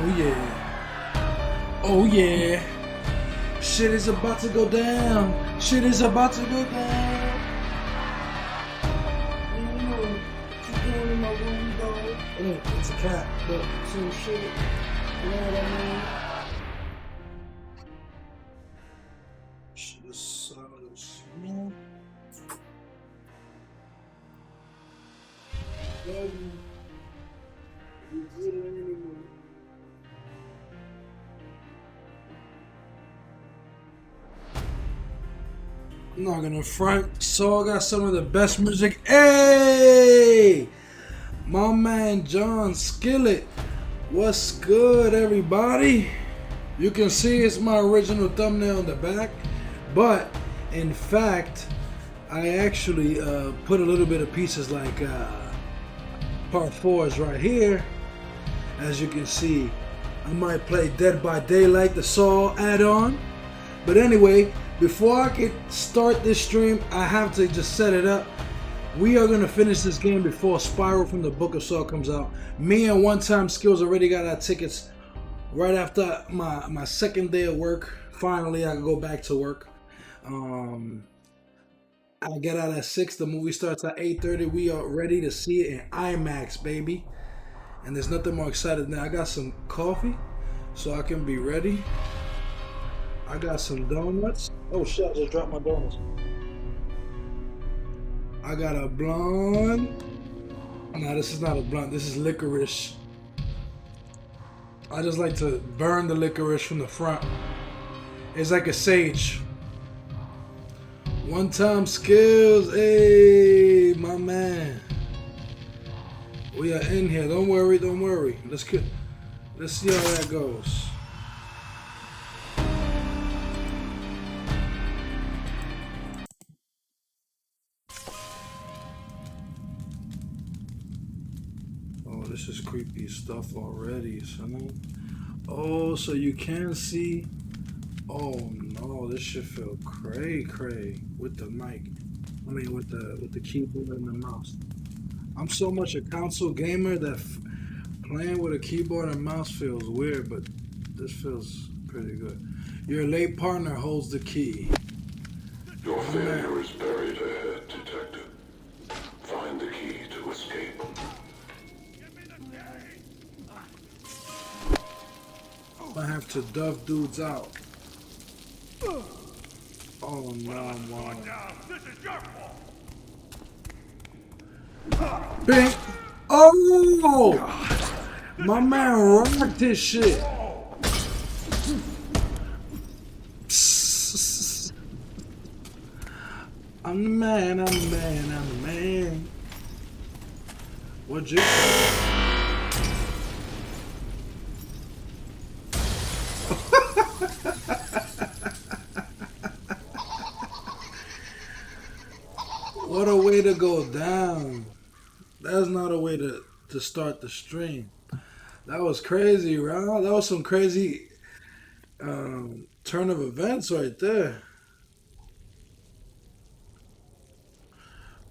Oh yeah. Oh yeah. Shit is about to go down. Shit is about to go down. You know what you doing in my room, dog? It's a cat, but some shit. You know what I mean? Shit is small. You glitter anymore. I'm not gonna front. So I got some of the best music. Hey, my man John Skillet. What's good, everybody? You can see it's my original thumbnail in the back, but in fact, I actually put a little bit of pieces like part 4 is right here. As you can see, I might play Dead by Daylight, the Saw add-on. But anyway, before I can start this stream, I have to just set it up. We are going to finish this game before Spiral from the Book of Saw comes out. Me and One Time Skills already got our tickets right after my second day of work. Finally, I can go back to work. I get out at 6. The movie starts at 8:30. We are ready to see it in IMAX, baby. And there's nothing more exciting than I got some coffee so I can be ready. I got some donuts. Oh shit, I just dropped my donuts. I got a blunt. No, this is not a blunt. This is licorice. I just like to burn the licorice from the front. It's like a sage. One Time Skills. Hey, my man. We are in here. Don't worry, don't worry. Let's see how that goes. Oh, this is creepy stuff already, son. Oh, so you can see. Oh no, this shit feel cray with the mic. I mean, with the keyboard and the mouse. I'm so much a console gamer that playing with a keyboard and mouse feels weird, but this feels pretty good. Your late partner holds the key. Your failure is buried ahead, Detective. Find the key to escape. I have to duff dudes out. Oh no, man. This is your fault. Bing! Oh! My man rocked this shit. I'm the man, I'm the man, I'm the man. What'd you say? What a way to go down. That's not a way to start the stream. That was crazy, Ron. That was some crazy turn of events right there.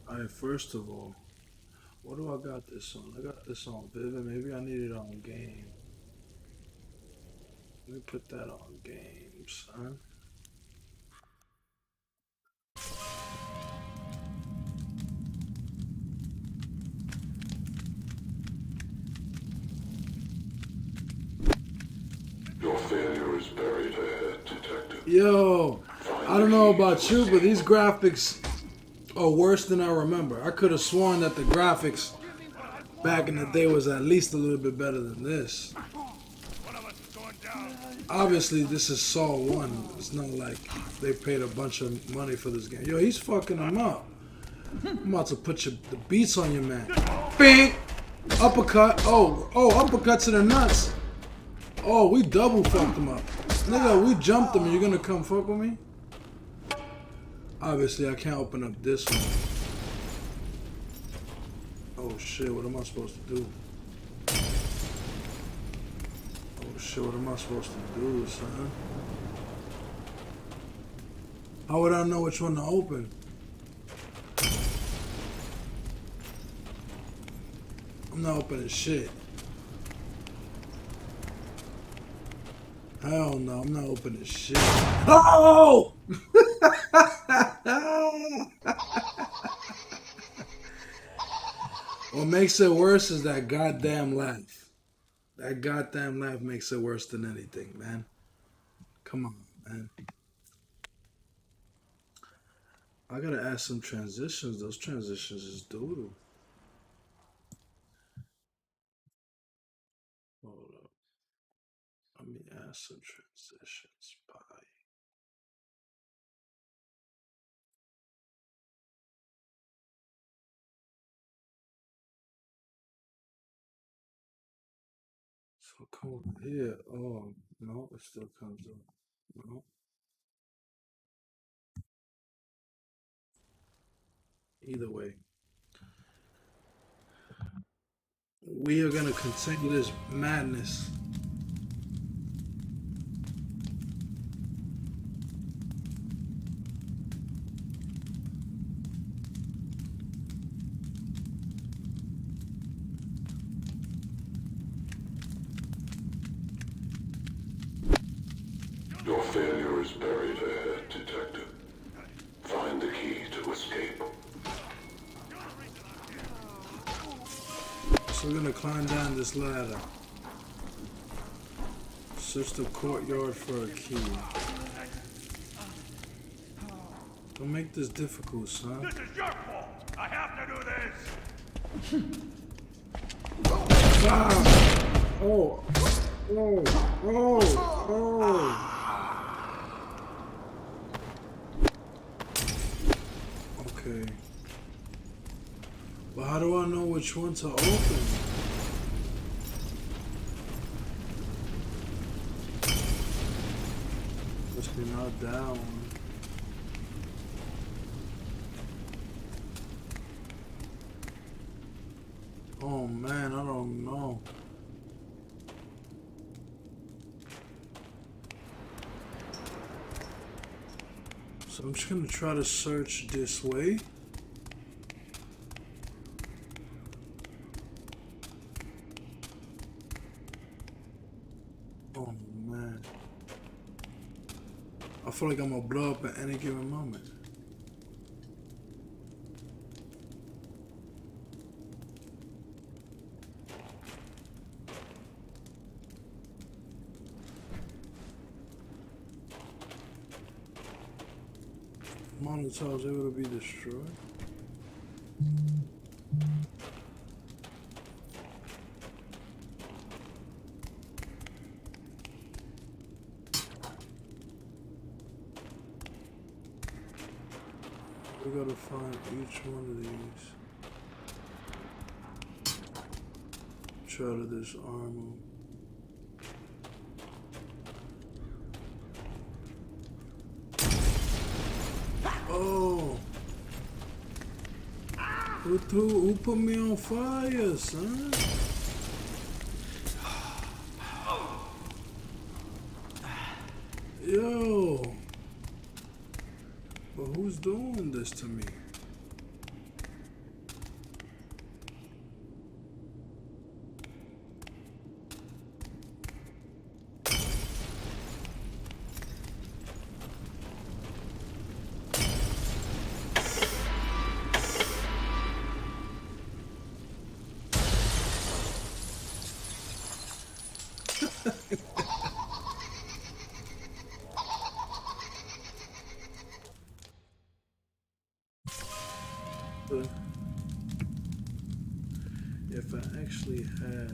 Alright, first of all, what do I got this on? I got this on Vivid. Maybe I need it on game. Let me put that on game, son. Your failure is buried ahead, Detective. Yo, I don't know about you, but these graphics are worse than I remember. I could have sworn that the graphics back in the day was at least a little bit better than this. Obviously, this is Saw 1. It's not like they paid a bunch of money for this game. Yo, he's fucking him up. I'm about to put the beats on you, man. Bing! Uppercut. Oh, uppercut to the nuts. Oh, we double fucked him up. Nigga, we jumped him and you're gonna come fuck with me? Obviously, I can't open up this one. Oh shit, what am I supposed to do? Oh shit, what am I supposed to do, son? How would I know which one to open? I'm not opening shit. Hell no, I'm not opening shit. Oh! What makes it worse is that goddamn laugh. That goddamn laugh makes it worse than anything, man. Come on, man. I gotta add some transitions. Those transitions is doodle. Hold up. Let me add some transitions. Bye. So come over here. Oh, no, it still comes up. No. Either way, we are gonna continue this madness. Your failure is buried ahead, Detective. Find the key to escape. So we're gonna climb down this ladder. Search the courtyard for a key. Don't make this difficult, son. This is your fault! I have to do this! Ah! Oh! Oh! Oh! Oh! Okay. But how do I know which one to open? Must be not that one. Oh man, I don't know. So I'm just gonna try to search this way. Oh man. I feel like I'm gonna blow up at any given moment. Monitor's able to be destroyed. We gotta find each one of these. Try to disarm them. Oh! Who put me on fire, son? Yo! But who's doing this to me? If I actually have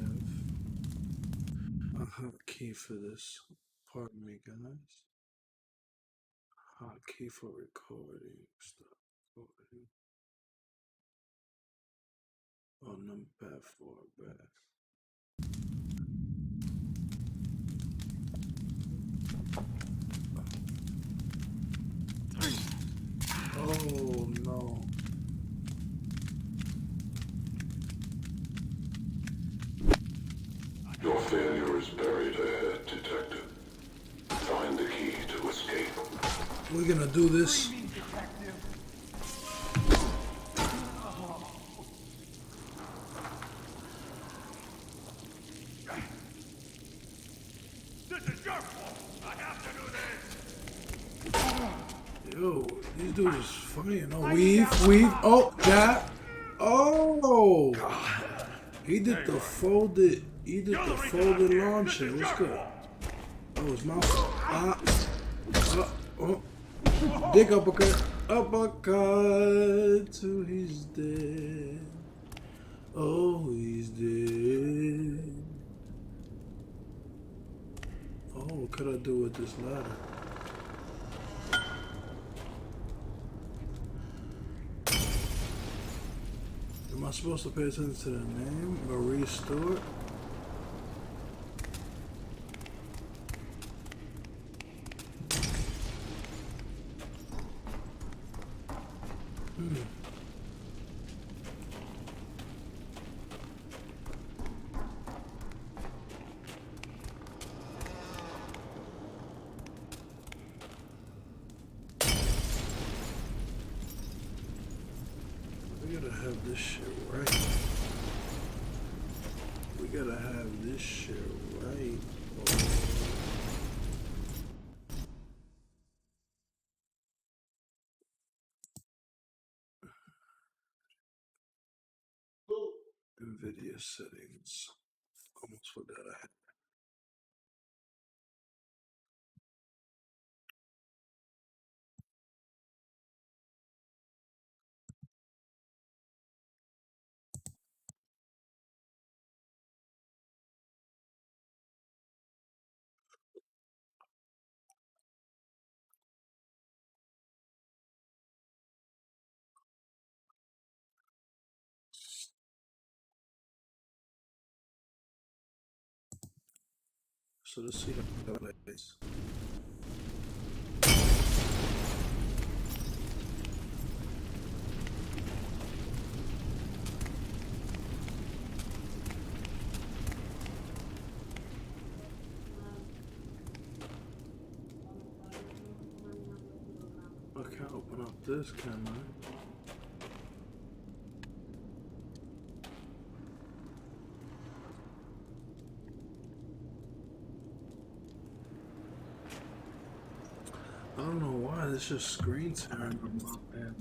a hotkey for this, pardon me, guys. Hotkey for recording stuff. Recording. Oh, number pad 4, bad. Oh no. Your failure is buried ahead, Detective. Find the key to escape. We're gonna do this. This is your fault! Yo, these dudes is fighting. Oh, weave. Oh, jab. Oh, he did the folded. He did the folded launcher. What's good? Oh, his mouth. Oh. Dick uppercut. Uppercut. Till he's dead. Oh, he's dead. Oh, what could I do with this ladder? Am I supposed to pay attention to the name? Marie Stewart? We gotta have this shit right. We gotta have this shit right. NVIDIA settings. Almost forgot I had. So let's see how that plays. I can't open up this, can I? I don't know why, this just screen tearing on my end.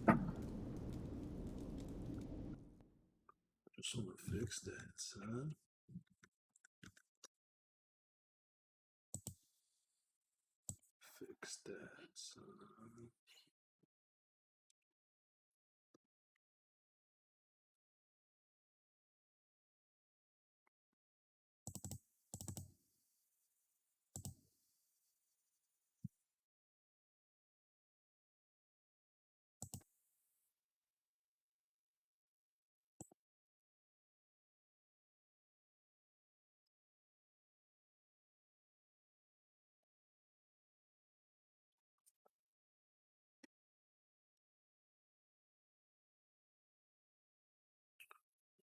Just wanna fix that, son. Fix that, son.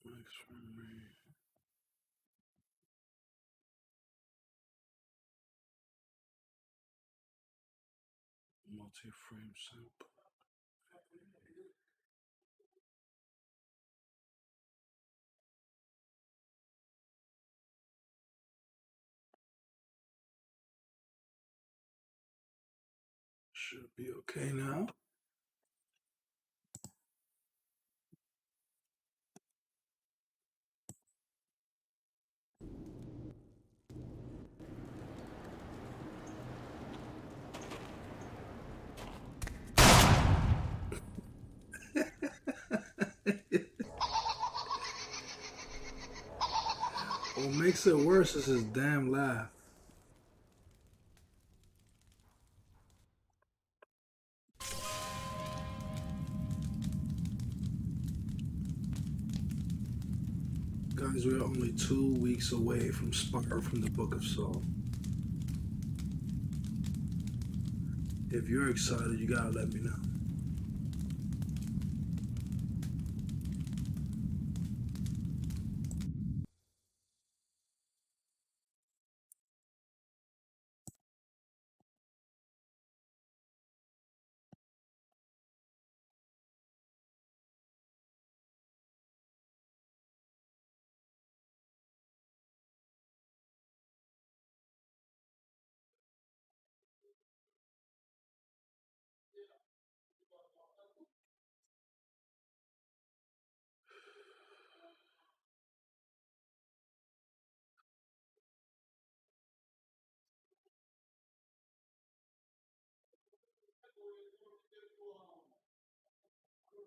X-ray, multi-frame sample. Should be okay now. What makes it worse is his damn laugh. Guys, we're only 2 weeks away from Spyro from the Book of Saul. If you're excited, you gotta let me know.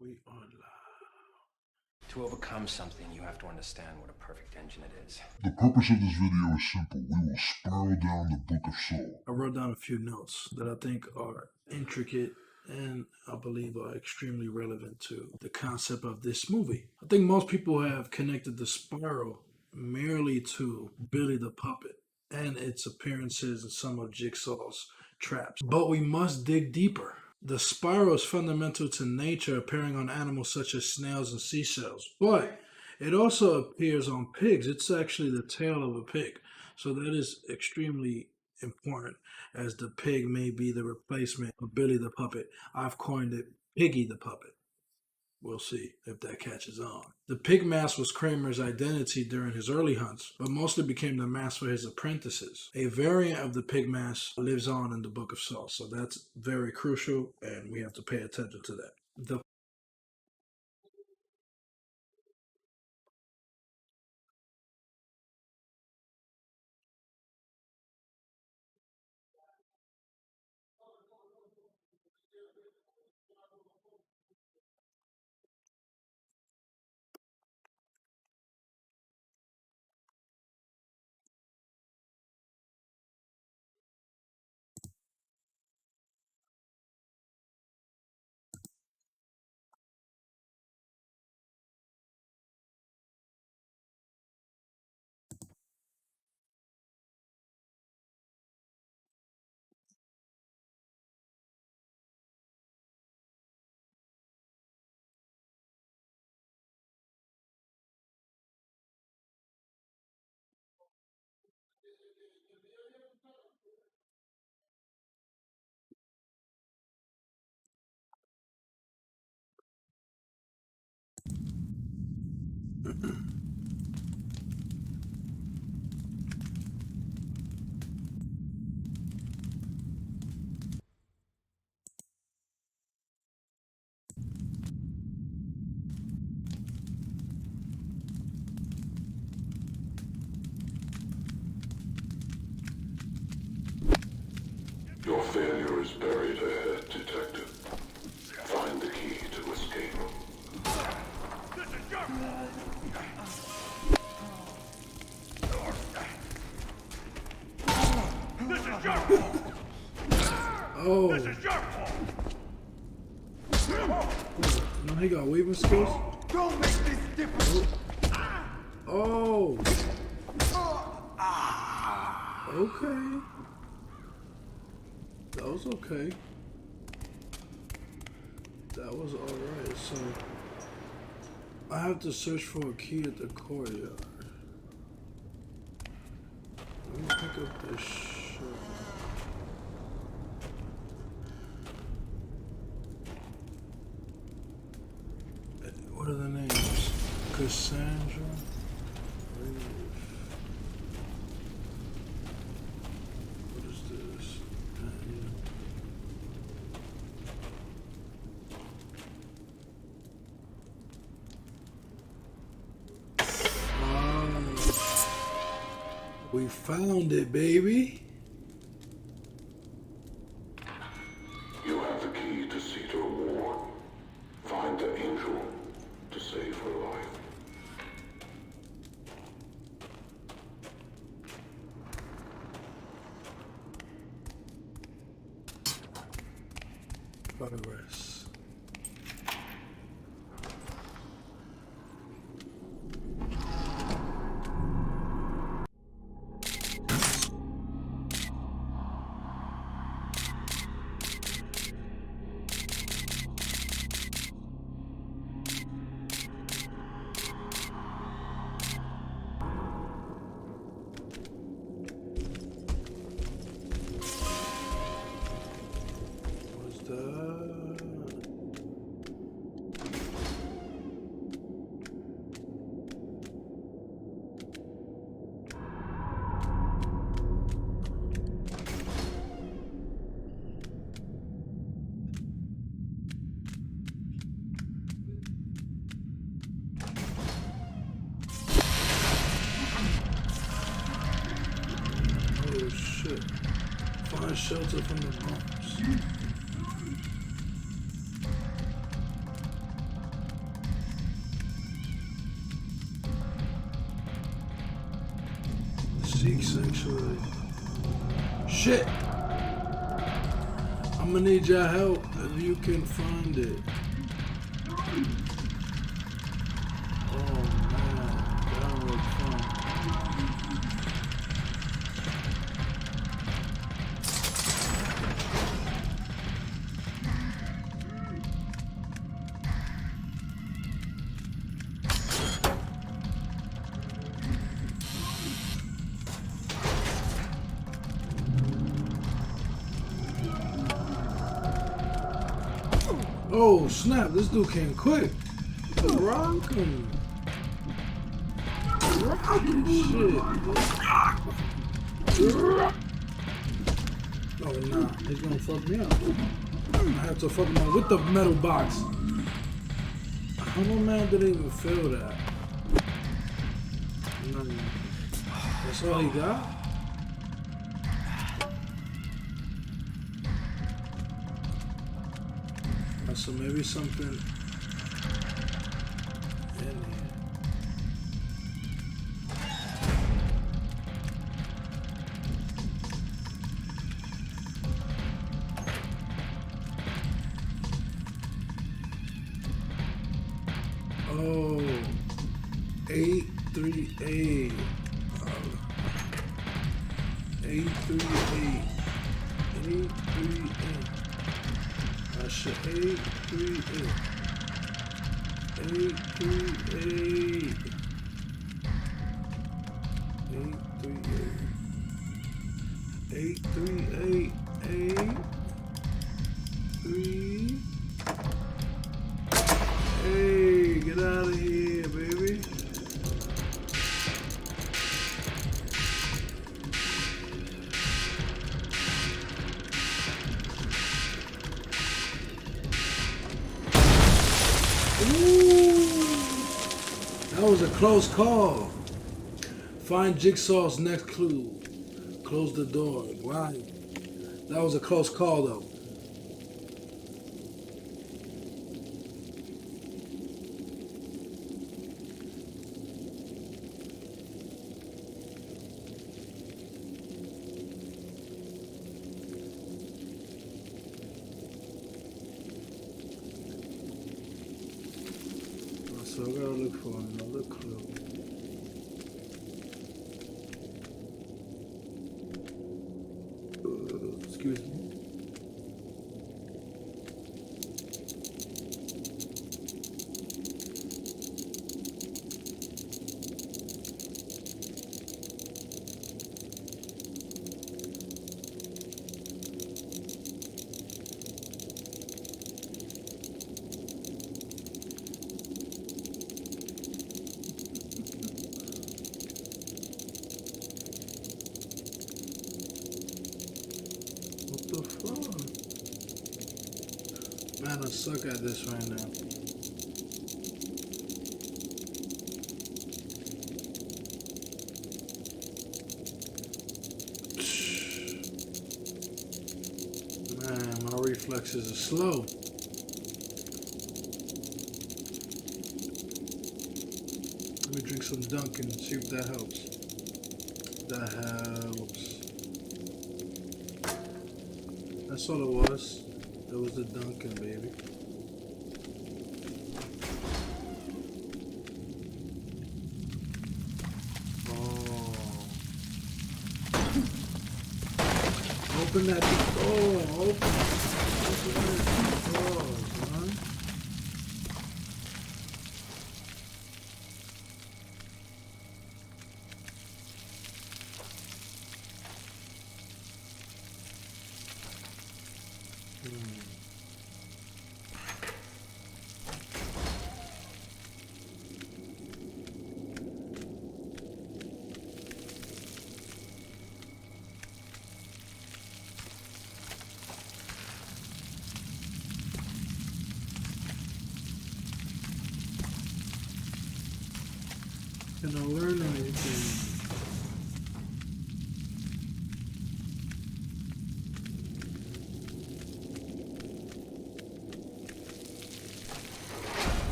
We are live. To overcome something, you have to understand what a perfect engine it is. The purpose of this video is simple. We will spiral down the Book of Saul. I wrote down a few notes that I think are intricate and I believe are extremely relevant to the concept of this movie. I think most people have connected the spiral merely to Billy the Puppet and its appearances in some of Jigsaw's traps. But we must dig deeper. The spiral is fundamental to nature, appearing on animals such as snails and seashells. But it also appears on pigs. It's actually the tail of a pig. So that is extremely important, as the pig may be the replacement of Billy the Puppet. I've coined it Piggy the Puppet. We'll see if that catches on. The pig mask was Kramer's identity during his early hunts, but mostly became the mask for his apprentices. A variant of the pig mask lives on in the Book of Saul, so that's very crucial, and we have to pay attention to that. The Your failure is buried ahead, Detective. Find the key to escape. This is your fault! This is your fault! oh, This is your fault! no, he got weaving skills. Don't make this difficult! Oh, okay. That was okay. That was alright. So I have to search for a key at the courtyard. Let me pick up this shit. What are the names? Cassandra? What is this? We found it, baby. You have the key to Cedar Ward. Find the angel to save her life. Progress. What's that? Oh shit. Find shelter from the bombs. weeks actually. Shit! I'm gonna need your help if you can find it. Oh man, that don't look fun. Oh snap, this dude came quick. Rock him. Rock him, shit. Oh nah, he's gonna fuck me up. I have to fuck him up with the metal box. How my man didn't even feel that? Nothing. That's all he got? So maybe something in here. Oh, 838. 838. 838. Shit, 838. 838. 838. 838. 3. Hey, get out of here, baby. That was a close call. Find Jigsaw's next clue. Close the door. Wow. That was a close call though. So I gotta look for another clue. Excuse me. What the fuck? Man, I suck at this right now. Man, my reflexes are slow. Let me drink some Dunkin', see if that helps. That helps. That's all it was. It was the Dunkin', baby. Oh. Open that door. Open that door, man. Can I learn anything?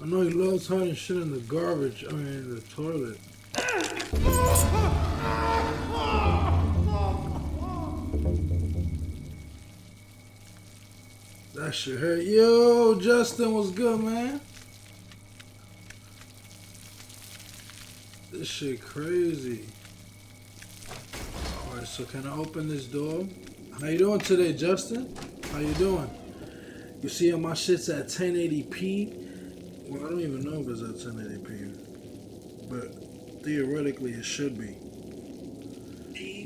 I know he loves hiding shit in the garbage. I mean, in the toilet. That shit hurt. Yo, Justin, what's good, man? This shit crazy. Alright, so can I open this door? How you doing today, Justin? How you doing? You see how my shit's at 1080p? Well, I don't even know if it's at 1080p. But theoretically it should be.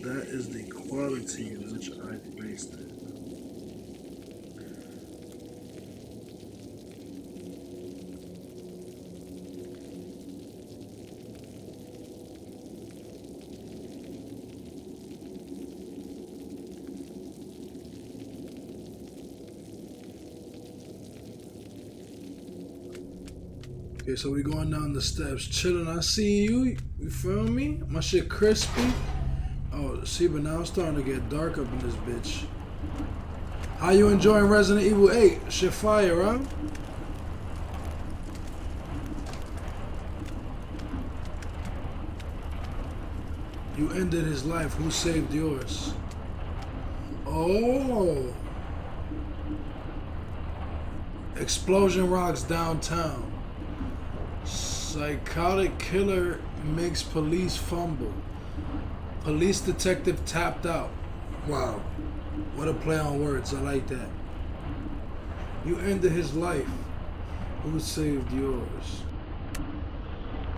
That is the quality in which I based it. Okay, so we going down the steps, chilling. I see you. You feel me? My shit crispy. Oh, see, but now it's starting to get dark up in this bitch. How you enjoying Resident Evil 8? Shit fire, huh? You ended his life. Who saved yours? Oh. Explosion rocks downtown. Psychotic killer makes police fumble. Police detective tapped out. Wow. What a play on words. I like that. You ended his life. Who saved yours?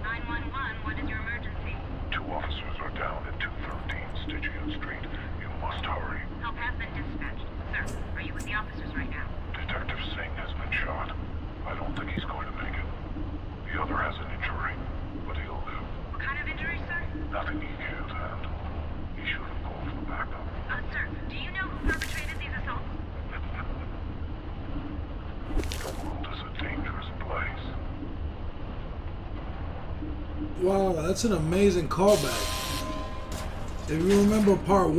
911, what is your emergency? 2 officers are down at 213 Stygian Street. You must hurry. Help has been dispatched. Sir, are you with the officers right now? Detective Singh has been shot. I don't think he's going to make it. The other has an injury, but he'll live. What kind of injury, sir? Nothing he can't handle. He should have called for backup. Sir, do you know who perpetrated these assaults? The world is a dangerous place. Wow, that's an amazing callback. If you remember part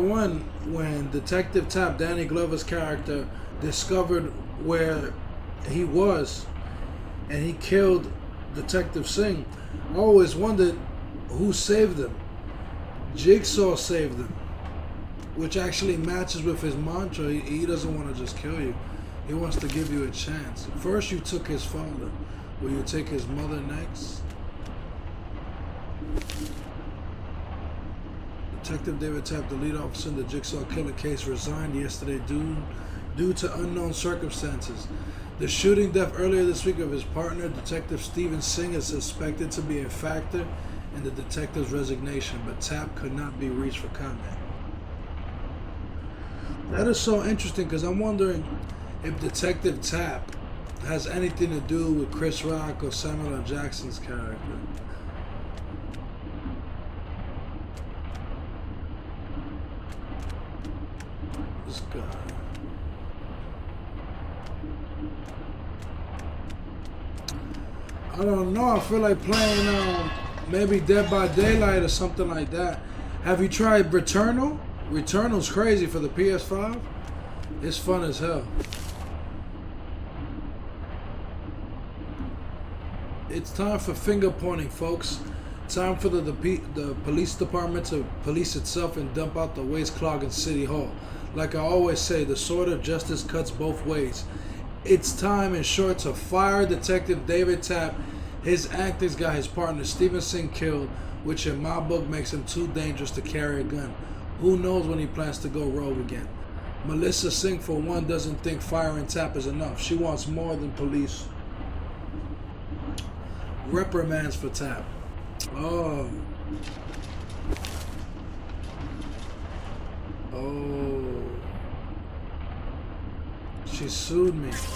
1, when Detective Tapp, Danny Glover's character, discovered where he was and he killed Detective Singh, I always wondered who saved him. Jigsaw saved him, which actually matches with his mantra. He doesn't want to just kill you. He wants to give you a chance. First you took his father. Will you take his mother next? Detective David Tapp, the lead officer in the Jigsaw killer case, resigned yesterday due to unknown circumstances. The shooting death earlier this week of his partner, Detective Steven Singh, is suspected to be a factor in the detective's resignation, but Tapp could not be reached for comment. That is so interesting because I'm wondering if Detective Tapp has anything to do with Chris Rock or Samuel L. Jackson's character. This guy. I don't know. I feel like playing maybe Dead by Daylight or something like that. Have you tried Returnal? Returnal's crazy for the PS5. It's fun as hell. It's time for finger pointing, folks. Time for the police department to police itself and dump out the waste clogging City Hall. Like I always say, the sword of justice cuts both ways. It's time, in short, to fire Detective David Tapp. His acting's got his partner Steven Singh killed, which in my book makes him too dangerous to carry a gun. Who knows when he plans to go rogue again? Melissa Singh, for one, doesn't think firing Tapp is enough. She wants more than police reprimands for Tapp. Oh. She sued me. This is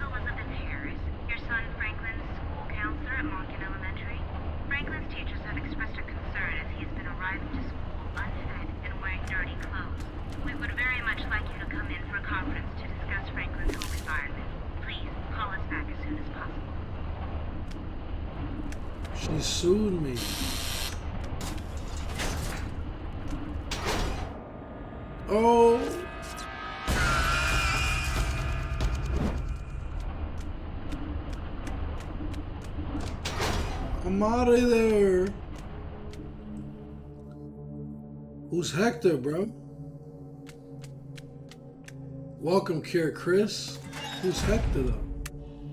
Elizabeth Harris, your son Franklin's school counselor at Monken Elementary. Franklin's teachers have expressed a concern as he has been arriving to school unfed and wearing dirty clothes. We would very much like you to come in for a conference to discuss Franklin's home environment. Please call us back as soon as possible. She sued me. Oh. I'm out of there. Who's Hector, bro? Welcome, Kier Chris. Who's Hector, though?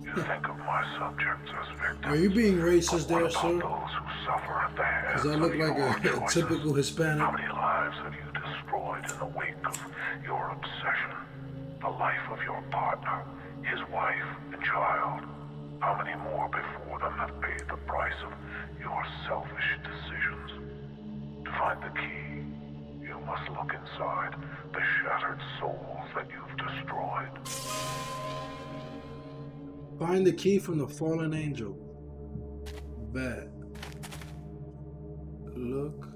You think of my subjects as victims. Are you being racist What there, about sir? those who suffer at the hands Does that look of like your a choices? typical Hispanic? How many lives have you destroyed in the wake of your obsession? The life of your partner, his wife and child. How many more before them have paid the price of your selfish decisions? To find the key, you must look inside the shattered souls that you've destroyed. Find the key from the fallen angel. Bet. Look.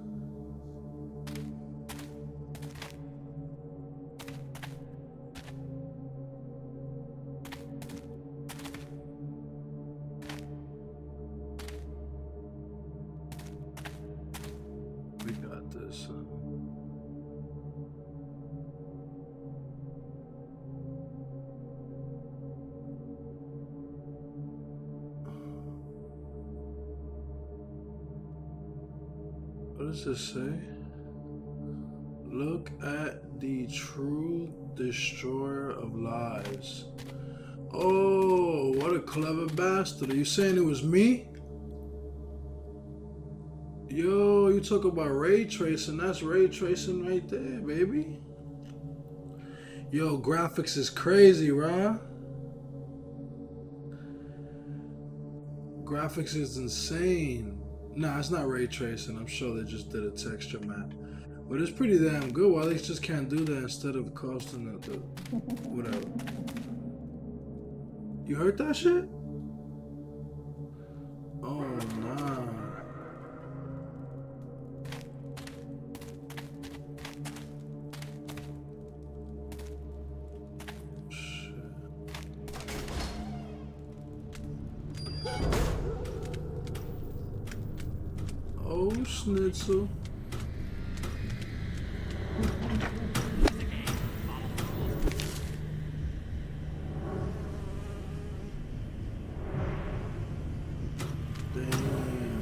We got this. What does this say? Look at the true destroyer of lives. Oh, what a clever bastard. Are you saying it was me? Yo, you talk about ray tracing. That's ray tracing right there, baby. Yo, graphics is crazy, right? Graphics is insane. Nah, it's not ray tracing. I'm sure they just did a texture map. But it's pretty damn good. Why they just can't do that instead of costing the whatever. You heard that shit? Oh, nah. Oh, schnitzel. Damn.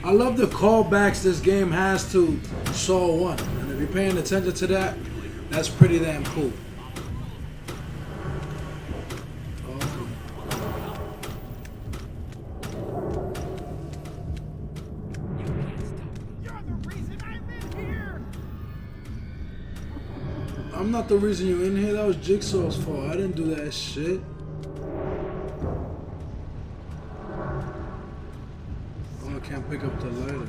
I love the callbacks this game has to Saw 1. And if you're paying attention to that, that's pretty damn cool. I'm not the reason you're in here. That was Jigsaw's fault. I didn't do that shit. Oh, I can't pick up the lighter.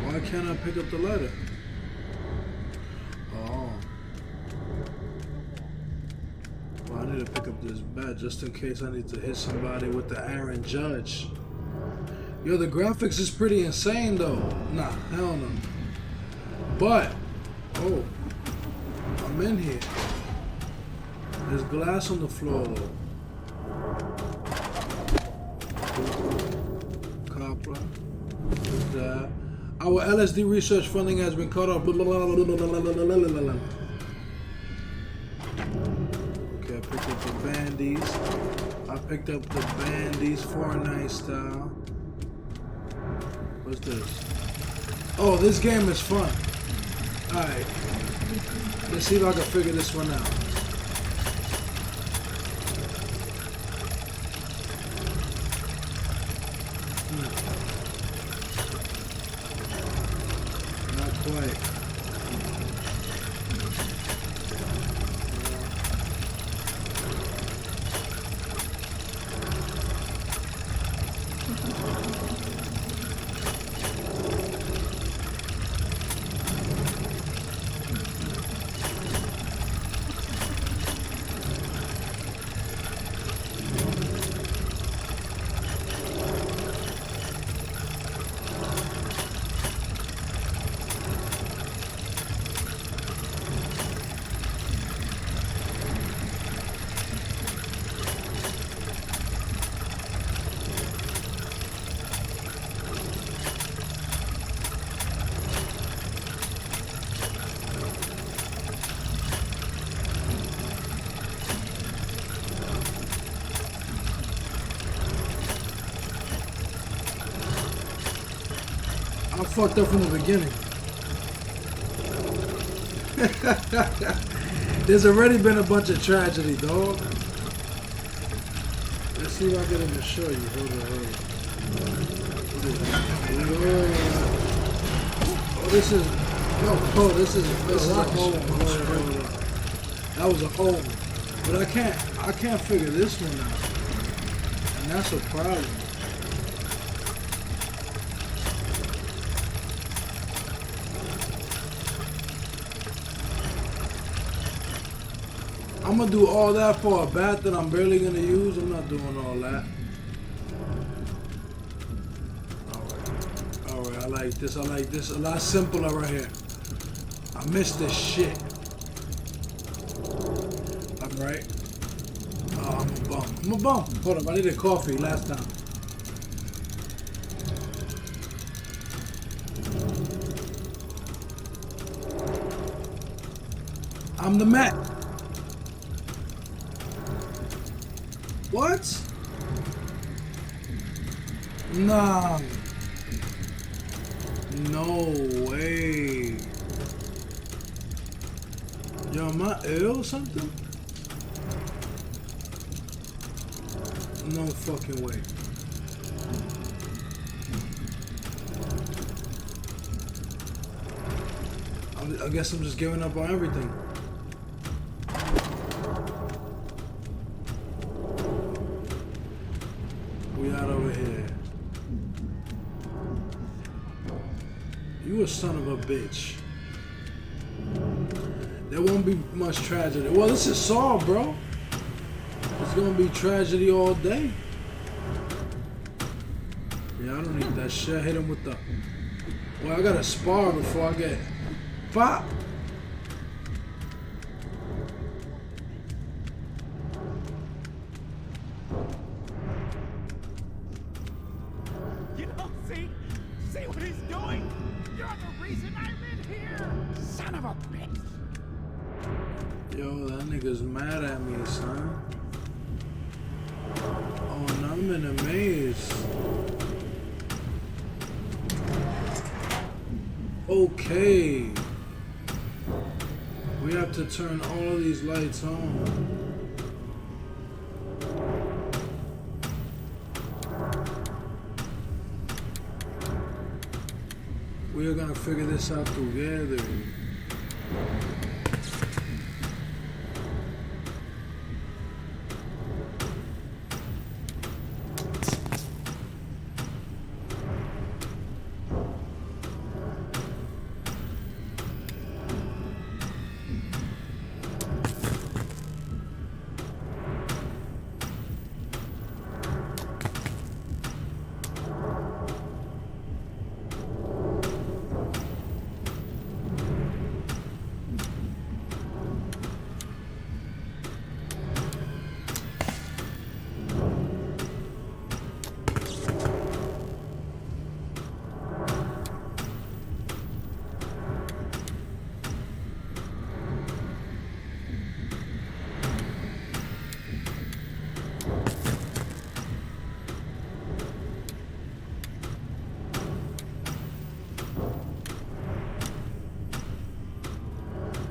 Why can't I pick up the lighter? Oh. Well, I need to pick up this bat just in case I need to hit somebody with the Aaron Judge. Yo, the graphics is pretty insane though. Nah, hell no. But, oh, I'm in here. There's glass on the floor though. Copper. What's that? Our LSD research funding has been cut off. Okay, I picked up the bandies. I picked up the bandies, Fortnite style. What's this? Oh, this game is fun. Alright. Let's see if I can figure this one out. Not quite. fucked up from the beginning. There's already been a bunch of tragedy, dog. Let's see if I get him to show you. Hold on. Oh, this is a home. That was a home. But I can't figure this one out. And that's a problem. I'm gonna do all that for a bat that I'm barely gonna use. I'm not doing all that. Alright, I like this. A lot simpler right here. I miss this shit. I'm right. Oh, I'm a bum. Hold up, I needed coffee last time. I'm the Met. What? Nah. No way. Yo, am I ill or something? No fucking way. I guess I'm just giving up on everything. We out over here. You a son of a bitch. There won't be much tragedy. Well, this is Saw, bro. It's gonna be tragedy all day. Yeah, I don't need that shit. Hit him with the... Well, I gotta spar before I get... Pop! You don't see what he's doing? You're the reason I'm in here! Son of a bitch! Yo, that nigga's mad at me, son. Oh, and I'm in a maze. Okay. We have to turn all of these lights on. We are gonna figure this out together.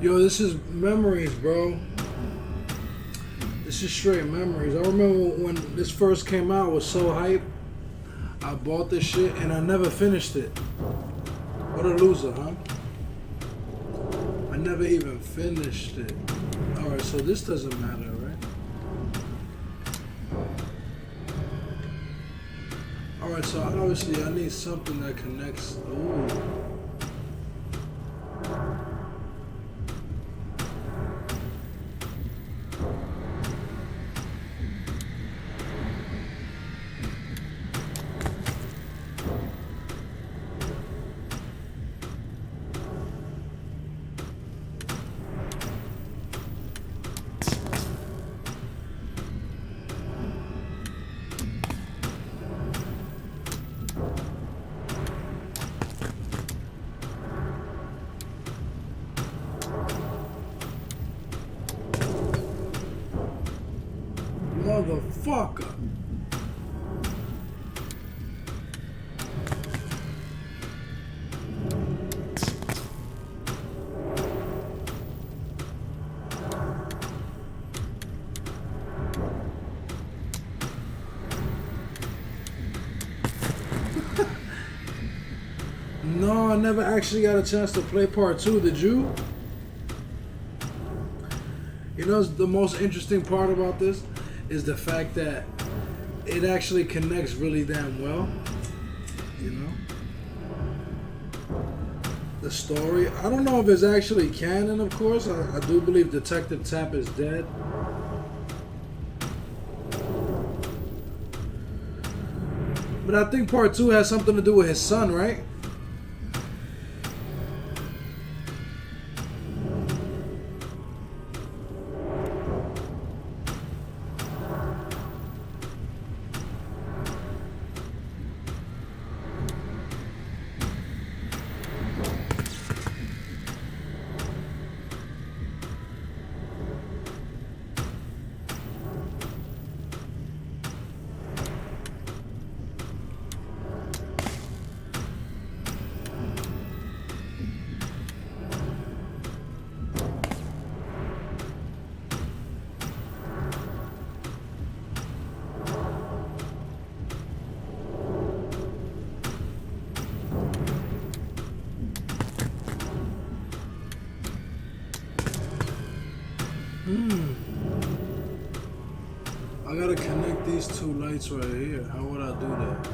Yo, this is memories, bro. This is straight memories. I remember when this first came out, I was so hyped. I bought this shit and I never finished it. What a loser, huh? I never even finished it. Alright, so this doesn't matter, right? Alright, so obviously I need something that connects. Ooh. Motherfucker. I never actually got a chance to play part 2. Did you? You know, the most interesting part about this is the fact that it actually connects really damn well. You know? The story. I don't know if it's actually canon, of course. I do believe Detective Tapp is dead. But I think part 2 has something to do with his son, right? I gotta connect these 2 lights right here. How would I do that?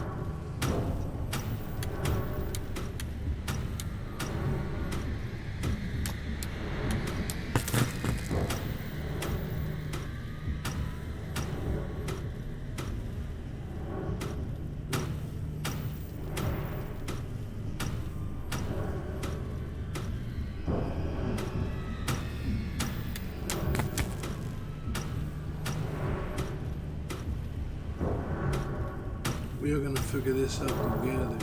We are gonna figure this out together.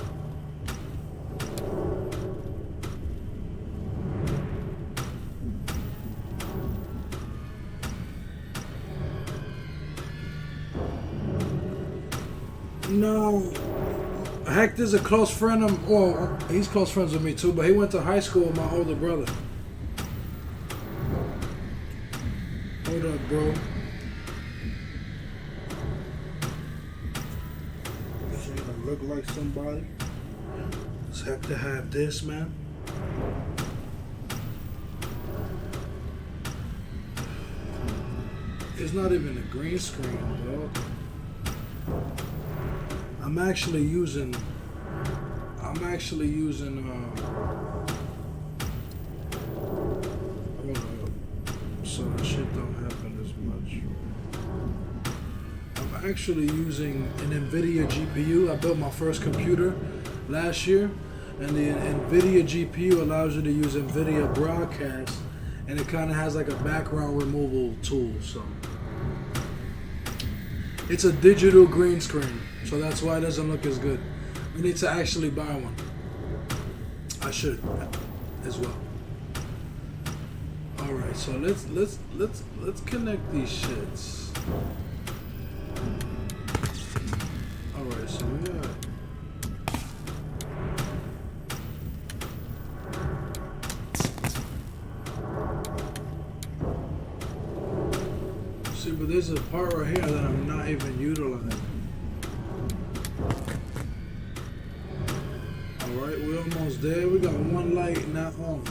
No, Hector's a close friend of. Well, he's close friends with me too, but he went to high school with my older brother. Hold up, bro. Look like somebody. Does Hector have this, man? It's not even a green screen, bro. I'm actually using hold up, so that shit don't happen as much. I'm actually using an NVIDIA GPU. I built my first computer last year, and the NVIDIA GPU allows you to use NVIDIA Broadcast, and it kind of has like a background removal tool. So it's a digital green screen, so that's why it doesn't look as good. We need to actually buy one. I should as well. All right, so let's connect these shits. Alright, so yeah. See, but there's a part right here that I'm not even utilizing. Alright, we're almost there. We got one light not on.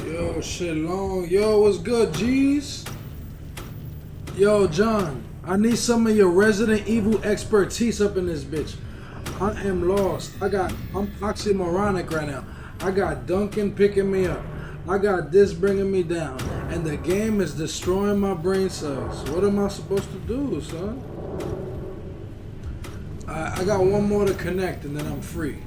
Yo, shit long. Yo, what's good, G's? Yo, John, I need some of your Resident Evil expertise up in this bitch. I am lost. I'm oxymoronic right now. I got Duncan picking me up. I got this bringing me down. And the game is destroying my brain cells. What am I supposed to do, son? I got one more to connect and then I'm free.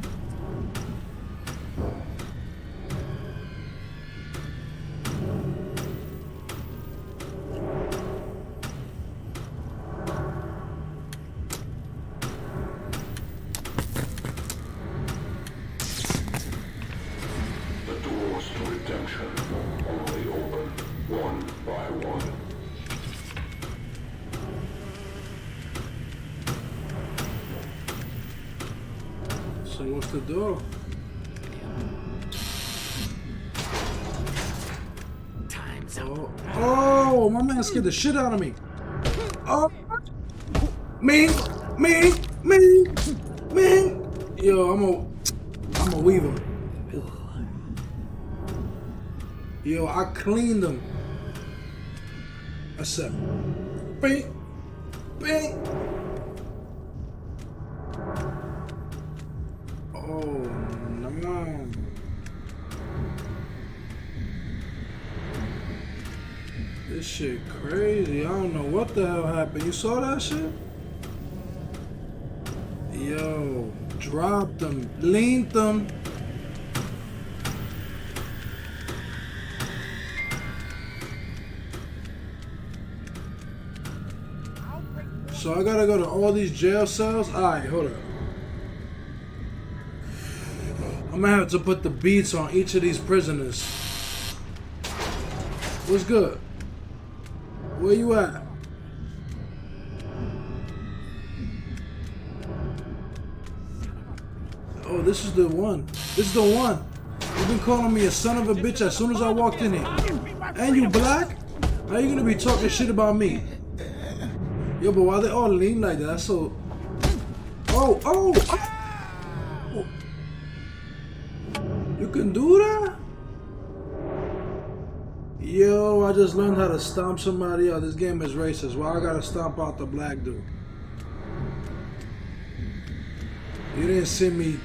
So what's the door? Oh, my man scared the shit out of me. Oh, me. Yo, I'm a weave him. Yo, I cleaned them. I said, bing. Oh, no. This shit crazy. I don't know what the hell happened. You saw that shit? Yo, dropped them, leaned them. So I gotta go to all these jail cells? Alright, hold up. I'm gonna have to put the beats on each of these prisoners. What's good? Where you at? Oh, this is the one. This is the one. You've been calling me a son of a bitch as soon as I walked in here. And you black? How you gonna be talking shit about me? Yo, but why they all lean like that? That's so... Oh! You can do that? Yo, I just learned how to stomp somebody out. This game is racist. Why I gotta stomp out the black dude? You didn't see me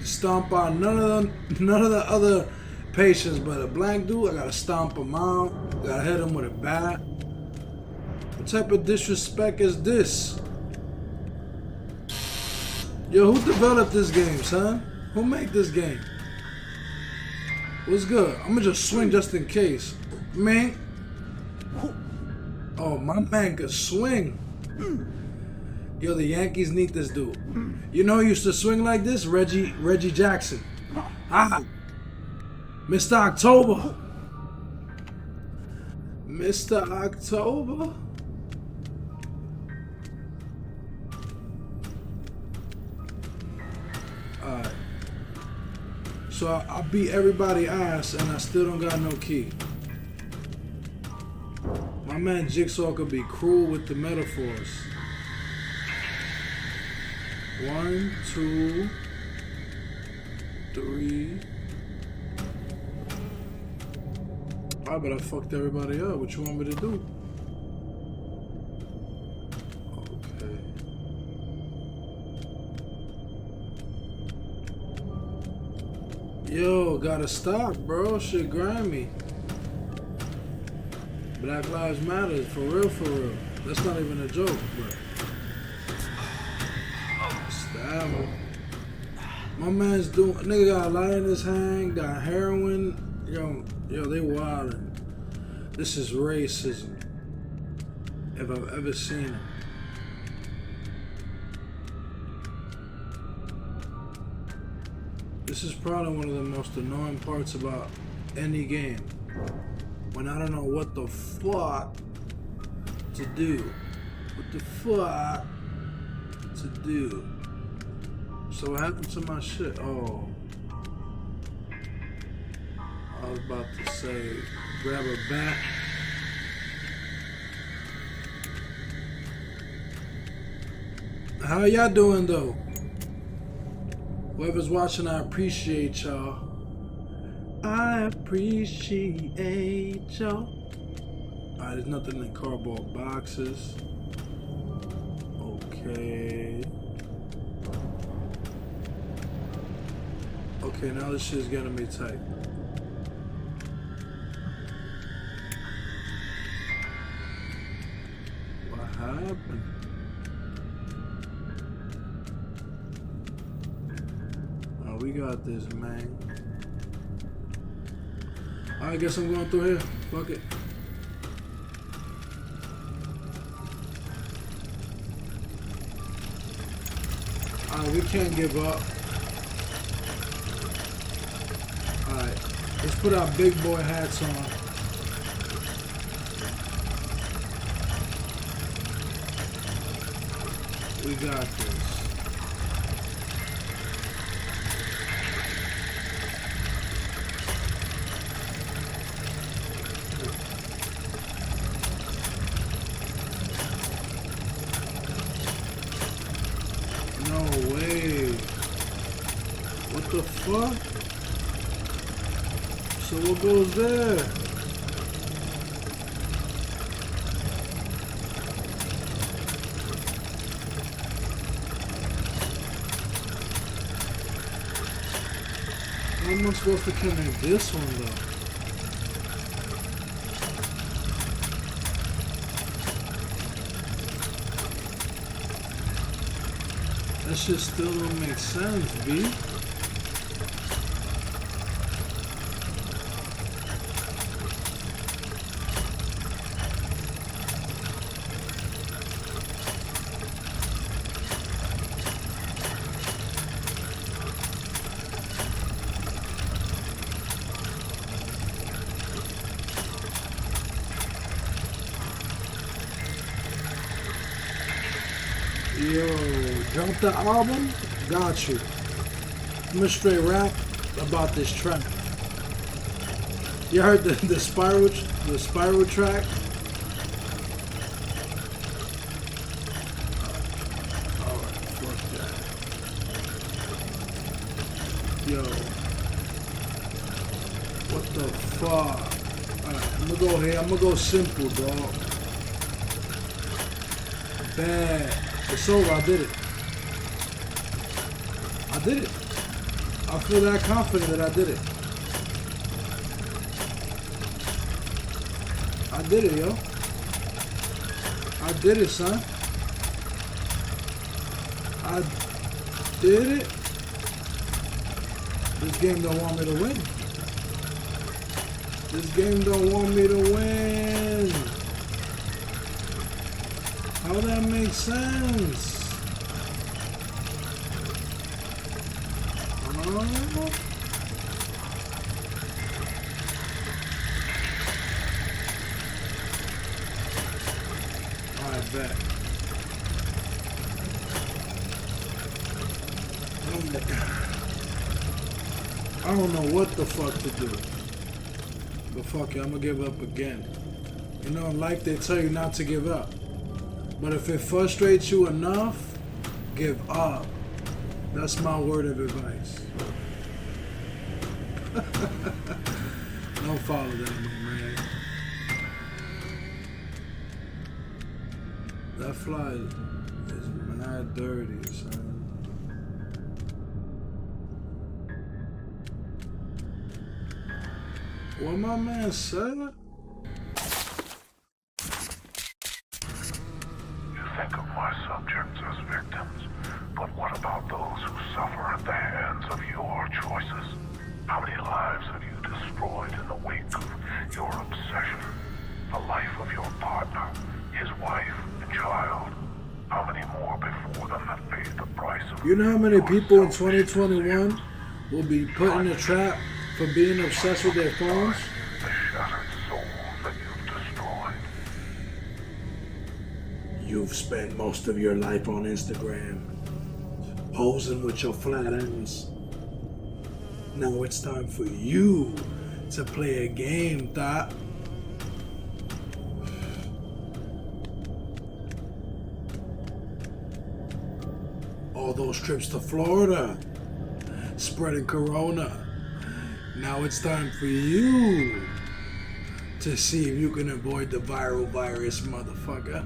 stomp out none of the other patients, but a black dude, I gotta stomp him out. Gotta hit him with a bat. What type of disrespect is this? Yo, who developed this game, son? Who made this game? What's good? I'm gonna just swing just in case. Man. Oh, my man could swing. Yo, the Yankees need this dude. You know who used to swing like this? Reggie Jackson. Ah. Mr. October. Mr. October? Alright. So I beat everybody ass and I still don't got no key. My man Jigsaw could be cruel with the metaphors. 1, 2, 3. I bet I fucked everybody up. What you want me to do? Okay. Yo, gotta stop, bro. Shit grimy. Black Lives Matter, for real. That's not even a joke, but... Stab him. My man's doing... Nigga got a light in his hand, got heroin. Yo, they wildin'. This is racism. If I've ever seen it. This is probably one of the most annoying parts about any game. When I don't know what the fuck to do. What the fuck to do. So what happened to my shit? Oh. I was about to say, grab a bat. How y'all doing though? Whoever's watching, I appreciate y'all. I appreciate y'all. Alright, there's nothing in cardboard boxes. Okay. Okay, now this shit's getting me tight. What happened? Oh, we got this, man. I guess I'm going through here. Fuck it. Alright, we can't give up. Alright, let's put our big boy hats on. We got this. the fuck? So what goes there? How am I supposed to connect this one though? That shit still don't make sense, B. Yo, drop the album? Got you. I'm gonna straight rap about this track. You heard the spiral track? Alright, fuck that. Yo. What the fuck? Alright, I'm gonna go here. I'm gonna go simple, dog. Bad. It's over, I did it. I did it. I feel that confident that I did it. I did it, yo. I did it, son. I did it. This game don't want me to win. This game don't want me to win. How that makes sense? Alright, bet. I don't know what the fuck to do. But fuck it, I'm gonna give up again. You know, in life they tell you not to give up. But if it frustrates you enough, give up. That's my word of advice. Don't follow that, man. That fly is mad dirty, son. What my man said? Think of my subjects as victims, but what about those who suffer at the hands of your choices? How many lives have you destroyed in the wake of your obsession? The life of your partner, his wife and child. How many more before them have paid the price of You know how many people in 2021 will be put in a trap for being obsessed with their phones? the shattered souls that you've destroyed? You've spent most of your life on Instagram, posing with your flat ass. Now it's time for you to play a game, Thought. All those trips to Florida, spreading corona. Now it's time for you to see if you can avoid the viral virus, motherfucker.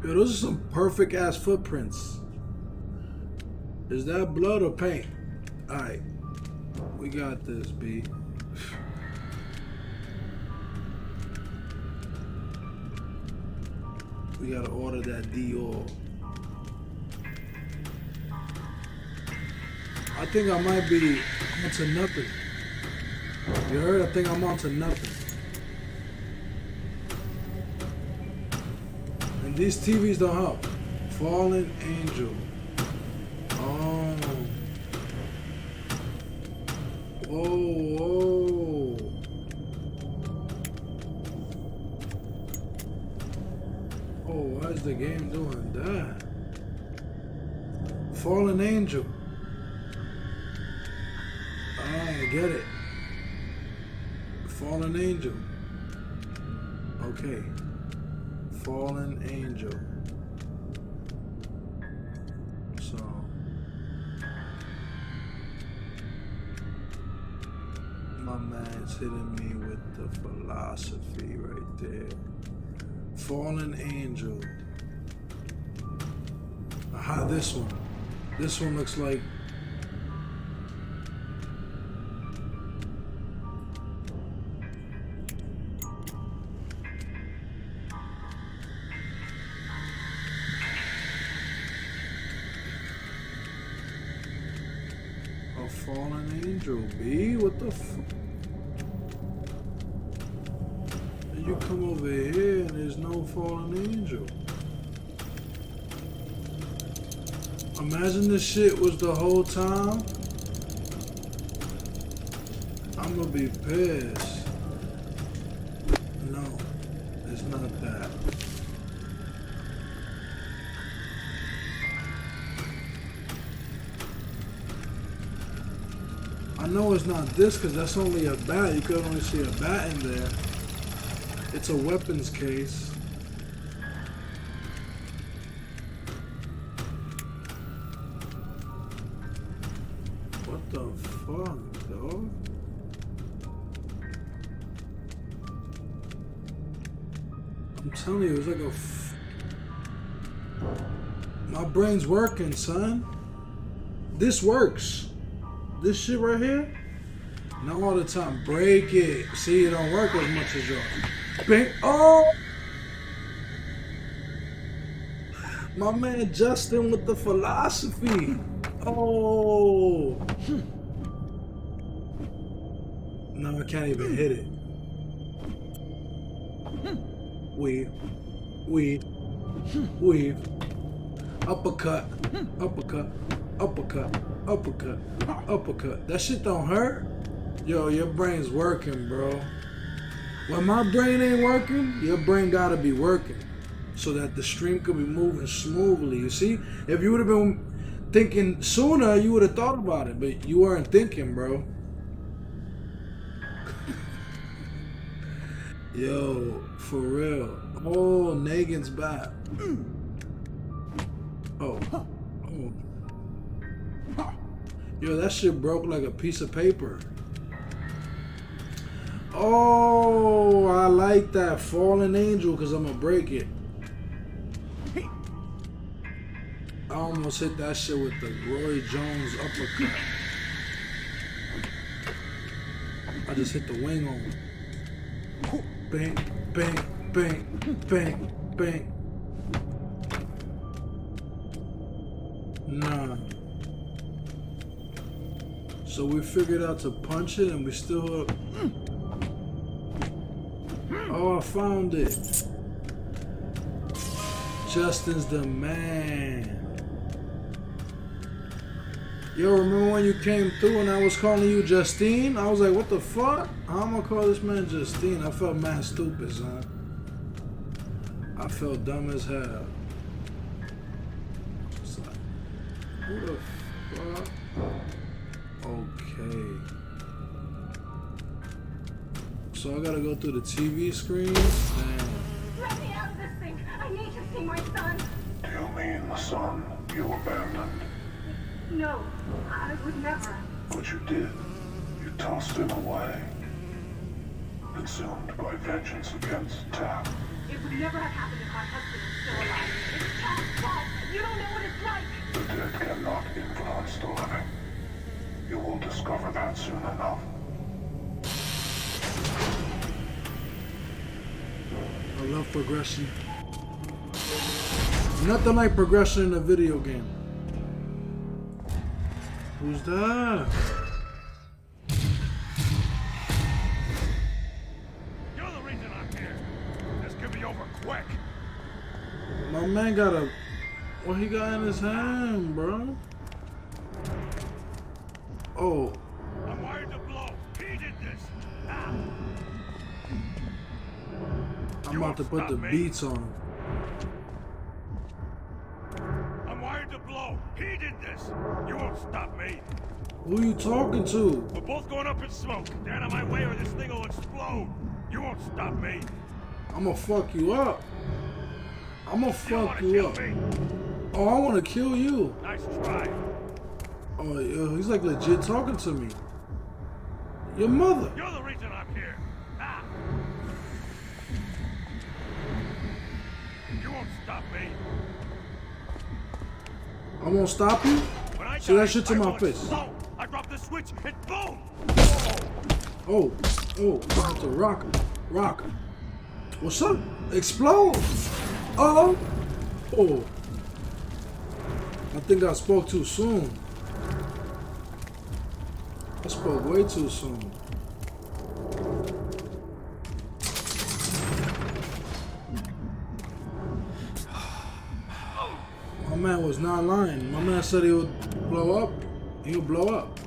Yo, those are some perfect ass footprints. Is that blood or paint? Alright. We got this, B. We gotta order that Dior. I think I might be onto nothing. You heard? I think I'm onto nothing. And these TVs don't help. Fallen Angel. Oh. Whoa, whoa. Oh, why is the game doing that? Fallen Angel. I get it. Fallen angel. Okay. Fallen angel. So my man's hitting me with the philosophy right there. Fallen angel. Aha, this one. This one looks like a fallen angel, B. What the fuck? And you come over here and there's no fallen angel. Imagine this shit was the whole time. I'm gonna be pissed. No, it's not that. I know it's not this because that's only a bat. You could only see a bat in there. It's a weapons case. What the fuck, dog? I'm telling you, it's like a. My brain's working, son. This works. This shit right here, not all the time. Break it. See, it don't work as much as yours. Bang. Oh! My man Justin with the philosophy. Oh! No, I can't even hit it. Weave. Weave. Weave. Uppercut. Uppercut. Uppercut. Uppercut. Uppercut. That shit don't hurt. Yo, your brain's working, bro. When my brain ain't working, your brain gotta be working so that the stream could be moving smoothly. You see? If you would have been thinking sooner, you would have thought about it, but you weren't thinking, bro. Yo, for real. Oh, Negan's back. Oh. Oh. Yo, that shit broke like a piece of paper. Oh, I like that fallen angel because I'm gonna break it. I almost hit that shit with the Roy Jones uppercut. I just hit the wing on it. Bang, bang, bang, bang, bang. Nah. So we figured out to punch it and we still... Oh, I found it. Justin's the man. Yo, remember when you came through and I was calling you Justine? I was like, what the fuck? How am I gonna call this man Justine? I felt mad stupid, son. I felt dumb as hell. It's like, who the fuck? Okay. So I gotta go through the TV screen and... Let me out of this thing. I need to see my son. Do you mean the son you abandoned? No, I would never. But you did. You tossed him away. Consumed by vengeance against Tap. It would never have happened if my husband was still alive. It's Chad's fault. You don't know what it's like. The dead cannot influence the living. You will discover that soon enough. I love progression. Nothing like progression in a video game. Who's that? You're the reason I'm here. This could be over quick. My man got a... What he got in his hand, bro? Oh. I'm wired to blow. He did this. Ah. I'm about to put the beats on him. I'm wired to blow. He did this. You won't stop me. Who you talking to? We're both going up in smoke. Get out of my way or this thing will explode. You won't stop me. I'ma fuck you up. I'ma You fuck wanna you kill up. me? Oh, I wanna kill you. Nice try. Oh, yeah, he's like legit talking to me. Your mother. You're the reason I'm here. Ah. You won't stop me. I won't stop you. When I Say die, that shit to I my will face. explode. I drop the switch and boom. Oh, I have to rock. What's up? Explode. Oh. I think I spoke too soon. I spoke way too soon. My man was not lying. My man said he would blow up. He'll blow up.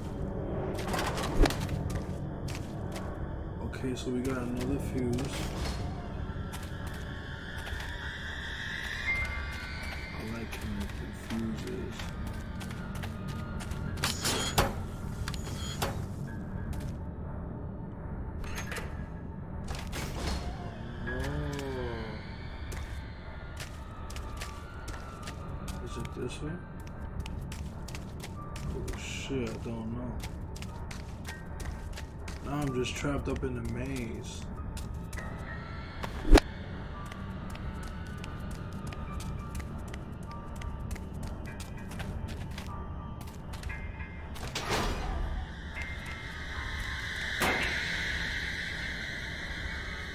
Okay, so we got another fuse. I like connected fuses. Is it this way? Oh shit, I don't know. Now I'm just trapped up in the maze.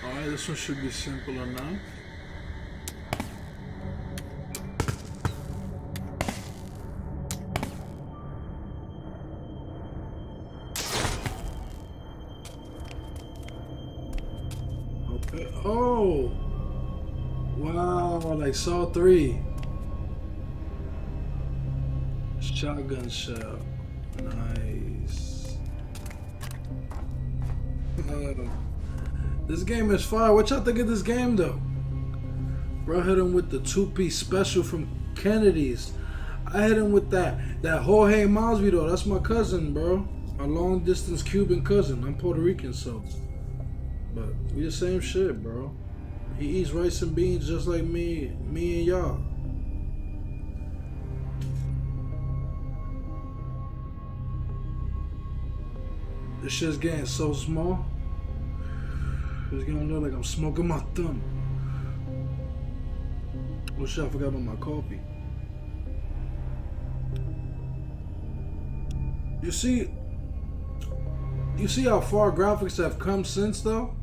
Alright, this one should be simple enough. Oh! Wow, like Saw 3. Shotgun shell. Nice. This game is fire. What y'all think of this game though? Bro hit him with the 2-piece special from Kennedy's. I hit him with that Jorge Masvidal. That's my cousin, bro. My long distance Cuban cousin. I'm Puerto Rican, so. But we the same shit, bro. He eats rice and beans just like me and y'all. This shit's getting so small. It's gonna look like I'm smoking my thumb. Oh shit, I forgot about my coffee. You see how far graphics have come since though?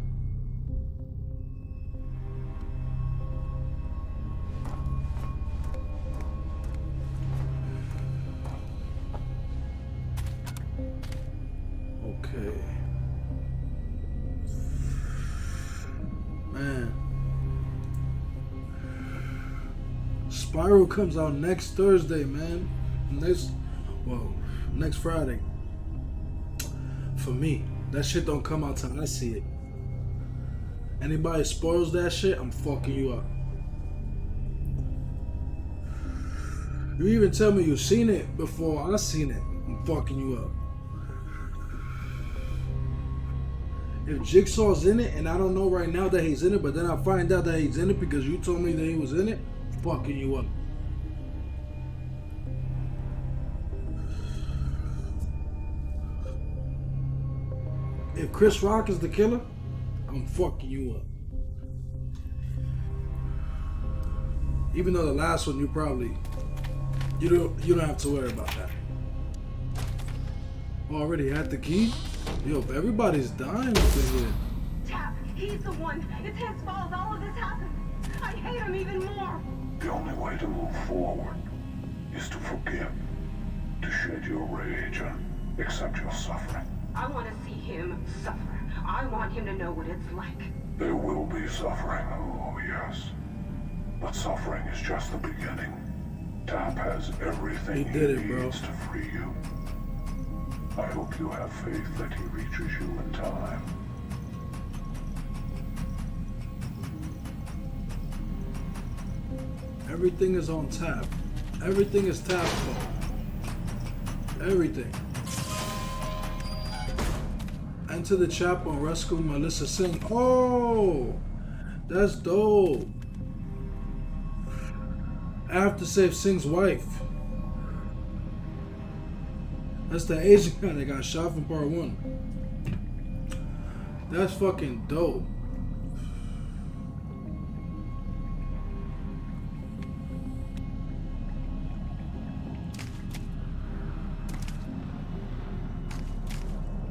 Okay. Man. Spiral comes out next Thursday, man. Next Friday. For me, that shit don't come out till I see it. Anybody spoils that shit, I'm fucking you up. You even tell me you seen it before I seen it, I'm fucking you up. If Jigsaw's in it, and I don't know right now that he's in it, but then I find out that he's in it because you told me that he was in it, I'm fucking you up. If Chris Rock is the killer, I'm fucking you up. Even though the last one you don't have to worry about that. Already had the key? Yo, everybody's dying over here. Tap, he's the one. It's his fault all of this happened. I hate him even more. The only way to move forward is to forgive, to shed your rage and accept your suffering. I want to see him suffer. I want him to know what it's like. There will be suffering, oh yes. But suffering is just the beginning. Tap has everything He did it, he bro. needs to free you. I hope you have faith that he reaches you in time. Everything is on tap. Everything is tap fault. Everything. Enter the chapel and rescue Melissa Singh. Oh, that's dope. I have to save Singh's wife. That's the Asian guy that got shot from part 1. That's fucking dope.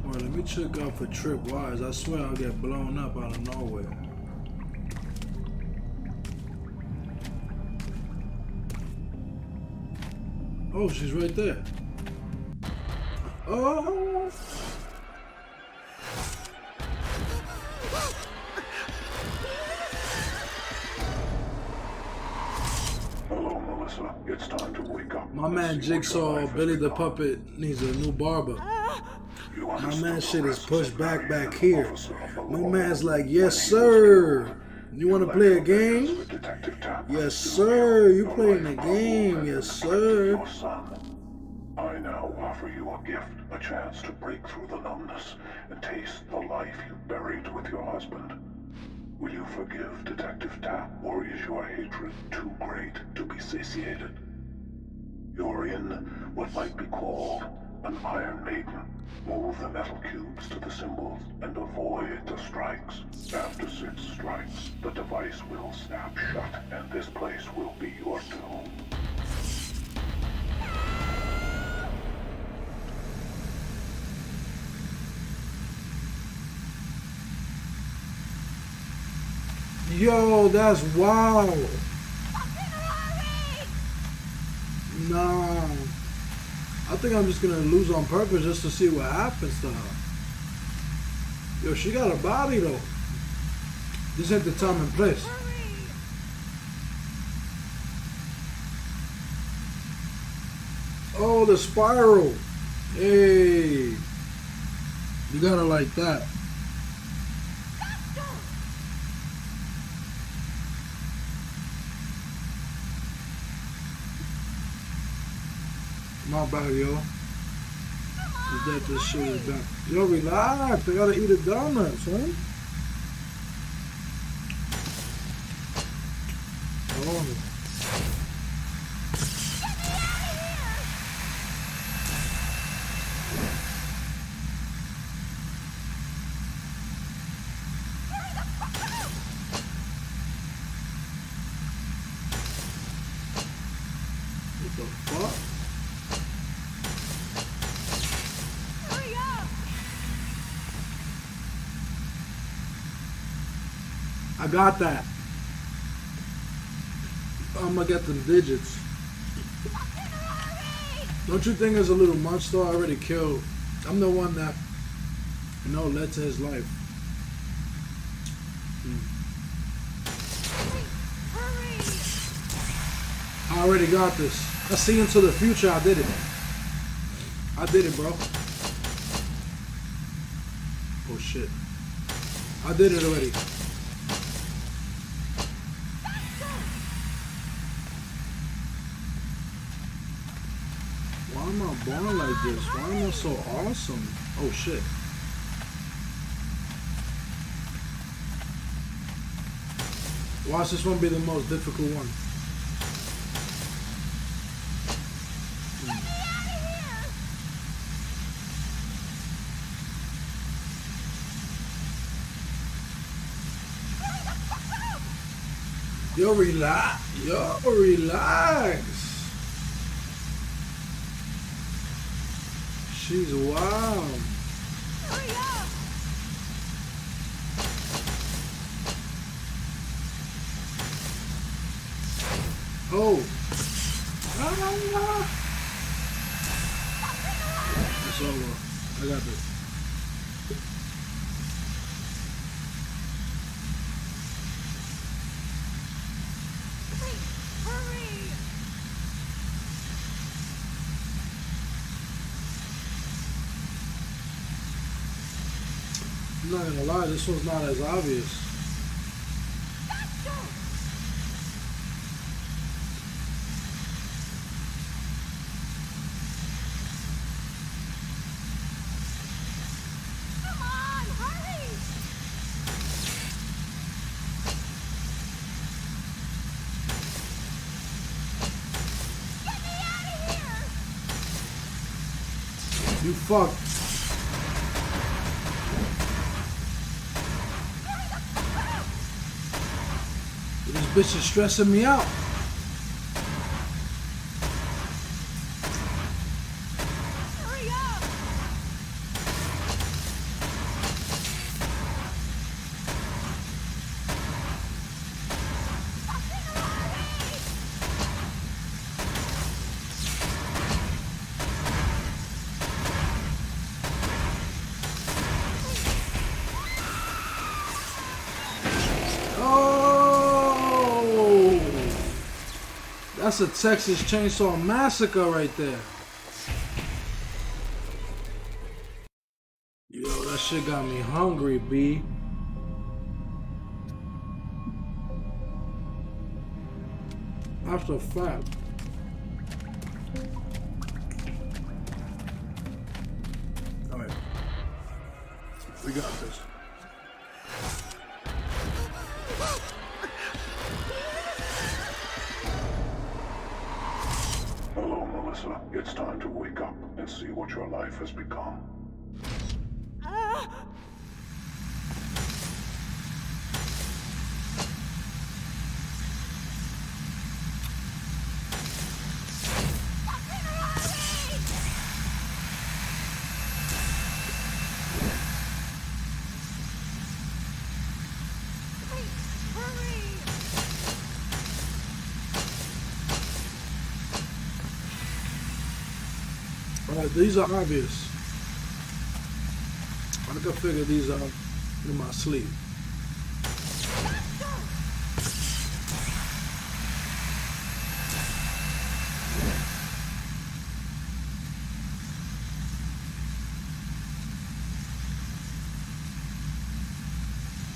Well, let me check out for tripwires. I swear I'll get blown up out of nowhere. Oh, she's right there. Oh! Hello, Melissa. It's time to wake up. My man Jigsaw, Billy the Puppet, needs a new barber. My man shit is pushed back here. My man's like, yes sir. You wanna play a game? Yes sir. You playing the game? Yes sir. I now offer you a gift, a chance to break through the numbness and taste the life you buried with your husband. Will you forgive Detective Tapp, or is your hatred too great to be satiated? You're in what might be called an Iron Maiden. Move the metal cubes to the symbols and avoid the strikes. After 6 strikes, the device will snap shut, and this place will be your doom. Yo, that's wild. Nah. I think I'm just gonna lose on purpose just to see what happens to her. Yo, she got a body though. This ain't the time and place. Oh, the spiral. Hey. You got her like that. My bad, yo. Is that this shit is done? Yo, relax. I gotta eat a donut, son. Oh. What the fuck? I got that. I'm gonna get them digits. Don't you think it's a little much though? I already killed. I'm the one that, you know, led to his life. I already got this. I see into the future. I did it. I did it, bro. Oh shit. I did it already. Why am I born like this? Why am I so awesome? Oh shit. Watch this one be the most difficult one. Yo, relax. Yo, relax. She's wild. Hurry up! Oh. Ah. It's over. I got this. I'm not gonna lie, this one's not as obvious. Come on! You fucked. This bitch is stressing me out. Hurry up! Oh, that's a Texas Chainsaw Massacre right there. Yo, that shit got me hungry, B. That's a fact. Alright. We got this. Hello, Melissa. It's time to wake up and see what your life has become. Alright, these are obvious. I can figure these out in my sleep.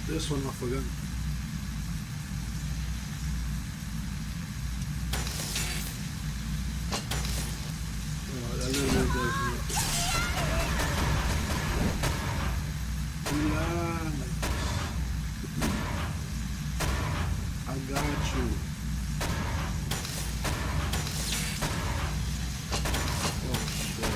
This one I forgot. Oh, that little bit does Relax. I got you. Oh shit.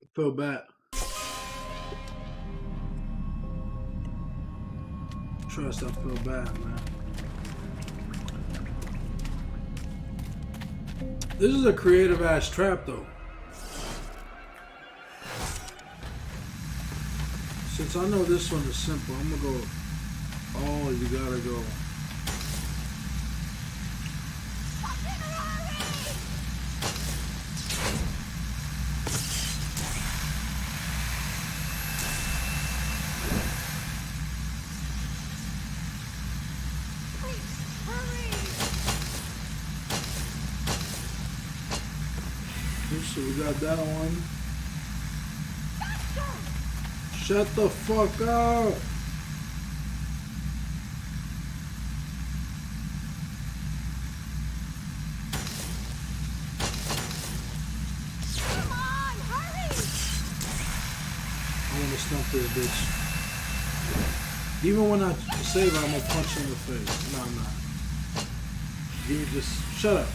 I feel bad. Trust, I feel bad, man. This is a creative ass trap, though. Since I know this one is simple, I'm gonna go. Oh, you gotta go. So we got that one. Shut the fuck up. Come on, hurry! I wanna stump this bitch. Even when I save her, I'm gonna punch her in the face. Nah, nah. You just shut up.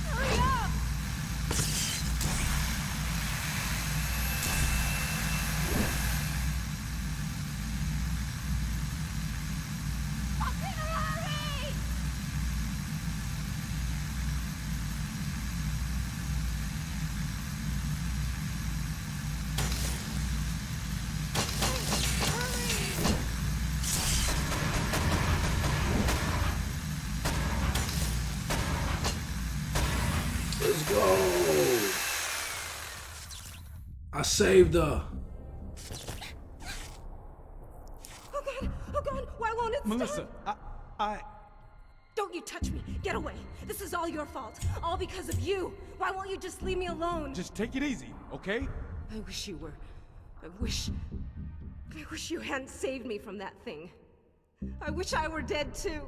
Hurry up! Fucking hurry! Let's go. I saved her. Oh God, why won't it Melissa, stop? Don't you touch me. Get away. This is all your fault. All because of you. Why won't you just leave me alone? Just take it easy, okay? I wish you were. I wish you hadn't saved me from that thing. I wish I were dead too.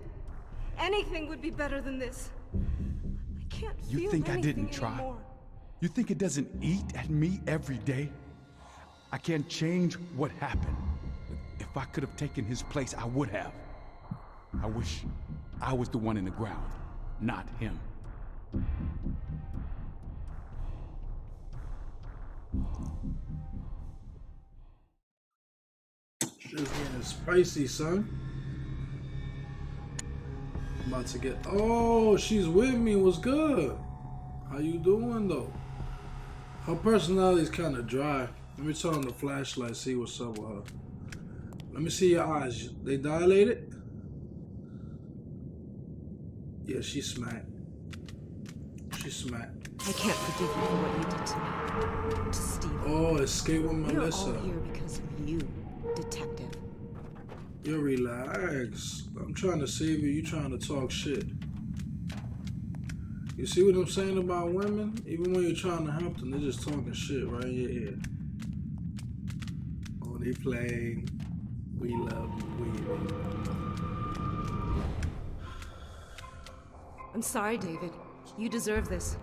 Anything would be better than this. I can't feel You think I anything didn't try? anymore. You think it doesn't eat at me every day? I can't change what happened. If I could have taken his place, I would have. I wish I was the one in the ground, not him. Shit's getting spicy, son. I'm about to get. Oh, she's with me. What's good? How you doing though? Her personality's kind of dry. Let me turn on the flashlight, see what's up with her. Let me see your eyes. They dilated? Yeah, she smacked. She smacked. I can't forgive you for what you did to me. To Steve. Oh, escape with We're Melissa. all here because of you, detective. You relax. I'm trying to save you. You trying to talk shit. You see what I'm saying about women? Even when you're trying to help them, they're just talking shit right in your ear. Oh, they playing. We love you. I'm sorry, David. You deserve this.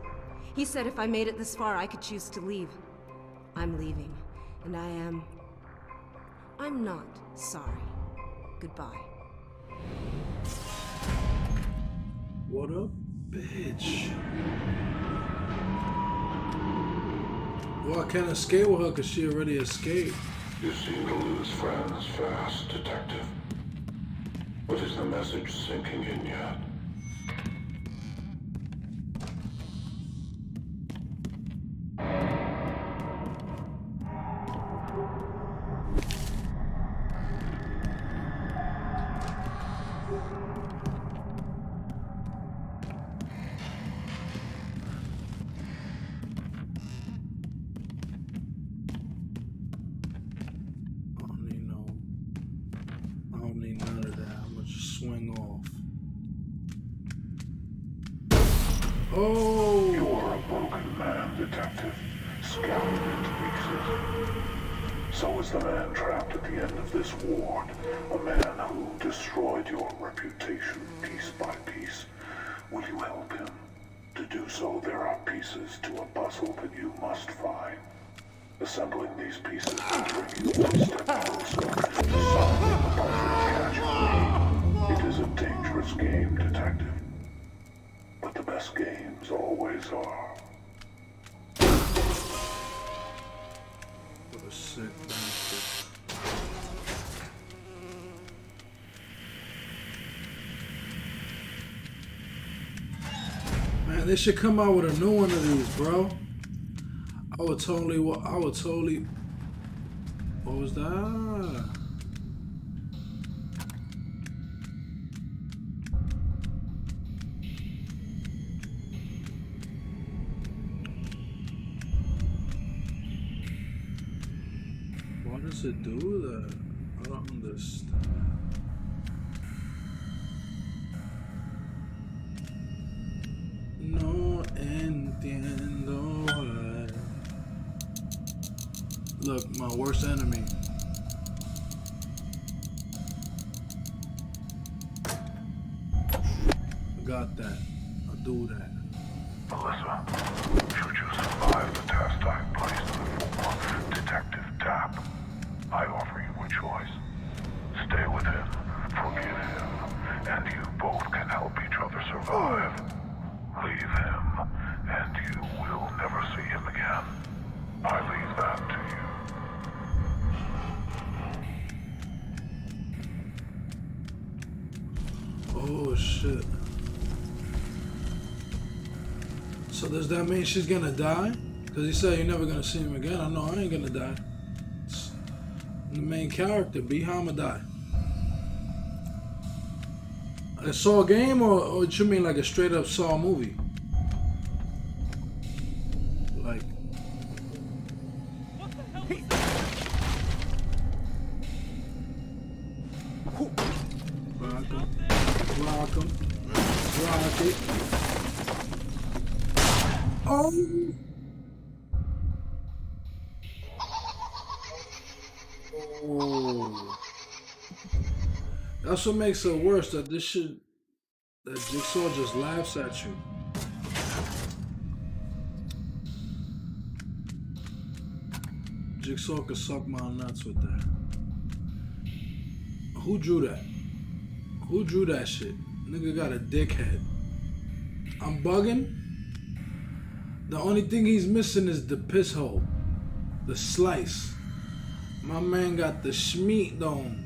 He said if I made it this far, I could choose to leave. I'm leaving. And I'm not sorry. Goodbye. What a bitch. Well, I can't escape with her because she already escaped. You seem to lose friends fast, Detective. But is the message sinking in yet? I don't need none of that. I'm gonna just swing off. Oh! You are a broken man, Detective, scattered into pieces. So is the man trapped at the end of this ward, a man who destroyed your reputation piece by piece. Will you help him? To do so, there are pieces to a puzzle that you must find. Assembling these pieces will bring you one step closer to solving the puzzle catch. It is a dangerous game, Detective. But the best games always are. What a sick bastard. Man, they should come out with a new one of these, bro. I would totally, what was that? Why does it do that? I don't understand. No entiendo why. Look, my worst enemy. I got that. I'll do that. Melissa, should you survive the test I placed before Detective Tapp, I offer you a choice. Stay with him, forgive him, and you both can help each other survive. Leave him, and you will never see him again. I leave that to you. Oh shit. So does that mean she's gonna die? Because he said you're never gonna see him again. I know I ain't gonna die. I'm the main character, B. How I'ma die? A Saw game or you mean like a straight up Saw movie? Like rock him, rock it. Oh. Oh. That's what makes it worse. That Jigsaw just laughs at you. Jigsaw could suck my nuts with that. Who drew that? Who drew that shit? Nigga got a dickhead. I'm bugging. The only thing he's missing is the piss hole. The slice. My man got the schmeat dome.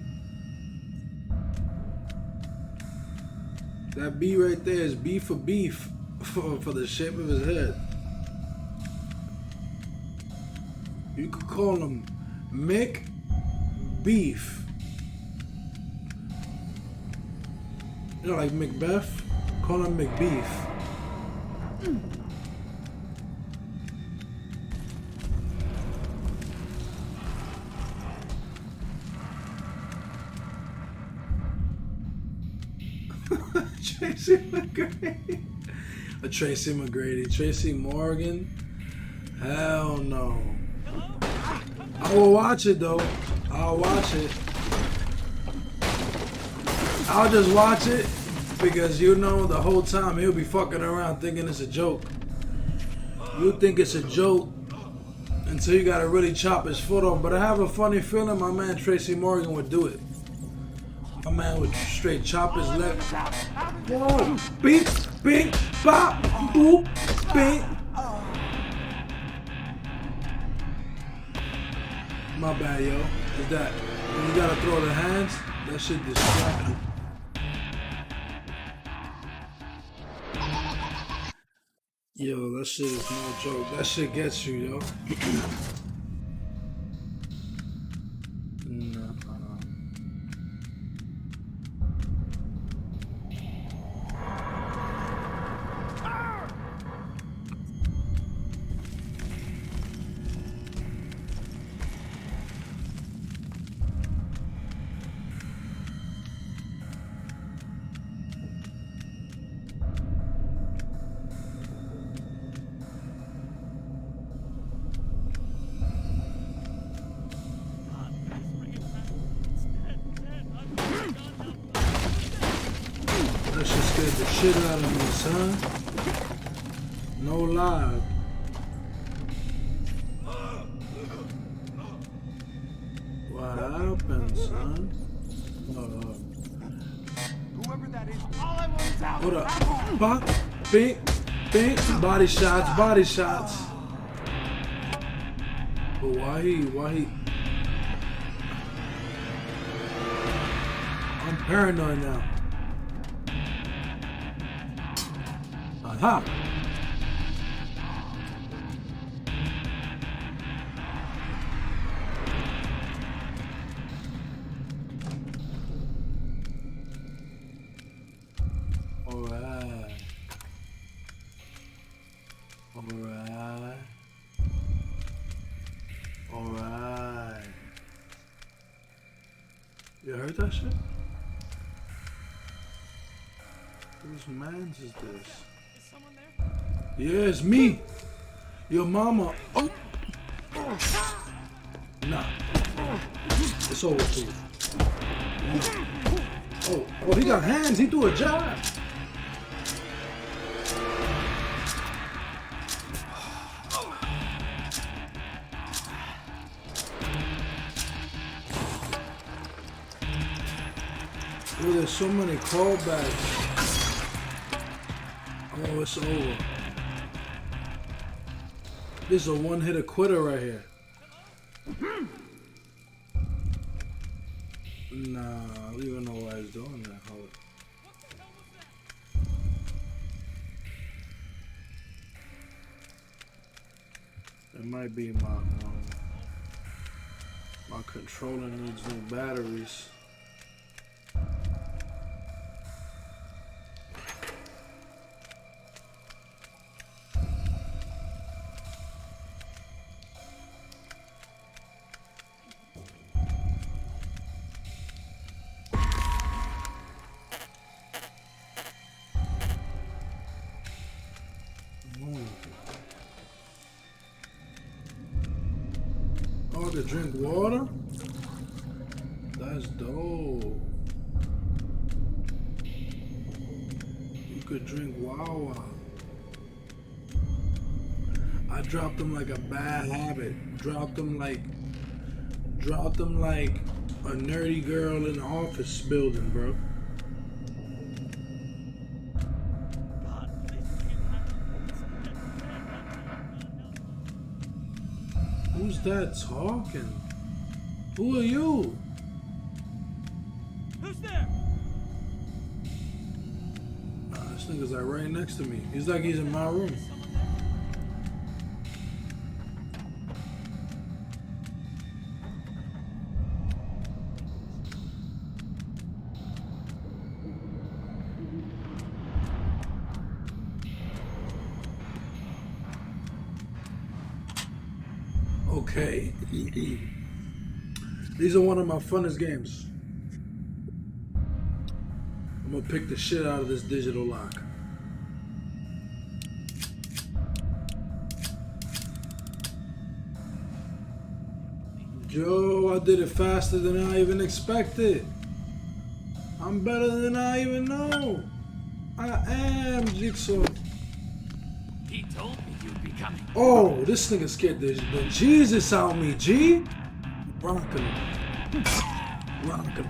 That B right there is B for beef for the shape of his head. You could call him Mick Beef. You know, like Macbeth? Call him McBeef. Tracy McGrady. Tracy McGrady. Tracy Morgan. Hell no. I will watch it though. I'll watch it. I'll just watch it because you know the whole time he'll be fucking around thinking it's a joke. You think it's a joke until you gotta really chop his foot off. But I have a funny feeling my man Tracy Morgan would do it. My man would straight chop his leg. Whoa! Beep, beep, bop, boop, beep. My bad, yo. Is that when you gotta throw the hands? That shit distract you. Yo, that shit is no joke. That shit gets you, yo. No. That shit scared the shit out of me, son. No lie. What happened, son? Whoever that is, all I want is out. Hold up. Bop, bink, bink. Body shots, body shots. But why he? I'm paranoid now. Aha! Alright. Alright. Alright. You heard that shit? Whose man's is this? Yeah, it's me. Your mama. Oh. Nah. It's over for you. Oh, he got hands. He threw a jab. Oh, there's so many callbacks. Oh, it's over. This is a one-hitter quitter right here. Nah, I don't even know why he's doing that. Hold it. It might be my controller needs new batteries. could drink water? That's dope. You could drink Wawa. I dropped them like a bad habit. Dropped them like a nerdy girl in the office building, bro. Who's that talking? Who are you? Who's there? This nigga's like right next to me. He's like he's in my room. Okay. These are one of my funnest games. I'm gonna pick the shit out of this digital lock. Yo, I did it faster than I even expected. I'm better than I even know. I am Jigsaw. He told me you'd be coming. Oh, this nigga scared the Jesus out me, G. Rockin' him. Rockin'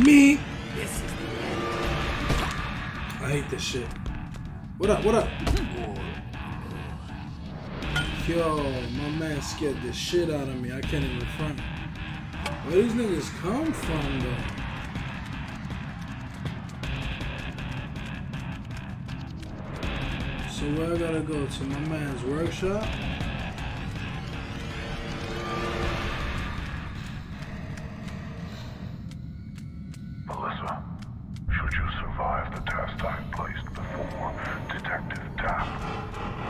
me. This is the I hate this shit. What up? What up? Yo, my man scared the shit out of me. I can't even front. Where these niggas come from, though? So where I gotta go? To my man's workshop? Melissa, should you survive the test I placed before Detective Tapp,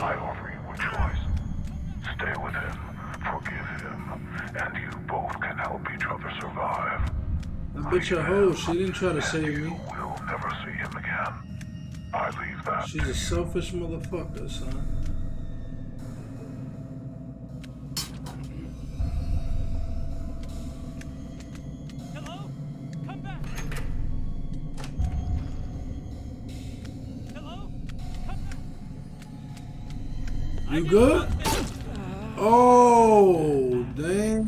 I offer you a choice. Stay with him, forgive him, and you both can help each other survive. That bitch a hoe. She didn't try to save me. You will never see him again. I leave that. She's a selfish motherfucker, son. Hello? Come back. Hello? Come back. You good? Oh, damn.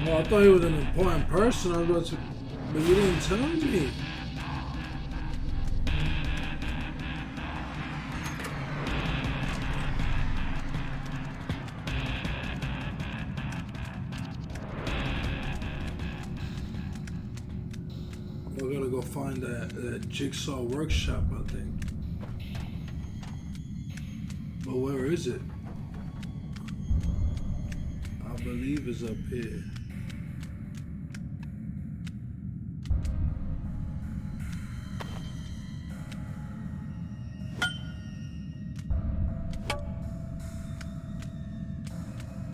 Well, I thought he was an important person. I was about to, but you didn't tell me. We're gonna go find that Jigsaw workshop, I think. But where is it? I believe it's up here.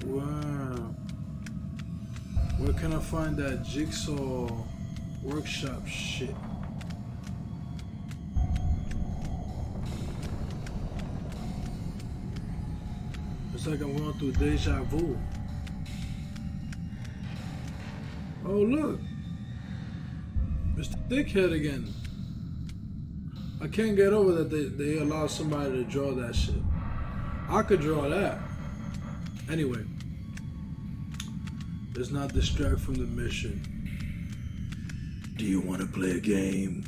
Wow. Where can I find that Jigsaw workshop shit? It's like I'm going through deja vu. Oh look, Mr. Dickhead again. I can't get over that they allow somebody to draw that shit. I could draw that. Anyway, let's not distract from the mission. Do you want to play a game?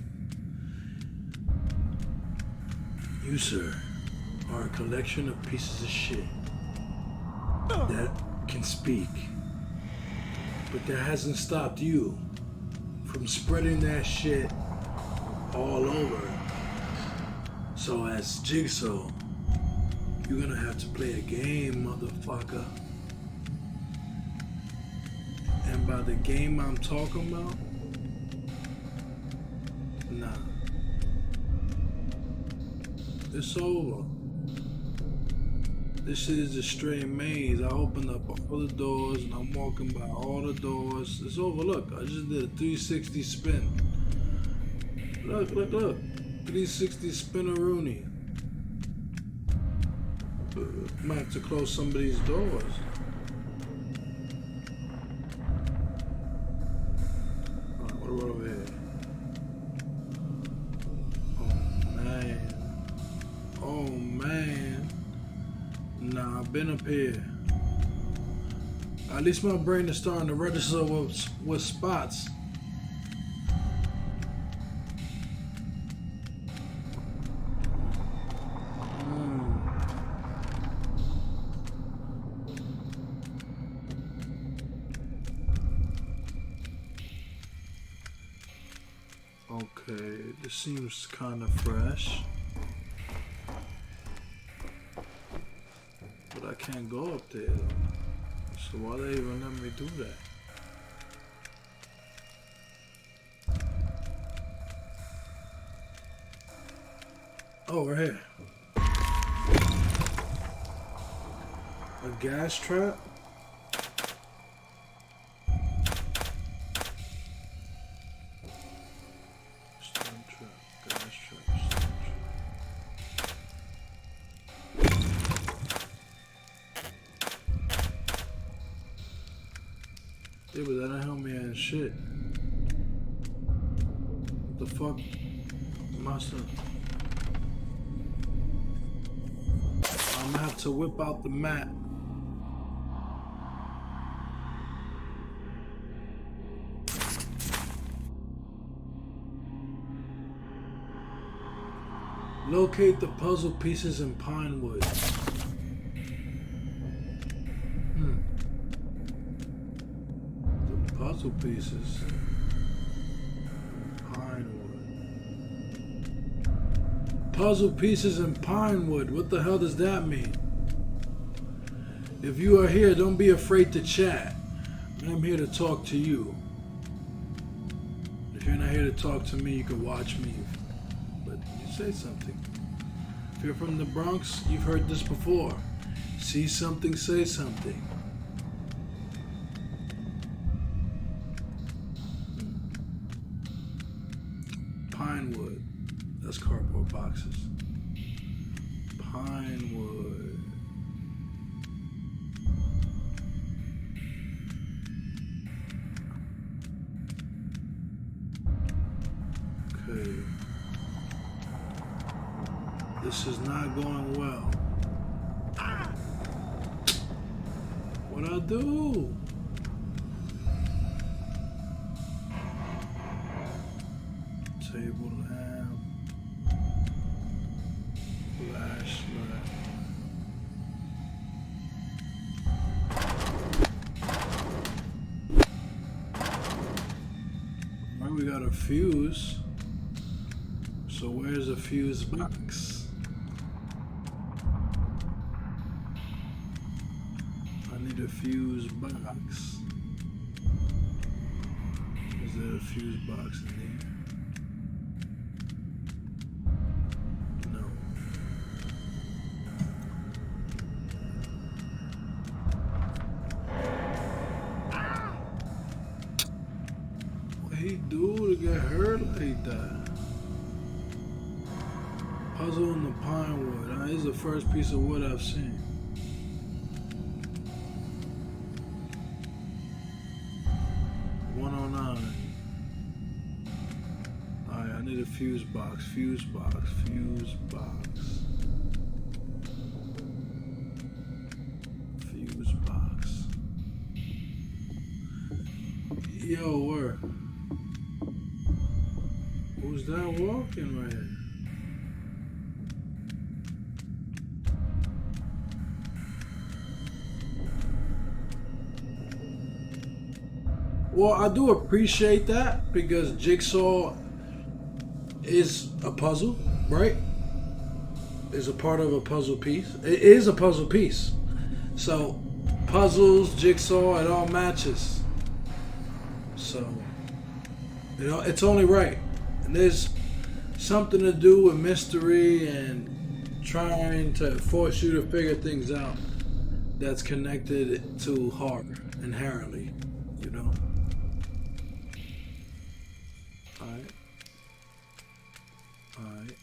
You, sir, are a collection of pieces of shit that can speak. But that hasn't stopped you from spreading that shit all over. So as Jigsaw, you're gonna have to play a game, motherfucker. And by the game I'm talking about, nah. It's over. This shit is a straight maze. I opened up all the doors and I'm walking by all the doors. It's overlooked. I just did a 360 spin. Look. 360 spin-a-rooney. Might have to close some of these doors. Alright, what about over here? Oh man. Nah, I've been up here. At least my brain is starting to register with spots. Okay, this seems kind of fresh. But I can't go up there though. So why they even let me do that? Oh, we're here. A gas trap? Stone trap, gas trap, stone trap. Yeah, but that don't help me and shit. What the fuck? Master. I'm gonna have to whip out the map. Locate the puzzle pieces in Pinewood. The puzzle pieces. Pinewood. Puzzle pieces in Pinewood. What the hell does that mean? If you are here, don't be afraid to chat. I'm here to talk to you. If you're not here to talk to me, you can watch me. But you say something. If you're from the Bronx, you've heard this before. See something, say something. Pinewood. That's cardboard boxes. Pinewood. Okay. This is not going well. What'd I do? Table lamp. Flashlight. Alright, we got a fuse. So where's a fuse box? I need a fuse box. Is there a fuse box in here? No. What he do to get hurt like that? Puzzle in the Pinewood. This is the first piece of wood I've seen. Alright, I need a fuse box. Fuse box. Fuse box. Fuse box. Yo, where? Who's that walking right here? Well, I do appreciate that because Jigsaw is a puzzle, right? Is a part of a puzzle piece. It is a puzzle piece. So, puzzles, Jigsaw, it all matches. So, you know, it's only right. And there's something to do with mystery and trying to force you to figure things out that's connected to horror inherently, you know? Alright. Alright.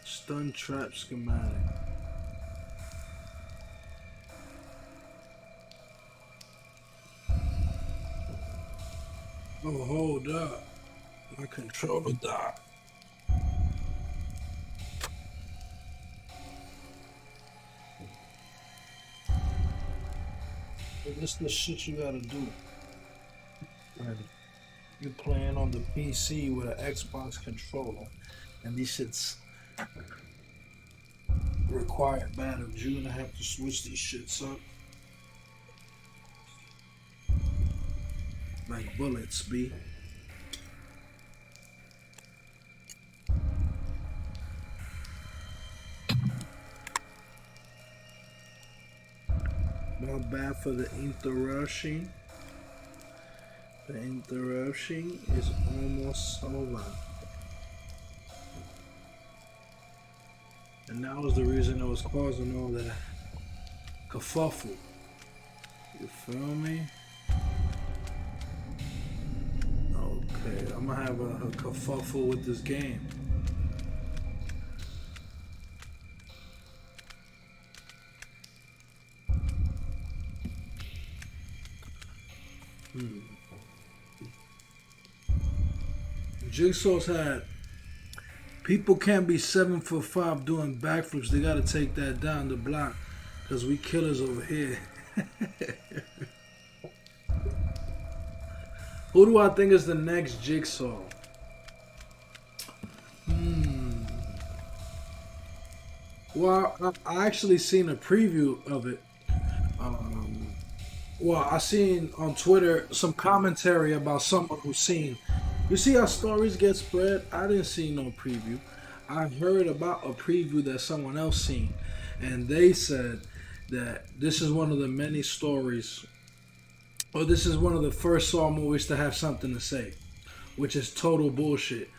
Stun trap schematic. Oh, hold up. My controller died. This is the shit you gotta do. Right. You're playing on the PC with an Xbox controller, and these shits require batteries. You're gonna have to switch these shits up. Like bullets, B. Not bad for the interruption. The interruption is almost over. And that was the reason it was causing all that kerfuffle. You feel me? Okay, I'm gonna have a kerfuffle with this game. Jigsaw's had people can't be 7'5" doing backflips. They gotta take that down the block because we killers over here. Who do I think is the next Jigsaw? Well, I actually seen a preview of it. Well, I seen on Twitter some commentary about someone who's seen. You see how stories get spread? I didn't see no preview. I heard about a preview that someone else seen, and they said that this is one of the many stories, or this is one of the first Saw movies to have something to say, which is total bullshit.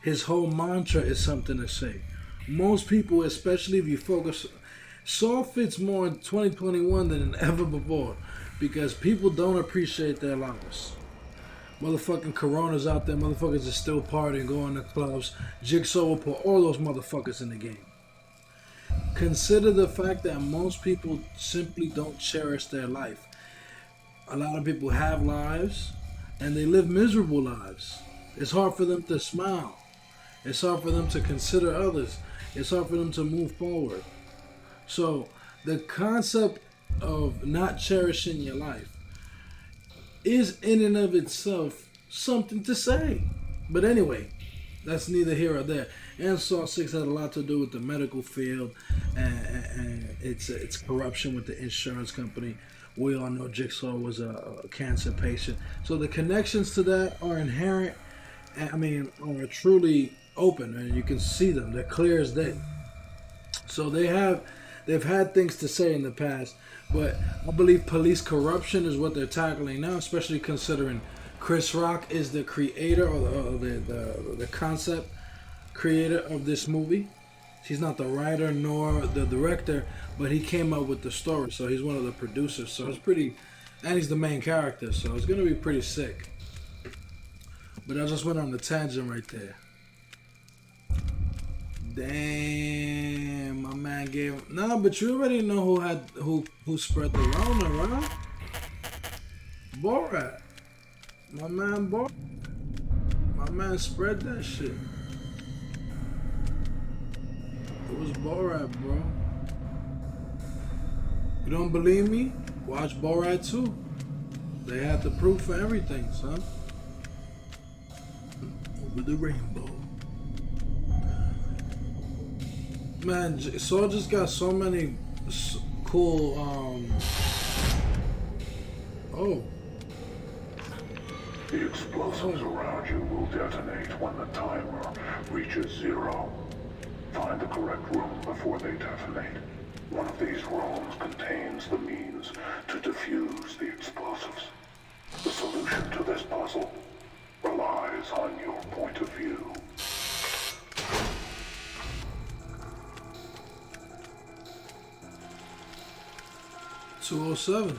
His whole mantra is something to say. Most people, especially if you focus, Saw fits more in 2021 than ever before because people don't appreciate their lives. Motherfucking Corona's out there, motherfuckers are still partying, going to clubs. Jigsaw will put all those motherfuckers in the game. Consider the fact that most people simply don't cherish their life. A lot of people have lives and they live miserable lives. It's hard for them to smile. It's hard for them to consider others. It's hard for them to move forward. So the concept of not cherishing your life is in and of itself something to say. But anyway, that's neither here or there. And Saw 6 had a lot to do with the medical field and its corruption with the insurance company. We all know Jigsaw was a cancer patient. So the connections to that are inherent, are truly open, and you can see them. They're clear as day. So they've had things to say in the past, but I believe police corruption is what they're tackling now, especially considering Chris Rock is the creator or the concept creator of this movie. He's not the writer nor the director, but he came up with the story, so he's one of the producers. So it's pretty, and he's the main character, so it's gonna be pretty sick. But I just went on the tangent right there. Damn, my man gave. Nah, but you already know who spread the Rona, right? Borat. My man Borat. My man spread that shit. It was Borat, bro. You don't believe me? Watch Borat 2. They had the proof for everything, son. Over the rainbow. Man, Saw just got so many cool, oh. The explosives around you will detonate when the timer reaches 0. Find the correct room before they detonate. One of these rooms contains the means to defuse the explosives. The solution to this puzzle relies on your point of view. $207.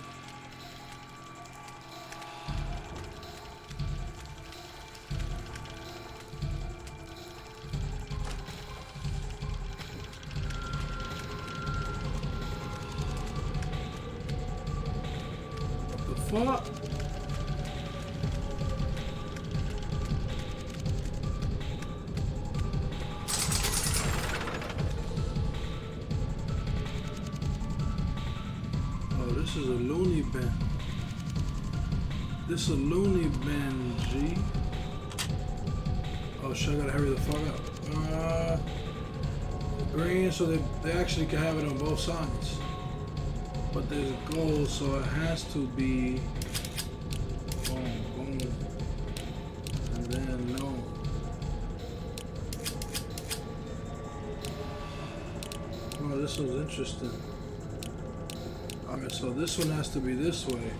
What the fuck? This is a loony bin. This a loony bin, G. Oh shit, I gotta hurry the fuck up. Green, so they actually can have it on both sides. But there's gold, so it has to be boom, boom. And then no. Oh, this one's interesting. Alright, so this one has to be this way.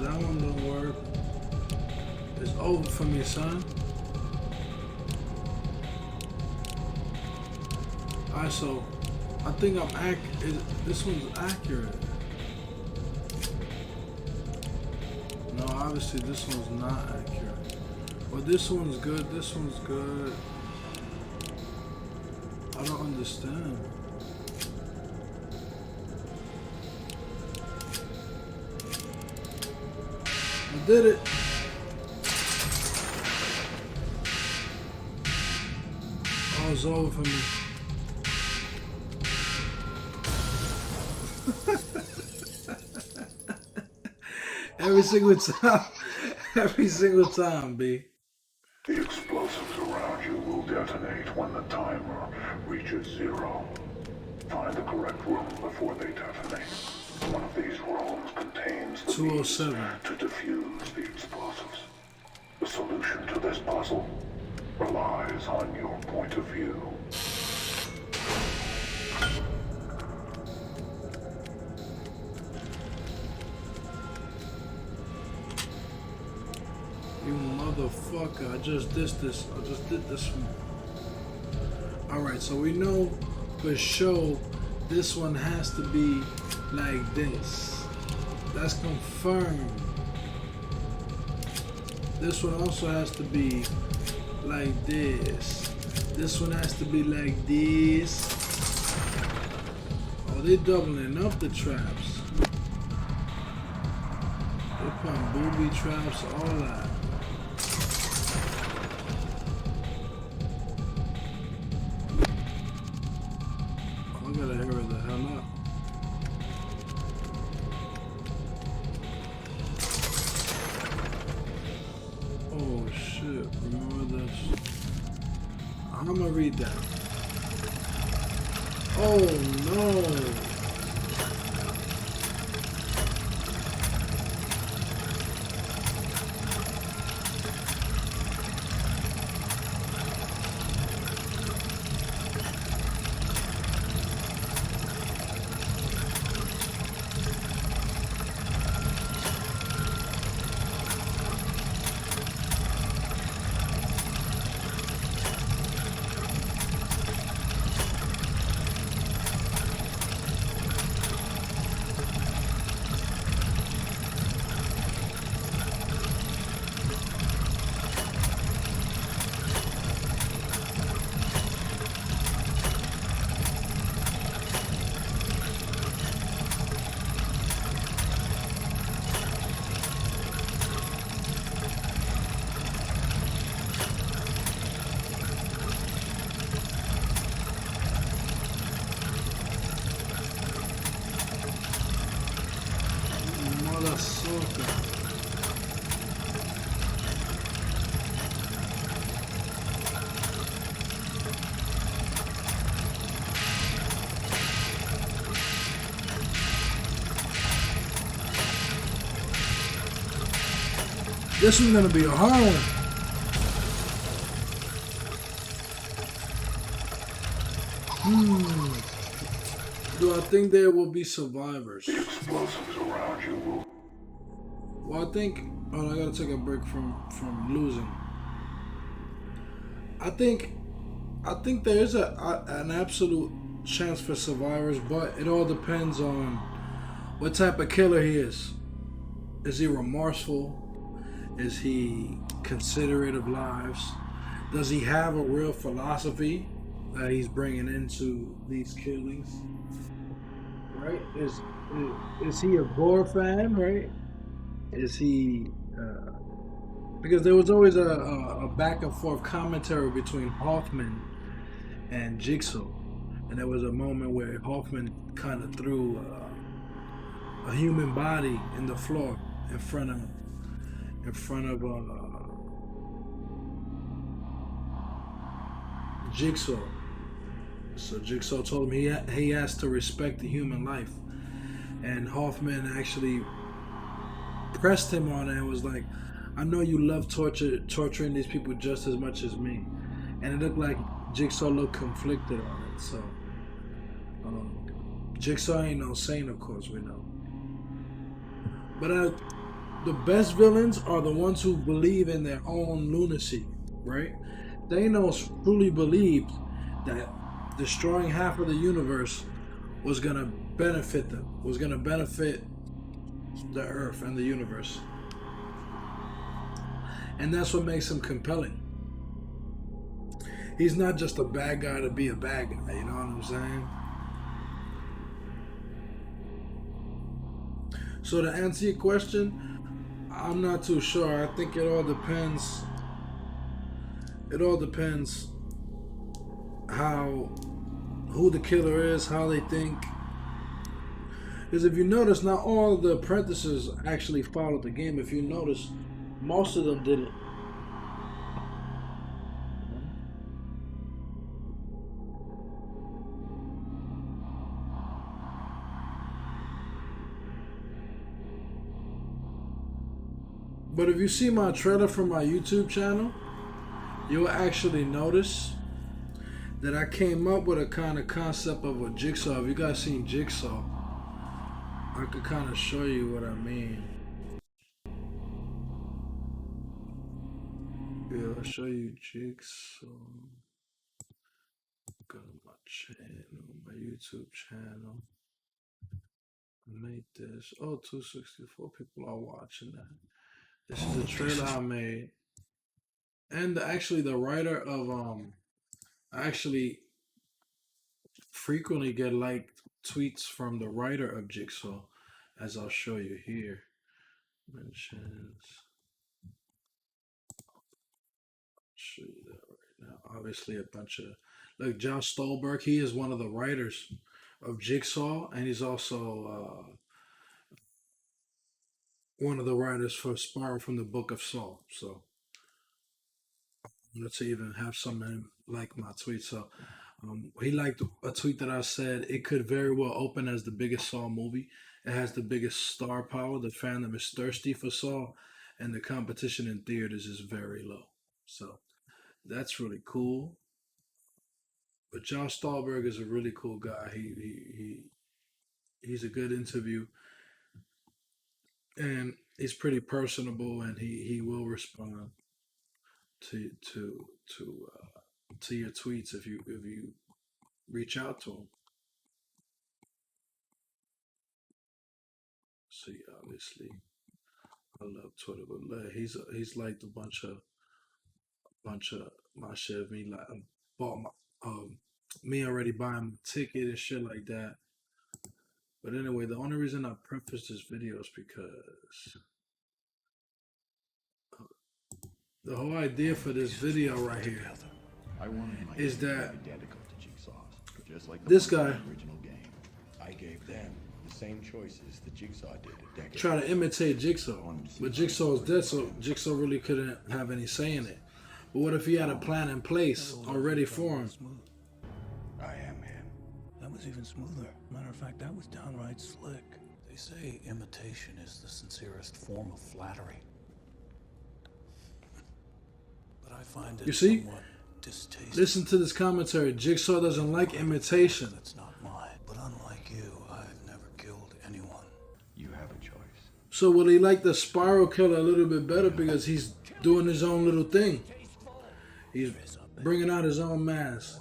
That one don't work. It's over for me, son. Alright, so I think this one's accurate. No, obviously this one's not accurate. But this one's good, this one's good. I don't understand. I did it. Oh, it's over for me. Every single time. Every single time, B. The explosives around you will detonate when the timer reaches 0. Find the correct room before they detonate. One of these rooms contains the means 207. to defuse the explosives. The solution to this puzzle relies on your point of view. You motherfucker, I just did this. I just did this one. Alright, so we know for sure this one has to be like this. That's confirmed. This one also has to be like this. This one has to be like this. Oh, they're doubling up the traps. They're putting booby traps, all that. I gotta hurry the hell up. Oh shit, remember this? I'm gonna read that. Oh no! Okay. This one's gonna be a hard one. Do I think there will be survivors? Explosives around you will. Well, I think. Oh, I gotta take a break from losing. I think there is an absolute chance for survivors, but it all depends on what type of killer he is. Is he remorseful? Is he considerate of lives? Does he have a real philosophy that he's bringing into these killings? Right? Is he a gore fan? Right? Is he? Because there was always a back and forth commentary between Hoffman and Jigsaw, and there was a moment where Hoffman kind of threw a human body in the floor in front of Jigsaw. So Jigsaw told him he has to respect the human life, and Hoffman actually pressed him on it and was like, "I know you love torturing these people just as much as me," and it looked like Jigsaw looked conflicted on it. So Jigsaw ain't no saint, of course, we know, but the best villains are the ones who believe in their own lunacy, right? Thanos truly believed that destroying half of the universe was gonna benefit them, was gonna benefit the Earth and the universe. And that's what makes him compelling. He's not just a bad guy to be a bad guy, you know what I'm saying? So to answer your question, I'm not too sure. I think it all depends. It all depends who the killer is, how they think. Because if you notice, not all of the apprentices actually followed the game. If you notice, most of them didn't. But if you see my trailer for my YouTube channel, you'll actually notice that I came up with a kind of concept of a Jigsaw. If you guys seen Jigsaw, I could kind of show you what I mean. Yeah, I'll show you Jigsaw. Go to my channel, my YouTube channel. I made this. Oh, 264 people are watching that. This is the trailer I made. And actually the writer of I actually frequently get liked tweets from the writer of Jigsaw, as I'll show you here. Mentions. Show you that right now. Obviously a bunch of look, Josh Stolberg, he is one of the writers of Jigsaw, and he's also one of the writers for Spiral from the Book of Saw. So let's even have someone like my tweet. So he liked a tweet that I said it could very well open as the biggest Saw movie. It has the biggest star power. The fandom is thirsty for Saw, and the competition in theaters is very low. So that's really cool. But Josh Stolberg is a really cool guy. He's a good interview, and he's pretty personable, and he will respond to your tweets if you reach out to him. See, obviously, I love Twitter, but he's liked a bunch of my shit. Me like I bought my me already buying my ticket and shit like that. But anyway, the only reason I preface this video is because the whole idea for this video right here is that identical to Jigsaw's, just like this guy, original game. I gave them the same choices that Jigsaw did a decade Try to imitate Jigsaw. But Jigsaw's dead, so Jigsaw really couldn't have any say in it. But what if he had a plan in place already for him? I am him. That was even smoother. Matter of fact, that was downright slick. They say imitation is the sincerest form of flattery. But I find it You see? somewhat distasteful. Listen to this commentary. Jigsaw doesn't like imitation. That's not mine. But unlike you, I've never killed anyone. You have a choice. So will he like the Spiral Killer a little bit better because he's doing his own little thing? He's bringing out his own mask,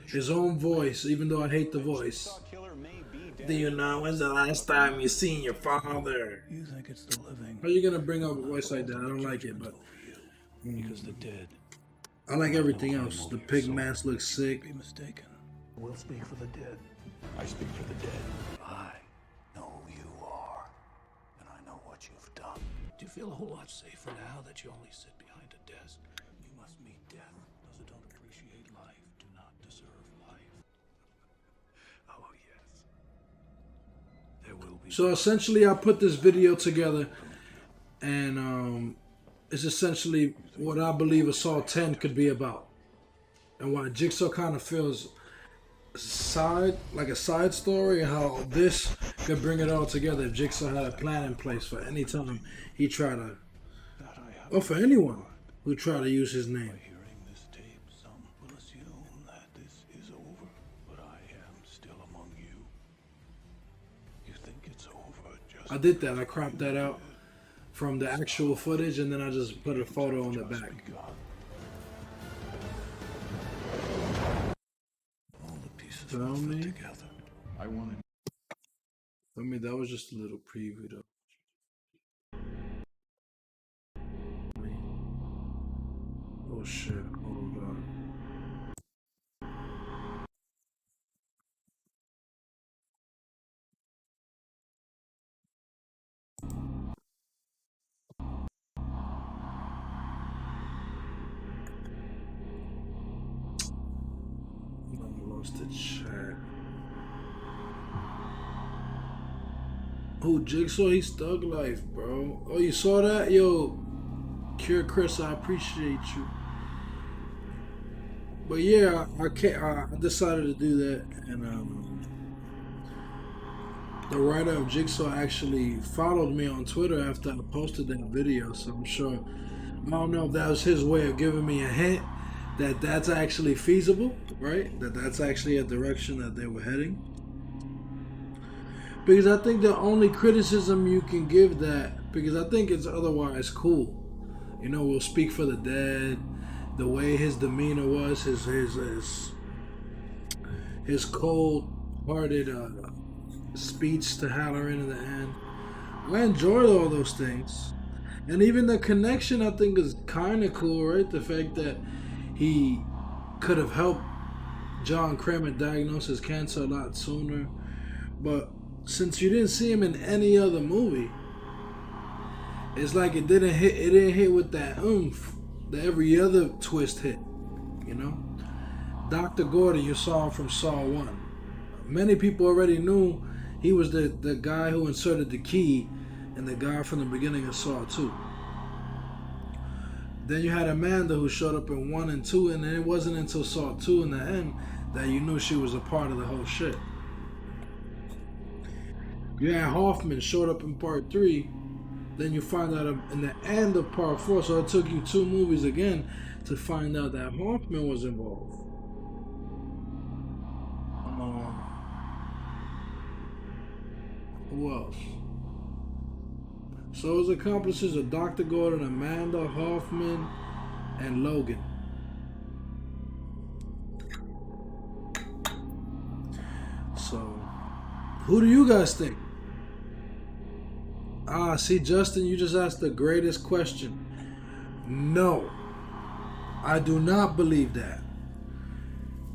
his own voice, even though I hate the voice. Do you know when's the last time you seen your father? You think it's the living. How are you gonna bring up a voice like that? I don't like it, but Because the dead I like everything else. The pig mask looks sick. be mistaken. We'll speak for the dead. I speak for the dead. I know who you are, and I know what you've done. Do you feel a whole lot safer now that you only sit behind a desk? You must meet death. Those who don't appreciate life do not deserve life. Oh, yes. There will be. So essentially, I put this video together, and it's essentially what I believe Assault 10 could be about, and why Jigsaw kind of feels like a side story, and how this could bring it all together if Jigsaw had a plan in place for any time he tried to, or for anyone who tried to use his name. Hearing this tape, some will assume that this is over, but I am still among you. You think it's over just I did that. I cropped that out from the actual footage, and then I just put a photo on the back. all the pieces Feel will fit me? together. I wanted. I mean, that was just a little preview, though. Oh shit! Hold on. I lost the chat. Oh, Jigsaw, he's Thug Life, bro. Oh, you saw that? Yo, Cure Chris, I appreciate you. But yeah, I decided to do that, and the writer of Jigsaw actually followed me on Twitter after I posted that video, so I'm sure, I don't know if that was his way of giving me a hint that that's actually feasible, right? That's actually a direction that they were heading. Because I think the only criticism you can give that, because I think it's otherwise cool. You know, we'll speak for the dead, the way his demeanor was, his cold-hearted speech to Halloran in the end. I enjoyed all those things. And even the connection, I think, is kind of cool, right? The fact that he could have helped John Kramer diagnose his cancer a lot sooner. But since you didn't see him in any other movie, it's like it didn't hit with that oomph that every other twist hit, you know? Dr. Gordon, you saw him from Saw 1. Many people already knew he was the guy who inserted the key and the guy from the beginning of Saw 2. Then you had Amanda, who showed up in 1 and 2, and it wasn't until Saw 2 in the end that you knew she was a part of the whole shit. You had Hoffman showed up in part 3, then you find out in the end of part 4, so it took you 2 movies again to find out that Hoffman was involved. Who else? So his accomplices are Dr. Gordon, Amanda, Hoffman, and Logan. So, who do you guys think? See, Justin, you just asked the greatest question. No, I do not believe that.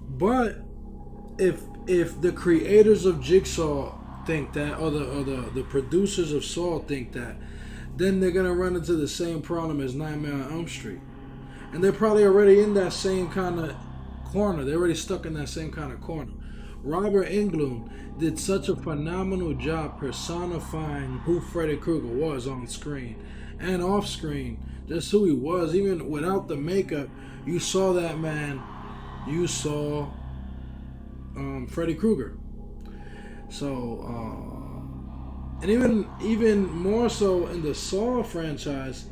But if the creators of Jigsaw think that, or the producers of Saw think that, then they're gonna run into the same problem as Nightmare on Elm Street, and they're probably already in that same kind of corner. They're already stuck in that same kind of corner, Robert Englund did such a phenomenal job personifying who Freddy Krueger was on screen and off screen, just who he was. Even without the makeup, you saw that man. You saw Freddy Krueger. So, and even more so in the Saw franchise,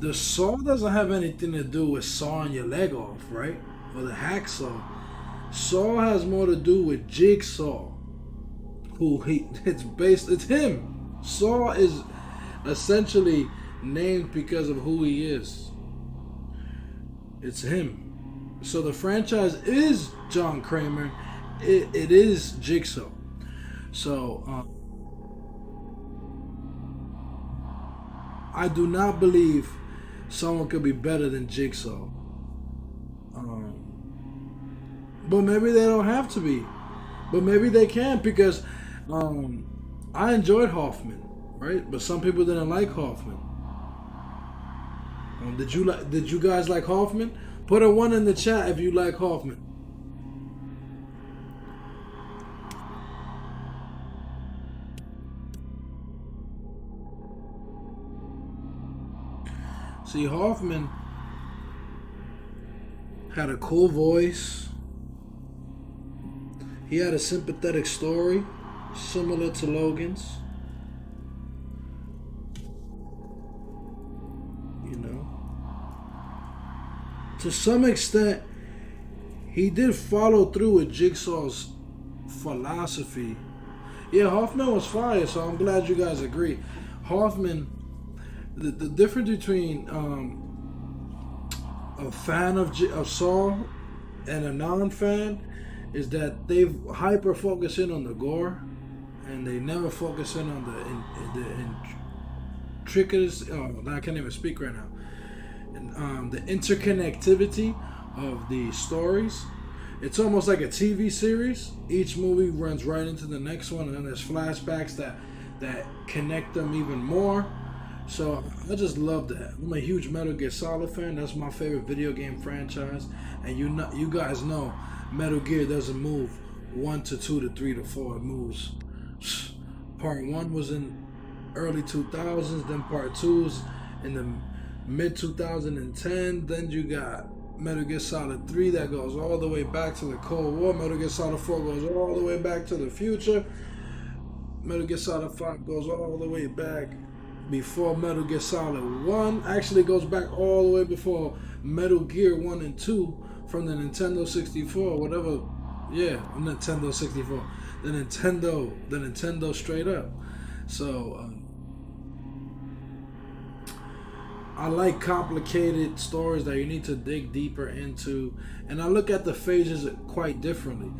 the saw doesn't have anything to do with sawing your leg off, right? Or the hacksaw. Saw has more to do with Jigsaw. It's him. Saw is essentially named because of who he is. It's him. So the franchise is John Kramer. It is Jigsaw. So I do not believe someone could be better than Jigsaw. But maybe they don't have to be. But maybe they can, because I enjoyed Hoffman, right? But some people didn't like Hoffman. Did you guys like Hoffman? Put a 1 in the chat if you like Hoffman. See, Hoffman had a cool voice. He had a sympathetic story, similar to Logan's. You know, to some extent, he did follow through with Jigsaw's philosophy. Yeah, Hoffman was fire, so I'm glad you guys agree. Hoffman, the difference between a fan of Saw and a non-fan is that they hyper focus in on the gore, and they never focus in on the intricacies. I can't even speak right now. And the interconnectivity of the stories. It's almost like a TV series. Each movie runs right into the next one, and then there's flashbacks that connect them even more. So I just love that. I'm a huge Metal Gear Solid fan. That's my favorite video game franchise, and you guys know Metal Gear doesn't move 1 to 2 to 3 to 4. It moves. Part 1 was in early 2000s, then part 2 was in the mid 2010. Then you got Metal Gear Solid 3 that goes all the way back to the Cold War. Metal Gear Solid 4 goes all the way back to the future. Metal Gear Solid 5 goes all the way back before Metal Gear Solid 1. Actually goes back all the way before Metal Gear 1 and 2 from the Nintendo 64, whatever. Yeah, Nintendo 64. The Nintendo straight up. So I like complicated stories that you need to dig deeper into, and I look at the phases quite differently.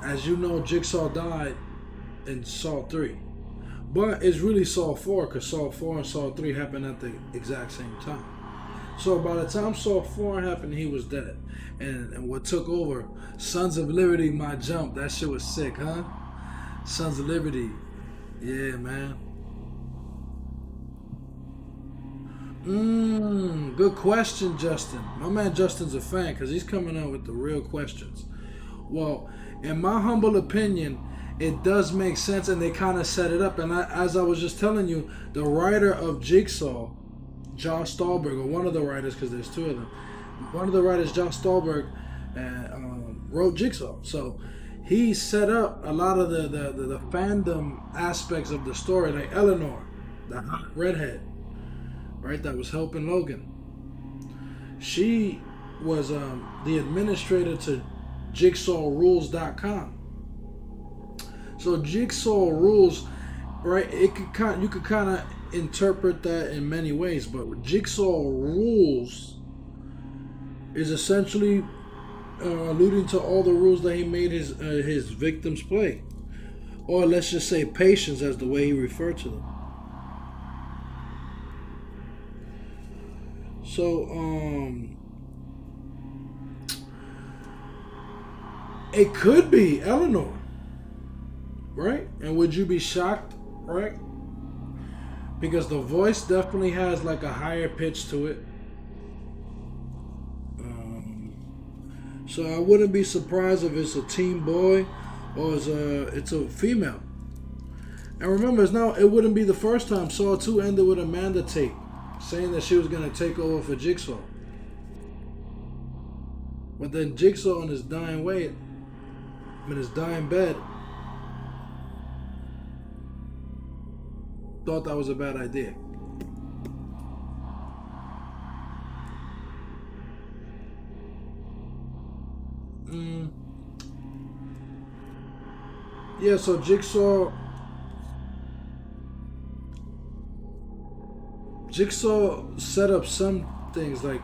As you know, Jigsaw died in Saw 3, but it's really Saw 4, because Saw 4 and Saw 3 happened at the exact same time. So by the time Saw 4 happened, he was dead. And what took over? Sons of Liberty, my jump. That shit was sick, huh? Sons of Liberty. Yeah, man. Good question, Justin. My man Justin's a fan, because he's coming out with the real questions. Well, in my humble opinion, it does make sense, and they kind of set it up. And as I was just telling you, the writer of Jigsaw, Josh Stolberg, or one of the writers, because there's two of them. One of the writers, Josh Stolberg, wrote Jigsaw. So he set up a lot of the fandom aspects of the story, like Eleanor, the hot redhead, right, that was helping Logan. She was the administrator to JigsawRules.com. So Jigsaw Rules, right? You could kind of interpret that in many ways, but Jigsaw Rules is essentially alluding to all the rules that he made his victims play, or let's just say patients, as the way he referred to them. So it could be Eleanor, right? And would you be shocked, right? Because the voice definitely has like a higher pitch to it. So I wouldn't be surprised if it's a teen boy or it's a female. And remember, it wouldn't be the first time Saw 2 ended with Amanda Tate saying that she was going to take over for Jigsaw. But then Jigsaw in his dying bed, thought that was a bad idea. Yeah, so Jigsaw set up some things, like,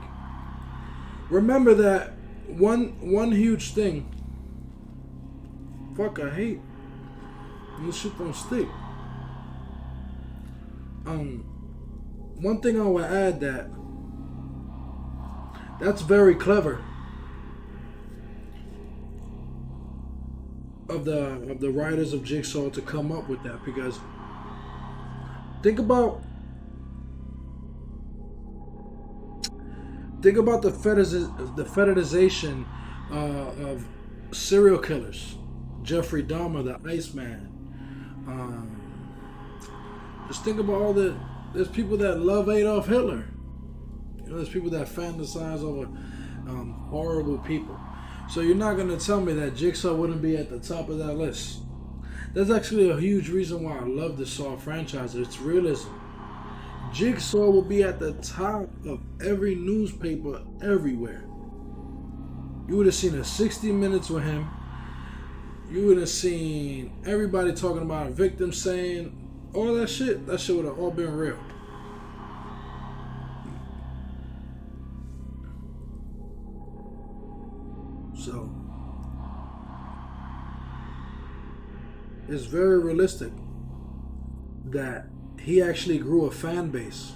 remember that one huge thing. Fuck, I hate this shit don't stick. One thing I would add that's very clever of the writers of Jigsaw to come up with that, because think about the fetishization of serial killers. Jeffrey Dahmer, the Iceman. Just think about there's people that love Adolf Hitler. You know, there's people that fantasize over horrible people. So you're not going to tell me that Jigsaw wouldn't be at the top of that list. That's actually a huge reason why I love the Saw franchise. It's realism. Jigsaw will be at the top of every newspaper everywhere. You would have seen a 60 Minutes with him. You would have seen everybody talking about a victim saying all that shit. That shit would have all been real. So it's very realistic that he actually grew a fan base.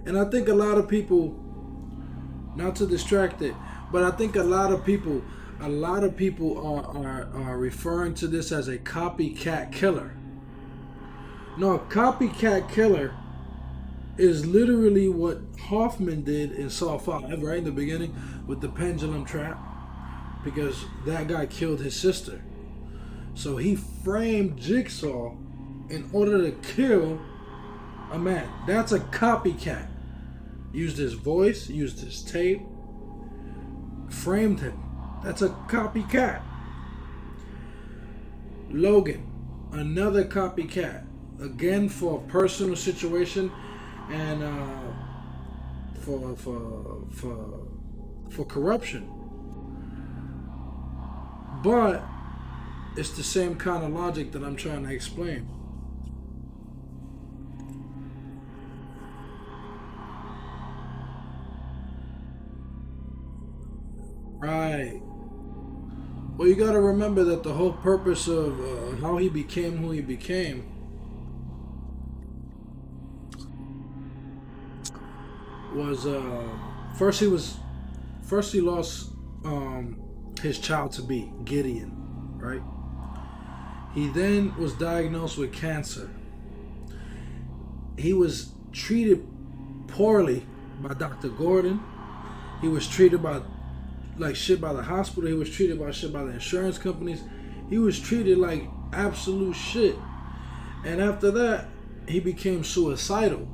And I think a lot of people, not to distract it, but I think a lot of people are referring to this as a copycat killer. No, a copycat killer is literally what Hoffman did in Saw 5, right in the beginning with the pendulum trap, because that guy killed his sister. So he framed Jigsaw in order to kill a man. That's a copycat. Used his voice, used his tape, framed him. That's a copycat. Logan, another copycat. Again, for a personal situation and for corruption. But it's the same kind of logic that I'm trying to explain. Right. Well, you got to remember that the whole purpose of how he became who he became was first he lost his child to be Gideon, right? He then was diagnosed with cancer. He was treated poorly by Dr. Gordon. He was treated like shit by the hospital. He was treated by shit by the insurance companies. He was treated like absolute shit. And after that, he became suicidal.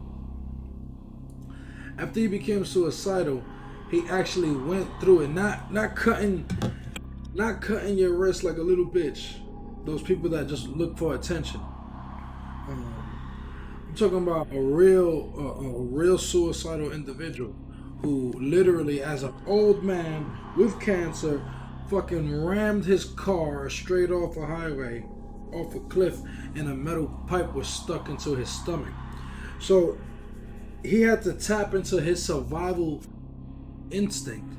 After he became suicidal, he actually went through it. Not cutting your wrist like a little bitch. Those people that just look for attention. I'm talking about a real suicidal individual who literally, as an old man with cancer, fucking rammed his car straight off a highway, off a cliff, and a metal pipe was stuck into his stomach. So he had to tap into his survival instinct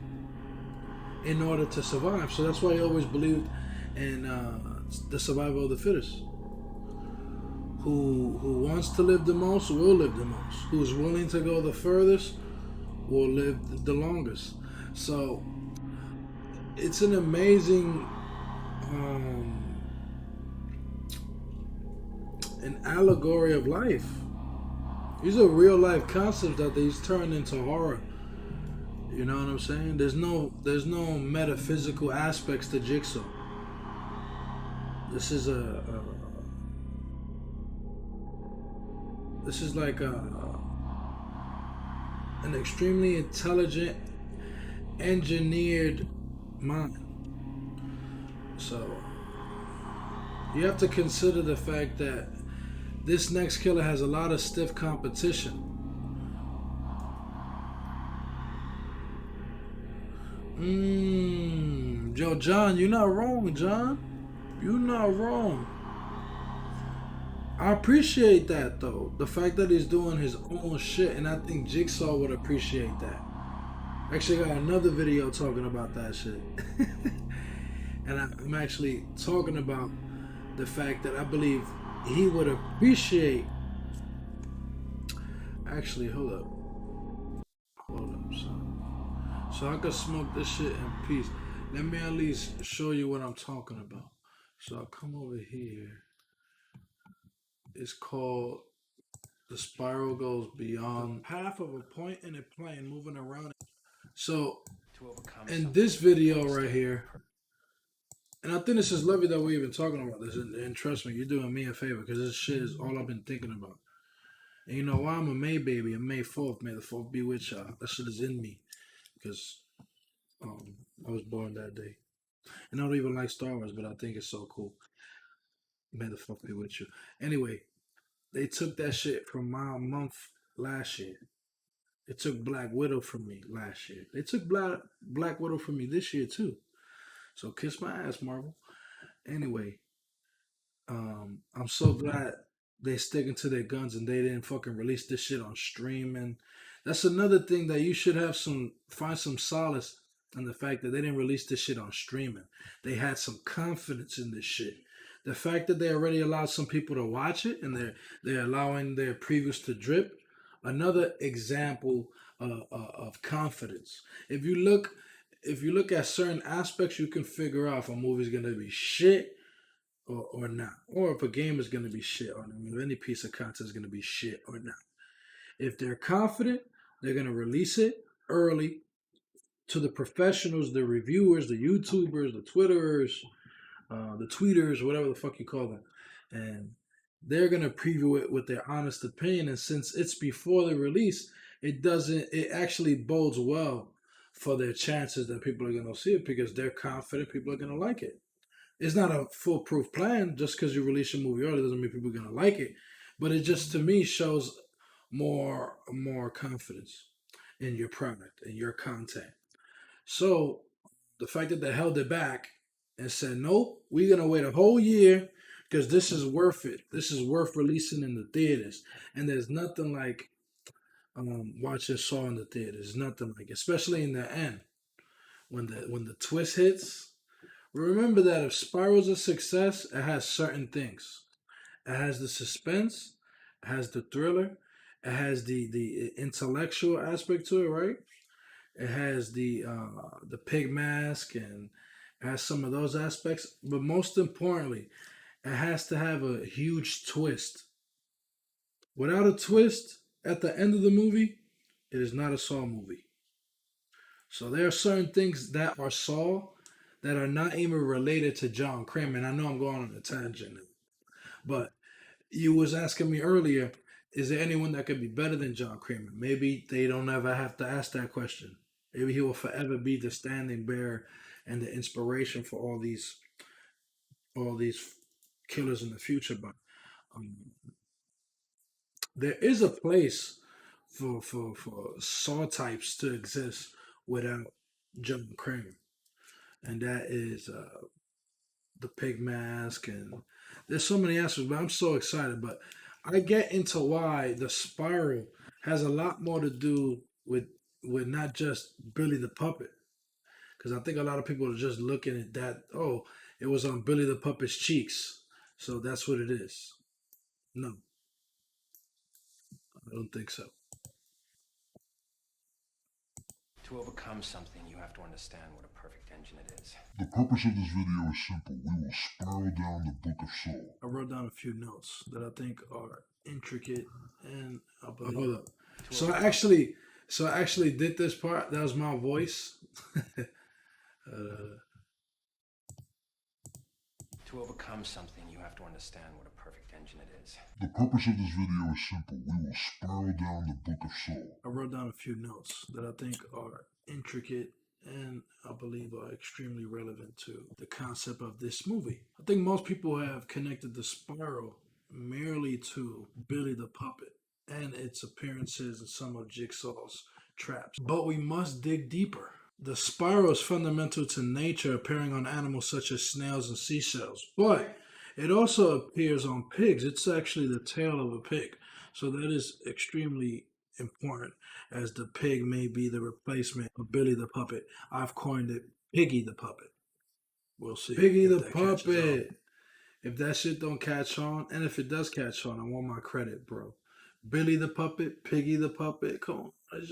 in order to survive. So that's why he always believed in the survival of the fittest. Who wants to live the most will live the most. Who's willing to go the furthest will live the longest. So it's an amazing an allegory of life. These are real life concepts that these turn into horror. You know what I'm saying? There's no metaphysical aspects to Jigsaw. This is this is like an extremely intelligent, engineered mind. So you have to consider the fact that this next killer has a lot of stiff competition. Yo, John, you're not wrong, John. You're not wrong. I appreciate that though. The fact that he's doing his own shit, and I think Jigsaw would appreciate that. Actually, I got another video talking about that shit. And I'm actually talking about the fact that I believe he would appreciate. Actually, hold up, son. So I could smoke this shit in peace. Let me at least show you what I'm talking about. So I'll come over here. It's called The Spiral Goes Beyond. The path of a point in a plane moving around. So in this video right here, and I think this is lovely that we're even talking about this. And trust me, you're doing me a favor because this shit is all I've been thinking about. And you know why? I'm a May baby. I'm May 4th. May the 4th be with y'all. That shit is in me because I was born that day. And I don't even like Star Wars, but I think it's so cool. May the 4th be with you. Anyway, they took that shit from my month last year. They took Black Widow from me last year. They took Black Widow from me this year too. So kiss my ass, Marvel. Anyway, I'm so glad they sticking to their guns and they didn't fucking release this shit on streaming. That's another thing that you should find some solace in the fact that they didn't release this shit on streaming. They had some confidence in this shit. The fact that they already allowed some people to watch it and they're allowing their previews to drip. Another example of confidence. If you look at certain aspects, you can figure out if a movie's gonna be shit or not, or if a game is gonna be shit, or if any piece of content is gonna be shit or not. If they're confident, they're gonna release it early to the professionals, the reviewers, the YouTubers, the Twitterers, the tweeters, whatever the fuck you call them, and they're gonna preview it with their honest opinion. And since it's before the release, it actually bodes well for their chances that people are gonna see it because they're confident people are gonna like it. It's not a foolproof plan. Just because you release a movie early doesn't mean people are gonna like it. But it just to me shows more confidence in your product and your content. So the fact that they held it back and said, nope, we're gonna wait a whole year because this is worth it. This is worth releasing in the theaters. And there's nothing like watching Saw in the theaters. Nothing like, especially in the end when the twist hits. Remember that if Spiral's a success, it has certain things. It has the suspense, it has the thriller, it has the intellectual aspect to it, right? It has the pig mask and it has some of those aspects. But most importantly, it has to have a huge twist. Without a twist at the end of the movie, it is not a Saw movie. So there are certain things that are Saw that are not even related to John Kramer. And I know I'm going on a tangent, but you was asking me earlier, is there anyone that could be better than John Kramer? Maybe they don't ever have to ask that question. Maybe he will forever be the standing bearer and the inspiration for all these killers in the future. But there is a place for Saw types to exist without John Kramer, and that is the pig mask, and there's so many aspects. But I'm so excited. But I get into why the Spiral has a lot more to do with not just Billy the Puppet, because I think a lot of people are just looking at that. Oh, it was on Billy the Puppet's cheeks, so that's what it is. No, I don't think so. To overcome something, you have to understand what a perfect engine it is. The purpose of this video is simple. We will spiral down the Book of Saul. I wrote down a few notes that I think are intricate and hold up. So I actually did this part. That was my voice. To overcome something, you have to understand what a perfect engine it is. The purpose of this video is simple. We will spiral down the Book of Saul. I wrote down a few notes that I think are intricate and I believe are extremely relevant to the concept of this movie. I think most people have connected the Spiral merely to Billy the Puppet and its appearances in some of Jigsaw's traps. But we must dig deeper. The Spiral is fundamental to nature, appearing on animals such as snails and seashells. But it also appears on pigs. It's actually the tail of a pig. So that is extremely important, as the pig may be the replacement of Billy the Puppet. I've coined it Piggy the Puppet. We'll see. Piggy the Puppet. If that shit don't catch on, and if it does catch on, I want my credit, bro. Billy the Puppet, Piggy the Puppet, come on. It's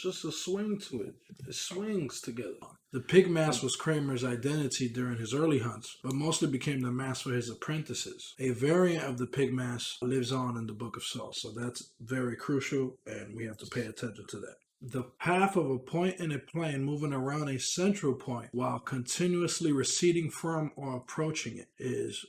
just a swing to it. It swings together. The pig mask was Kramer's identity during his early hunts, but mostly became the mask for his apprentices. A variant of the pig mask lives on in the Book of Saul, so that's very crucial, and we have to pay attention to that. The path of a point in a plane moving around a central point while continuously receding from or approaching it is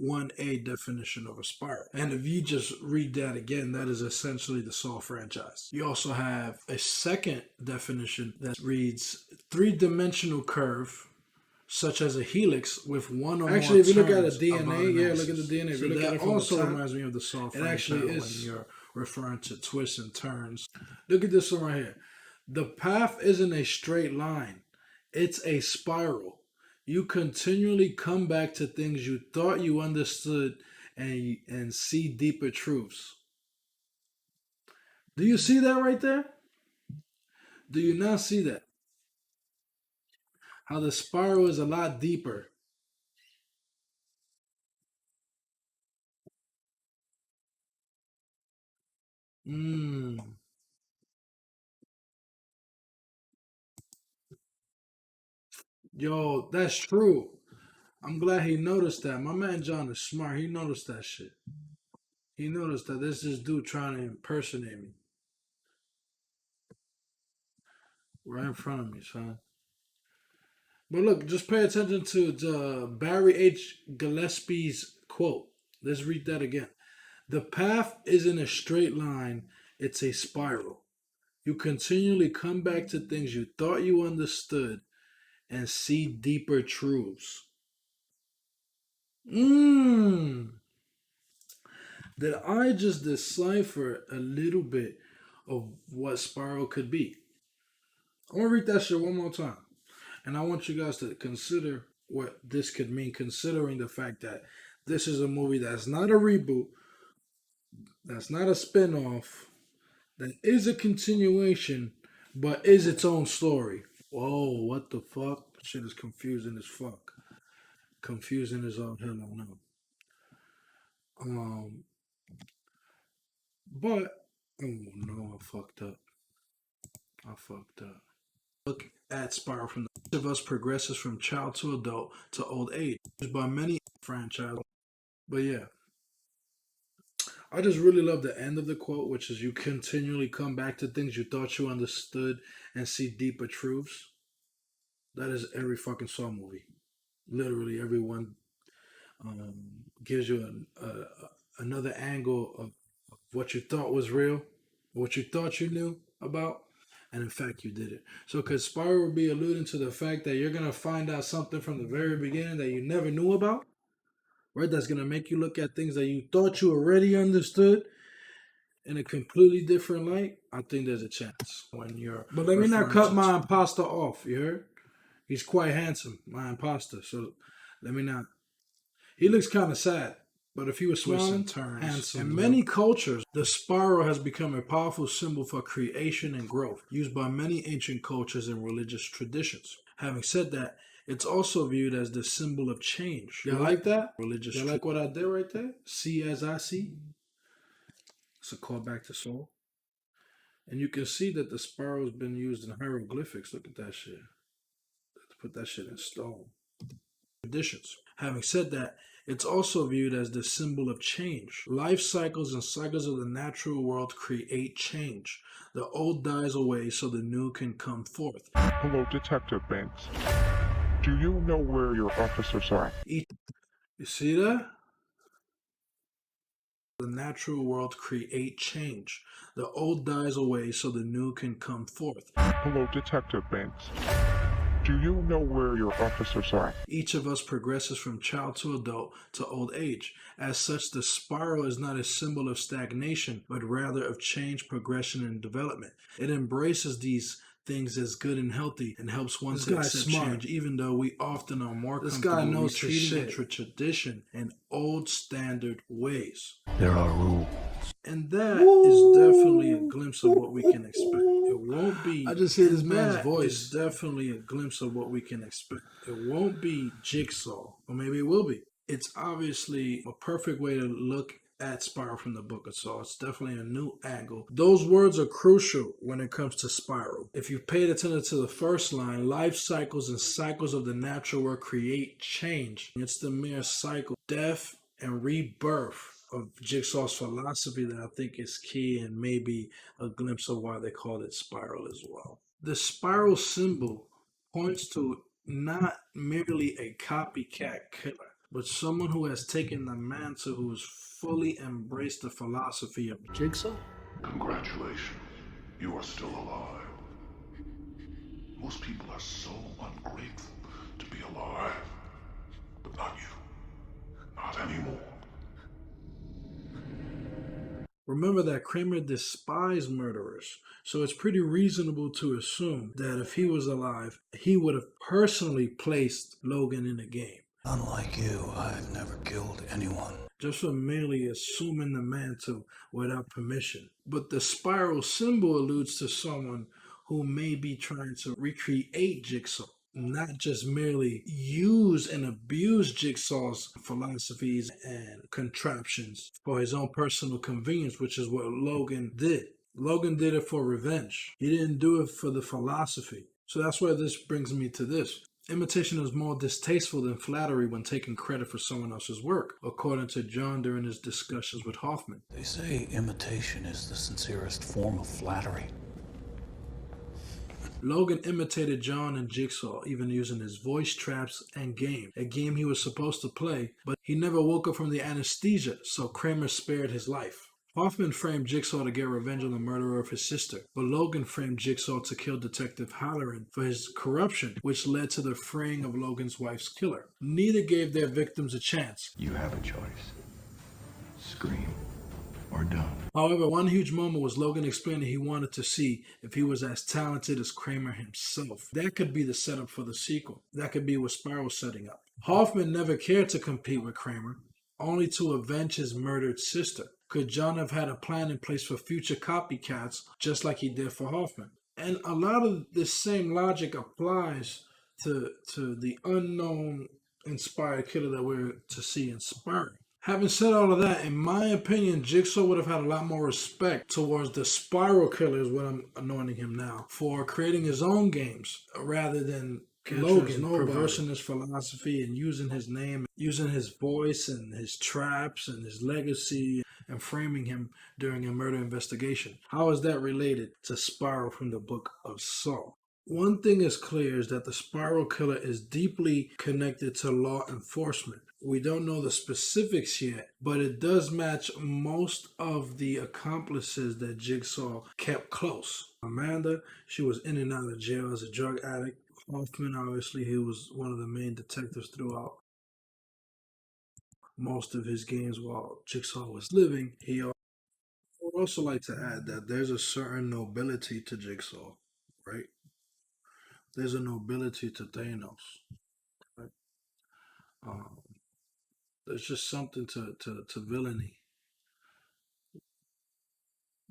1A definition of a spiral. And if you just read that again, that is essentially the Saw franchise. You also have a second definition that reads three-dimensional curve, such as a helix with one or more turns. Actually, if you look at a DNA, look at the DNA. If you look at it also reminds me of the Saw franchise. It actually is when you're referring to twists and turns. Look at this one right here. The path isn't a straight line. It's a spiral. You continually come back to things you thought you understood and see deeper truths. Do you see that right there? Do you not see that? How the spiral is a lot deeper. Yo, that's true. I'm glad he noticed that. My man John is smart. He noticed that shit. He noticed that this is dude trying to impersonate me. Right in front of me, son. But look, just pay attention to the Barry H. Gillespie's quote. Let's read that again. The path isn't a straight line, it's a spiral. You continually come back to things you thought you understood and see deeper truths. Did I just decipher a little bit of what spiral could be? I'm gonna read that shit one more time. And I want you guys to consider what this could mean, considering the fact that this is a movie that's not a reboot, that's not a spin-off, that is a continuation, but is its own story. Whoa, what the fuck? Shit is confusing as fuck. Confusing as all hell, I know. But, oh no, I fucked up. Look at Spiral from the of us progresses from child to adult to old age by many franchises. But yeah, I just really love the end of the quote, which is you continually come back to things you thought you understood and see deeper truths. That is every fucking Saw movie. Literally everyone gives you another angle of what you thought was real, what you thought you knew about, and in fact you did it. So could Spiral be alluding to the fact that you're going to find out something from the very beginning that you never knew about? Right? That's going to make you look at things that you thought you already understood in a completely different light. I think there's a chance when you're... But let me not cut my imposter off, you heard? He's quite handsome, my imposter. So let me not... He looks kind of sad. But if he was smiling, handsome. In many cultures, the spiral has become a powerful symbol for creation and growth, used by many ancient cultures and religious traditions. Having said that, it's also viewed as the symbol of change. You like that? Religious. You like what I did right there? See as I see? It's a callback to Soul. And you can see that the spiral's been used in hieroglyphics. Look at that shit. Let's put that shit in stone. Traditions. Having said that, it's also viewed as the symbol of change. Life cycles and cycles of the natural world create change. The old dies away so the new can come forth. Hello, Detective Banks. Do you know where your officers are? You see that? The natural world create change. The old dies away so the new can come forth. Hello, Detective Banks. Do you know where your officers are? Each of us progresses from child to adult to old age. As such, the spiral is not a symbol of stagnation, but rather of change, progression, and development. It embraces these things as good and healthy and helps one to accept change, even though we often are more comfortable retreating into tradition and old standard ways. There are rules. And that is definitely a glimpse of what we can expect. It won't be. I just hear this man's voice. Definitely a glimpse of what we can expect. It won't be Jigsaw, or maybe it will be. It's obviously a perfect way to look at Spiral from the Book of Saw. It's definitely a new angle. Those words are crucial when it comes to Spiral. If you paid attention to the first line, life cycles and cycles of the natural world create change. It's the mere cycle, death, and rebirth of Jigsaw's philosophy that I think is key and maybe a glimpse of why they called it Spiral as well. The spiral symbol points to not merely a copycat killer, but someone who has taken the mantle, who has fully embraced the philosophy of Jigsaw. Congratulations, you are still alive. Most people are so ungrateful to be alive, but not you. Not anymore. Remember that Kramer despised murderers, so it's pretty reasonable to assume that if he was alive, he would have personally placed Logan in the game. Unlike you, I've never killed anyone. Just for merely assuming the mantle without permission. But the spiral symbol alludes to someone who may be trying to recreate Jigsaw, not just merely use and abuse Jigsaw's philosophies and contraptions for his own personal convenience, which is what Logan did. Logan did it for revenge. He didn't do it for the philosophy. So that's why this brings me to this. Imitation is more distasteful than flattery when taking credit for someone else's work, according to John during his discussions with Hoffman. They say imitation is the sincerest form of flattery. Logan imitated John and Jigsaw, even using his voice traps and game, a game he was supposed to play, but he never woke up from the anesthesia, so Kramer spared his life. Hoffman framed Jigsaw to get revenge on the murderer of his sister, but Logan framed Jigsaw to kill Detective Halloran for his corruption, which led to the freeing of Logan's wife's killer. Neither gave their victims a chance. You have a choice. Scream or don't. However, one huge moment was Logan explaining he wanted to see if he was as talented as Kramer himself. That could be the setup for the sequel. That could be what Spiral's setting up. Hoffman never cared to compete with Kramer, only to avenge his murdered sister. Could John have had a plan in place for future copycats, just like he did for Hoffman? And a lot of this same logic applies to the unknown inspired killer that we're to see in Spiral. Having said all of that, in my opinion, Jigsaw would have had a lot more respect towards the Spiral killer, is what I'm anointing him now, for creating his own games rather than Logan perversing his philosophy and using his name, using his voice and his traps and his legacy and framing him during a murder investigation. How is that related to Spiral from the Book of Saw? One thing is clear is that the Spiral killer is deeply connected to law enforcement. We don't know the specifics yet, but it does match most of the accomplices that Jigsaw kept close. Amanda, she was in and out of jail as a drug addict. Hoffman, obviously, he was one of the main detectives throughout most of his games while Jigsaw was living. I would also like to add that there's a certain nobility to Jigsaw, right? There's a nobility to Thanos, right? There's just something to villainy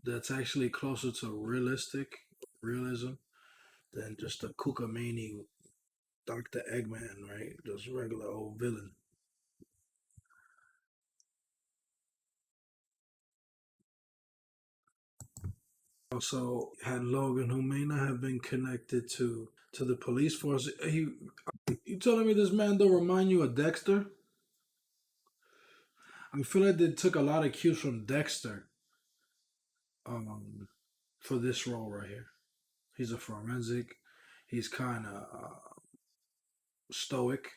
that's actually closer to realism than just a kookamani Dr. Eggman, right? Just regular old villain. Also had Logan, who may not have been connected to the police force. You telling me this man don't remind you of Dexter? I feel like they took a lot of cues from Dexter, um, for this role right here. He's a forensic. He's kind of stoic.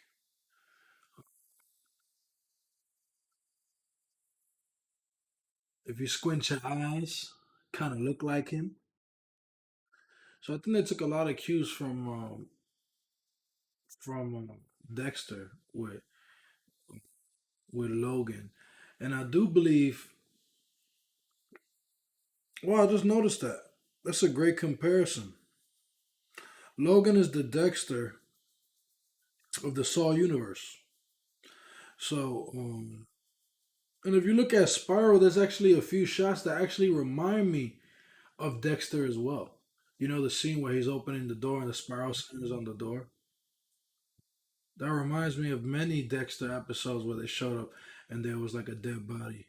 If you squint your eyes, kind of look like him. So I think they took a lot of cues from Dexter with Logan, and I do believe. Well, I just noticed that. That's a great comparison. Logan is the Dexter of the Saw universe. So, and if you look at Spiral, there's actually a few shots that actually remind me of Dexter as well. You know the scene where he's opening the door and the spiral is on the door? That reminds me of many Dexter episodes where they showed up and there was like a dead body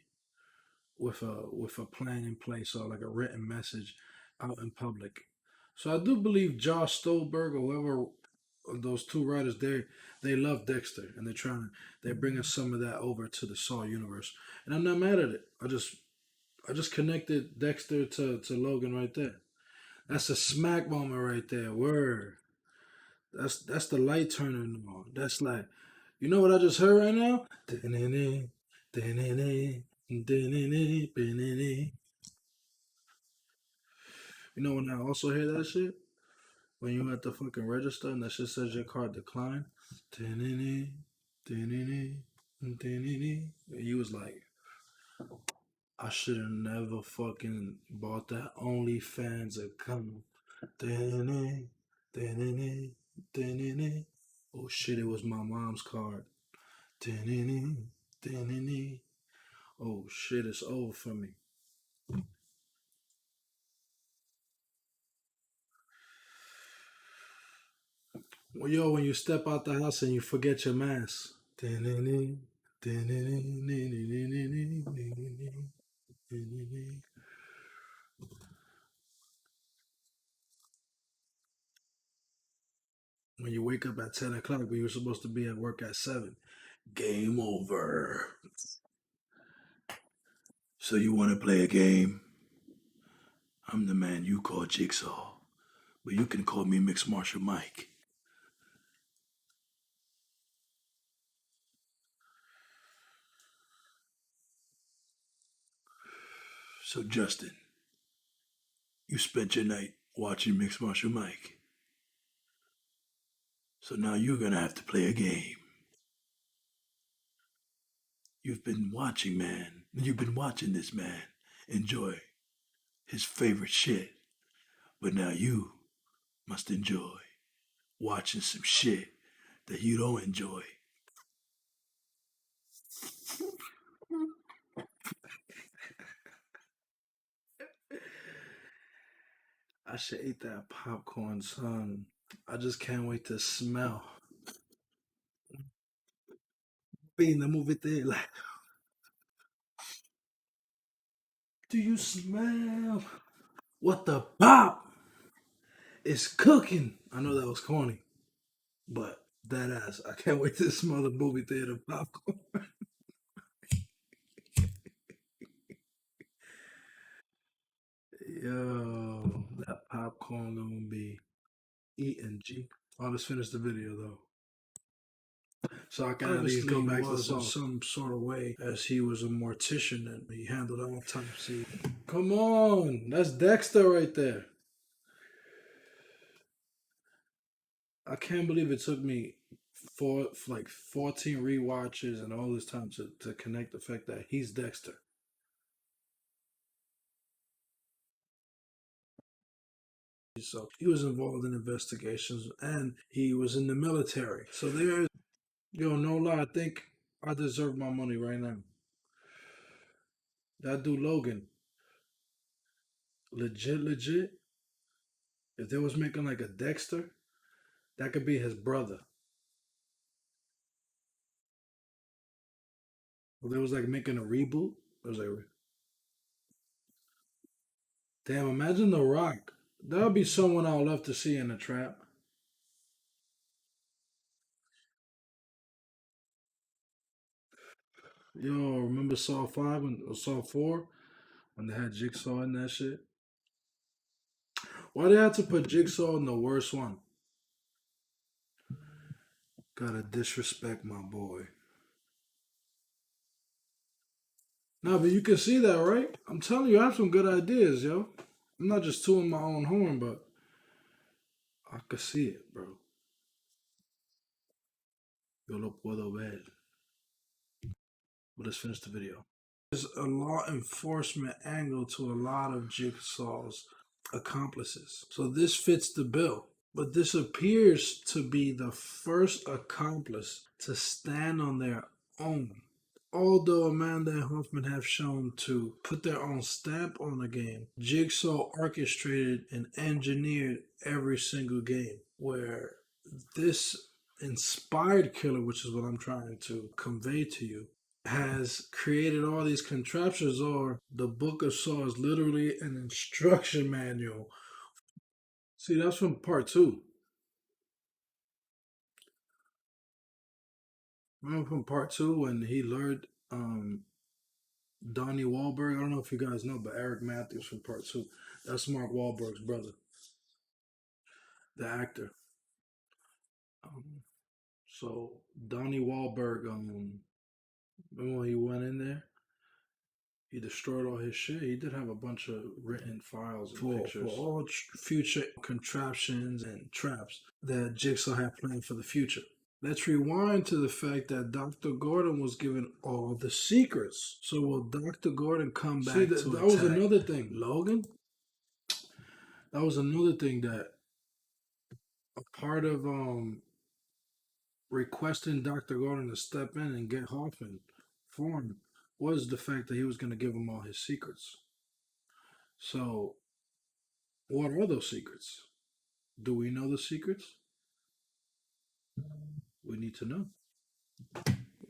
with a plan in place or like a written message out in public. So I do believe Josh Stolberg or whoever those two writers they love Dexter and they're bringing some of that over to the Saw universe. And I'm not mad at it. I just connected Dexter to Logan right there. That's a smack moment right there. Word. That's the light turning on. That's like, you know what I just heard right now? You know when I also hear that shit? When you at the fucking register and that shit says your card declined. And you was like, I should have never fucking bought that OnlyFans account. Oh shit, it was my mom's card. Oh shit, it's over for me. Well, yo, when you step out the house and you forget your mask. When you wake up at 10 o'clock, but you're supposed to be at work at 7. Game over. So you want to play a game? I'm the man you call Jigsaw, but you can call me Mixed Martial Mike. So Justin, you spent your night watching Mixed Martial Mike. So now you're gonna have to play a game. You've been watching this man enjoy his favorite shit. But now you must enjoy watching some shit that you don't enjoy. I should eat that popcorn, son. I just can't wait to smell. Being the movie there, like, do you smell what the pop is cooking? I know that was corny, but that ass. I can't wait to smell the movie theater popcorn. Yo, that popcorn gonna be eating, G. Oh, let's finish the video though. So I can at least go back to some sort of way, as he was a mortician and he handled all types of. Come on, that's Dexter right there. I can't believe it took me like 14 rewatches and all this time to connect the fact that he's Dexter. So he was involved in investigations and he was in the military. So there's, yo, no lie, I think I deserve my money right now. That dude Logan, legit. If they was making like a Dexter, that could be his brother. If they was like making a reboot, it was like, Damn, imagine The Rock. That would be someone I would love to see in a trap. Yo, remember Saw 5 or Saw 4 when they had Jigsaw in that shit? Why they had to put Jigsaw in the worst one? Gotta disrespect my boy. Nah, but you can see that, right? I'm telling you, I have some good ideas, yo. I'm not just tooting my own horn, but I could see it, bro. Yo lo puedo ver. But let's finish the video. There's a law enforcement angle to a lot of Jigsaw's accomplices. So this fits the bill. But this appears to be the first accomplice to stand on their own. Although Amanda and Hoffman have shown to put their own stamp on the game, Jigsaw orchestrated and engineered every single game, where this inspired killer, which is what I'm trying to convey to you, has created all these contraptions, or the Book of Saw is literally an instruction manual. See, that's from part 2. Remember from part 2 when he lured Donnie Wahlberg? I don't know if you guys know, but Eric Matthews from part 2. That's Mark Wahlberg's brother, the actor. So Donnie Wahlberg, remember when he went in there? He destroyed all his shit. He did have a bunch of written files and pictures for all future contraptions and traps that Jigsaw had planned for the future. Let's rewind to the fact that Dr. Gordon was given all the secrets. So will Dr. Gordon come back to that was another thing. Logan? That was another thing that a part of requesting Dr. Gordon to step in and get Hoffman for him was the fact that he was going to give him all his secrets. So what are those secrets? Do we know the secrets? We need to know.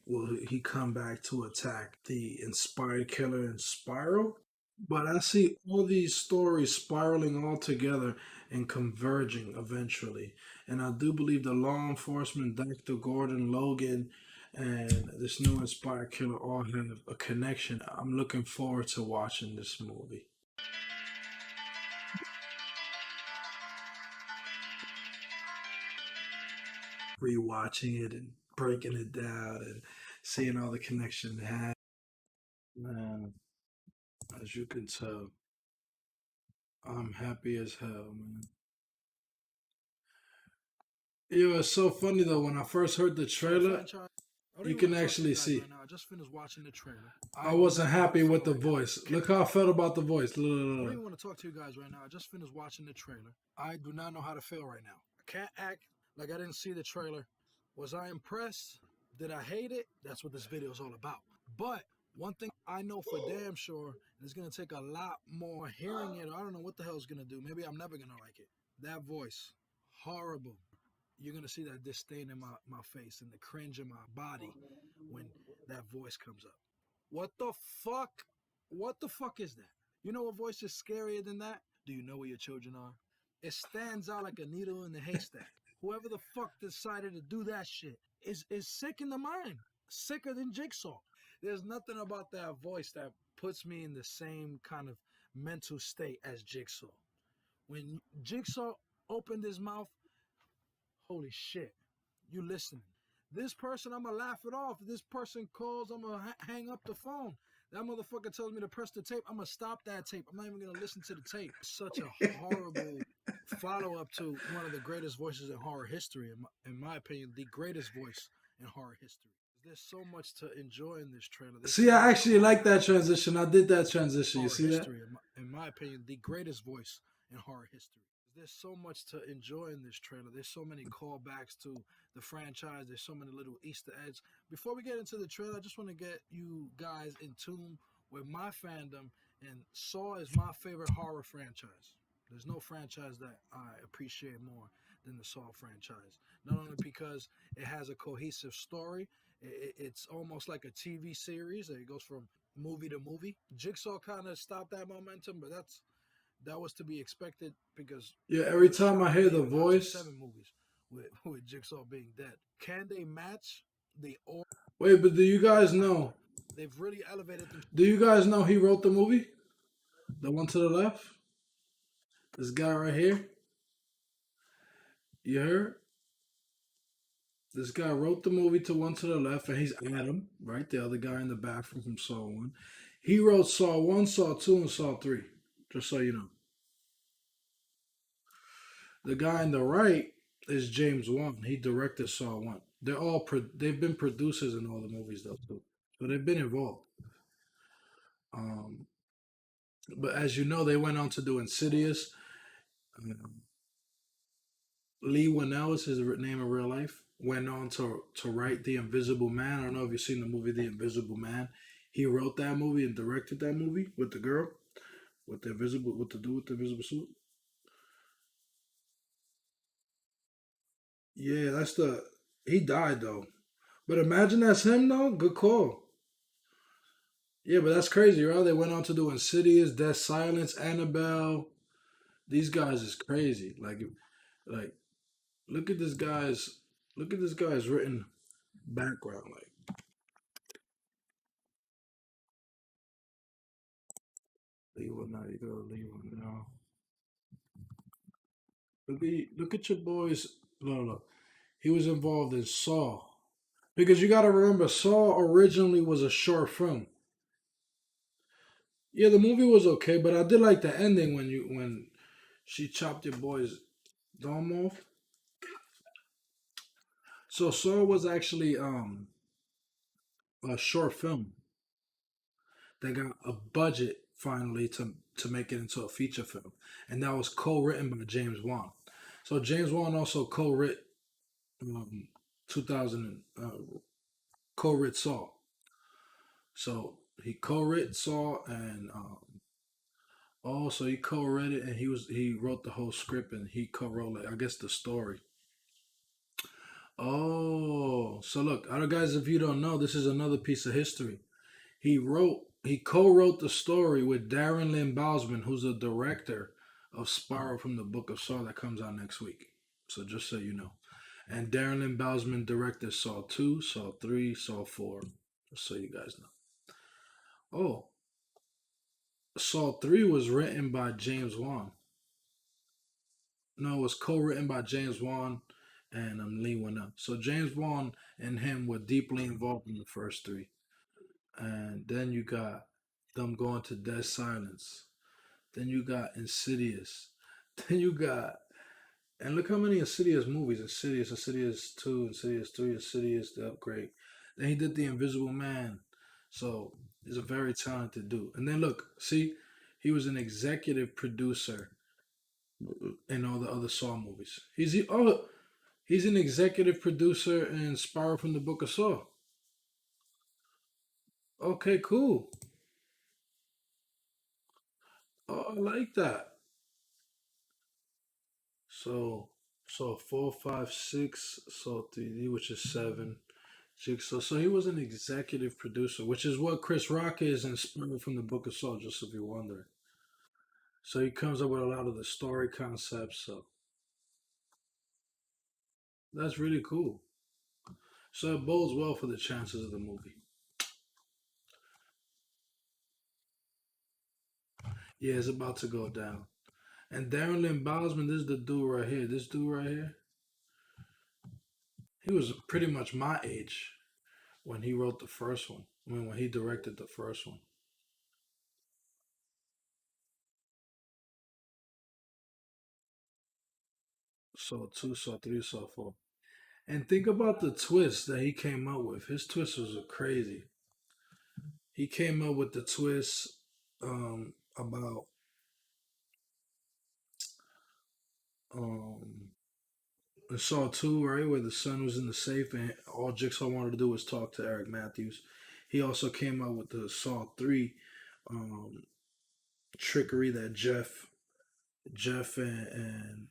Will he come back to attack the inspired killer in Spiral? But I see all these stories spiraling all together and converging eventually. And I do believe the law enforcement, Dr. Gordon, Logan, and this new inspired killer all have a connection. I'm looking forward to watching this movie. Rewatching it and breaking it down and seeing all the connection they had. Man, as you can tell, I'm happy as hell, man. Yo, it's so funny though. When I first heard the trailer, you can actually see. I just finished watching the trailer. I wasn't happy with the voice. Look how I felt about the voice. I don't even want to talk to you guys right now. I just finished watching the trailer. I do not know how to feel right now. I can't act like I didn't see the trailer. Was I impressed? Did I hate it? That's what this video is all about. But one thing I know for damn sure, and it's going to take a lot more hearing it. I don't know what the hell it's going to do. Maybe I'm never going to like it. That voice, horrible. You're going to see that disdain in my face and the cringe in my body when that voice comes up. What the fuck? What the fuck is that? You know what voice is scarier than that? Do you know where your children are? It stands out like a needle in the haystack. Whoever the fuck decided to do that shit is sick in the mind. Sicker than Jigsaw. There's nothing about that voice that puts me in the same kind of mental state as Jigsaw. When Jigsaw opened his mouth, holy shit, you listening. This person, I'm going to laugh it off. If this person calls, I'm going to hang up the phone. That motherfucker tells me to press the tape. I'm going to stop that tape. I'm not even going to listen to the tape. Such a horrible follow-up to one of the greatest voices in horror history. In my opinion, the greatest voice in horror history. There's so much to enjoy in this trailer. See, I actually like that transition. I did that transition. You see history, that? In my opinion, the greatest voice in horror history. There's so much to enjoy in this trailer. There's so many callbacks to the franchise. There's so many little Easter eggs. Before we get into the trailer, I just want to get you guys in tune with my fandom. And Saw is my favorite horror franchise. There's no franchise that I appreciate more than the Saw franchise. Not only because it has a cohesive story, it's almost like a TV series. It goes from movie to movie. Jigsaw kind of stopped that momentum, but that's that was to be expected because Yeah, every time I hear the watching voice. 7 movies with Jigsaw being dead. Can they match the or Wait, but do you guys know? they've really elevated them. Do you guys know he wrote the movie? The one to the left? This guy right here? You heard? This guy wrote the movie to one to the left, and he's Adam, right? The other guy in the bathroom from Saw 1. He wrote Saw 1, Saw 2, and Saw 3. Just so you know. The guy on the right is James Wan. He directed Saw 1. They've been producers in all the movies though too. So they've been involved. Um, but as you know, they went on to do Insidious. Lee Winnell is his name in real life. Went on to write The Invisible Man. I don't know if you've seen the movie The Invisible Man. He wrote that movie and directed that movie with the girl with the invisible suit. Yeah, he died though. But imagine that's him though. Good call. Yeah, but that's crazy, right? They went on to do Insidious, Dead Silence, Annabelle. These guys is crazy. Like look at this guy's written background. Like leave one now, you go leave one now. Look at your boys. No. He was involved in Saw. Because you gotta remember, Saw originally was a short film. Yeah, the movie was okay, but I did like the ending when she chopped your boy's dome off. So Saw was actually a short film that got a budget finally to make it into a feature film, and that was co-written by James Wan. So James Wan also co-writ 2000 co-writ Saw. So he co-writ Saw and also he co-wrote it and he wrote the whole script and he co-wrote I guess the story. Oh, so look, other guys, if you don't know, this is another piece of history. He co-wrote the story with Darren Lynn Bousman, who's the director of Spiral from the Book of Saw that comes out next week. So just so you know. And Darren Lynn Bousman directed Saw 2, Saw 3, Saw 4. Just so you guys know. Oh, Saw 3 was written by James Wan. No, it was co-written by James Wan and Lee Winnell. So James Wan and him were deeply involved in the first 3. And then you got them going to Dead Silence. Then you got Insidious. Then you got, and look how many Insidious movies. Insidious 2, Insidious 3, Insidious The Upgrade. Then he did The Invisible Man. So he's a very talented dude. And then look, see, he was an executive producer in all the other Saw movies. He's an executive producer in Spiral from the Book of Saw. Okay, cool. Oh, I like that. So 4, 5, 6, Saw 3D, which is 7. Jigsaw. So he was an executive producer, which is what Chris Rock is in Spiral from the Book of Saw, just if you're wondering. So he comes up with a lot of the story concepts. So that's really cool. So it bodes well for the chances of the movie. Yeah, it's about to go down. And Darren Lynn Bousman, this is the dude right here. This dude right here. He was pretty much my age when he wrote the first one. I mean, when he directed the first one. Saw 2, Saw 3, Saw 4. And think about the twist that he came up with. His twists was crazy. He came up with the twist about Saw 2, right, where the son was in the safe and all Jigsaw wanted to do was talk to Eric Matthews. He also came up with the Saw 3 trickery that Jeff and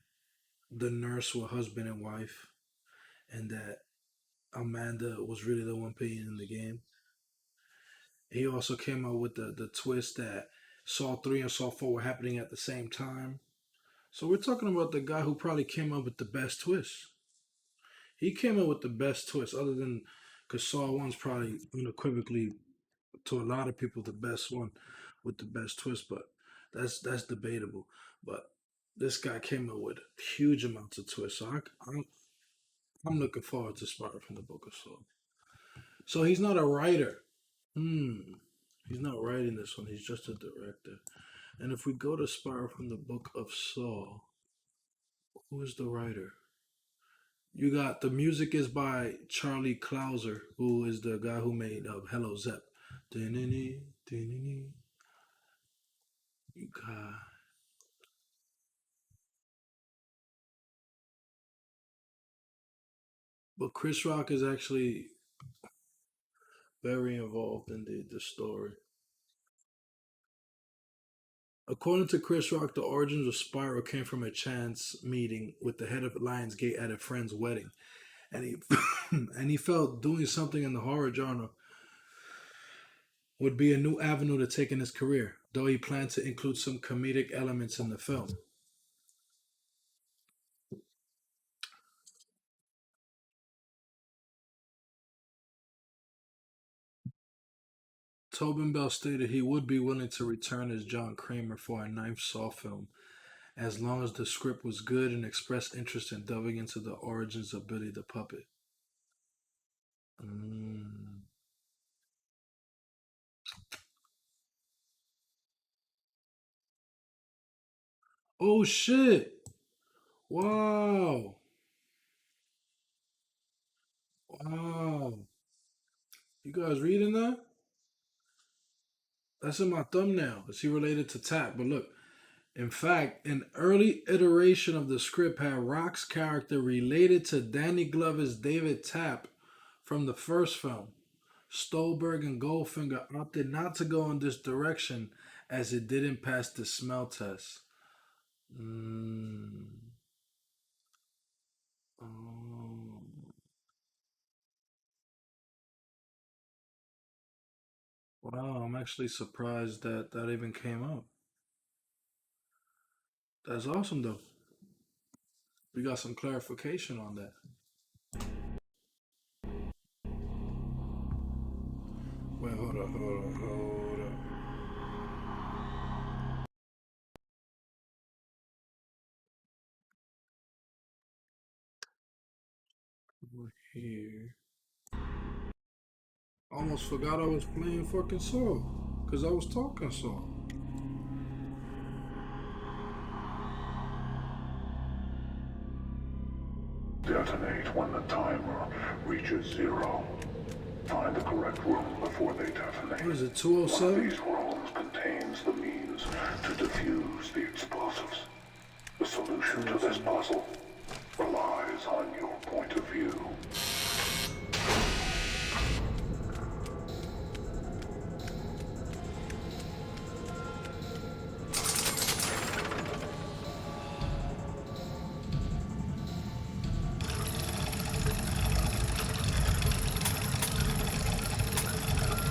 the nurse were husband and wife, and that Amanda was really the one paying in the game. He also came up with the twist that Saw 3 and Saw 4 were happening at the same time. So we're talking about the guy who probably came up with the best twist. He came up with the best twist, other than because Saw 1's probably unequivocally, to a lot of people, the best one with the best twist, but that's debatable. But this guy came up with huge amounts of twists. So I'm looking forward to Spiral from the Book of Saw. So he's not a writer. He's not writing this one. He's just a director. And if we go to Spiral from the Book of Saw, who is the writer? You got the music is by Charlie Clouser, who is the guy who made Hello Zep. You got but Chris Rock is actually very involved in the story. According to Chris Rock, the origins of Spiral came from a chance meeting with the head of Lionsgate at a friend's wedding, and he and he felt doing something in the horror genre would be a new avenue to take in his career, though he planned to include some comedic elements in the film. Tobin Bell stated he would be willing to return as John Kramer for a 9th Saw film, as long as the script was good, and expressed interest in delving into the origins of Billy the Puppet. Oh shit! Wow! Wow! You guys reading that? That's in my thumbnail. Is he related to Tap? But look, in fact, an early iteration of the script had Rock's character related to Danny Glover's David Tap from the first film. Stolberg and Goldfinger opted not to go in this direction as it didn't pass the smell test. Wow, I'm actually surprised that that even came up. That's awesome, though. We got some clarification on that. Wait, hold up. We're here. Almost forgot I was playing fucking Saw, because I was talking Saw. Detonate when the timer reaches 0. Find the correct room before they detonate. What is it, 207? One of these rooms contains the means to defuse the explosives. The solution to this puzzle relies on your point of view.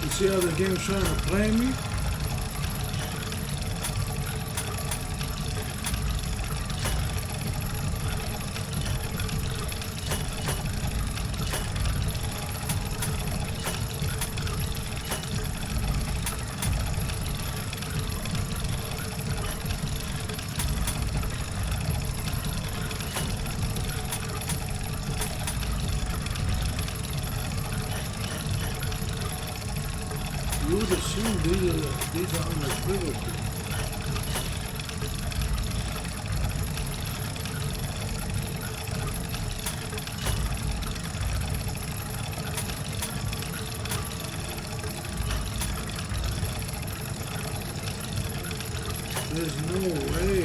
You see how the game's trying to play me? You would assume these are unequivocal. There's no way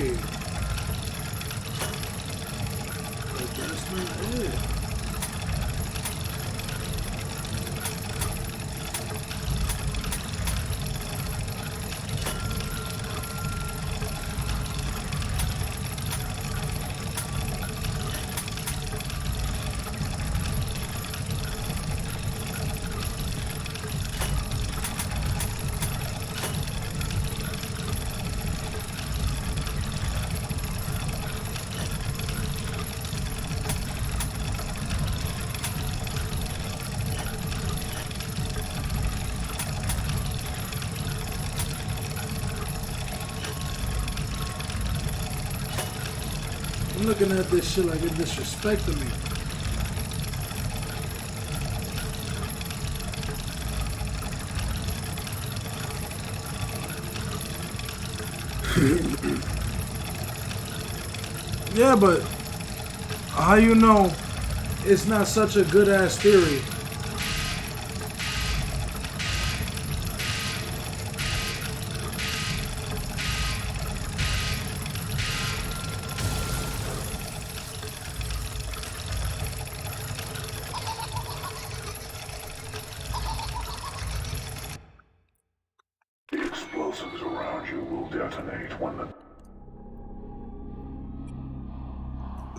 that that's not it. I'm looking at this shit like it's disrespecting me. Yeah, but how you know it's not such a good ass theory? The explosives around you will detonate when the...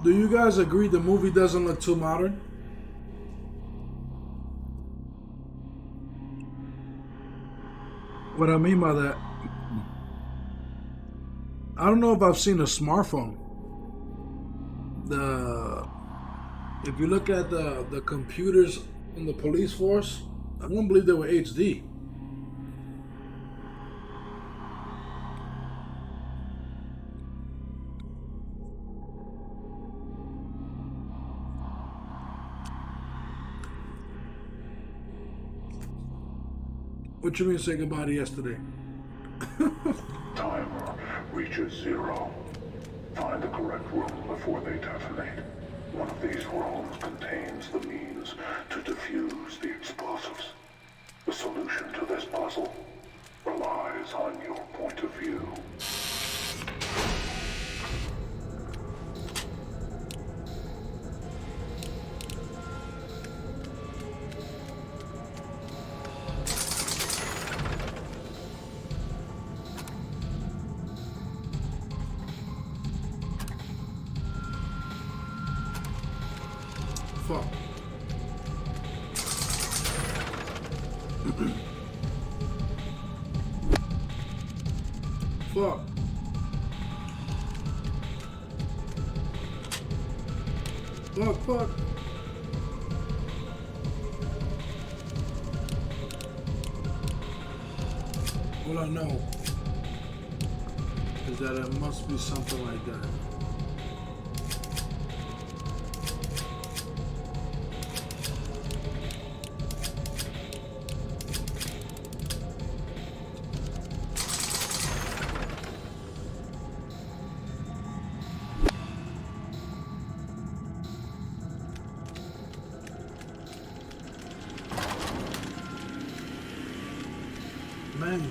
Do you guys agree the movie doesn't look too modern? What I mean by that, I don't know if I've seen a smartphone. If you look at the computers in the police force, I don't believe they were HD. What you mean say goodbye to yesterday? Timer reaches 0. Find the correct room before they detonate. One of these rooms contains the means to defuse the explosives. The solution to this puzzle relies on your point of view. Fuck. Fuck. Fuck. All I know is that it must be something like that. Man.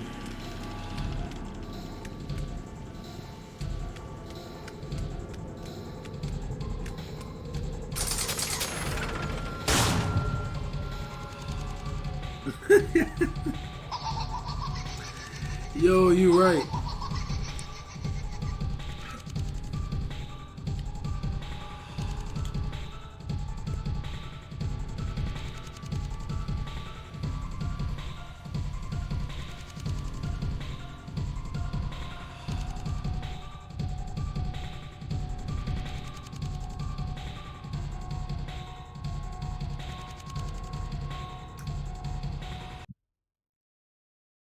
Yo, you right.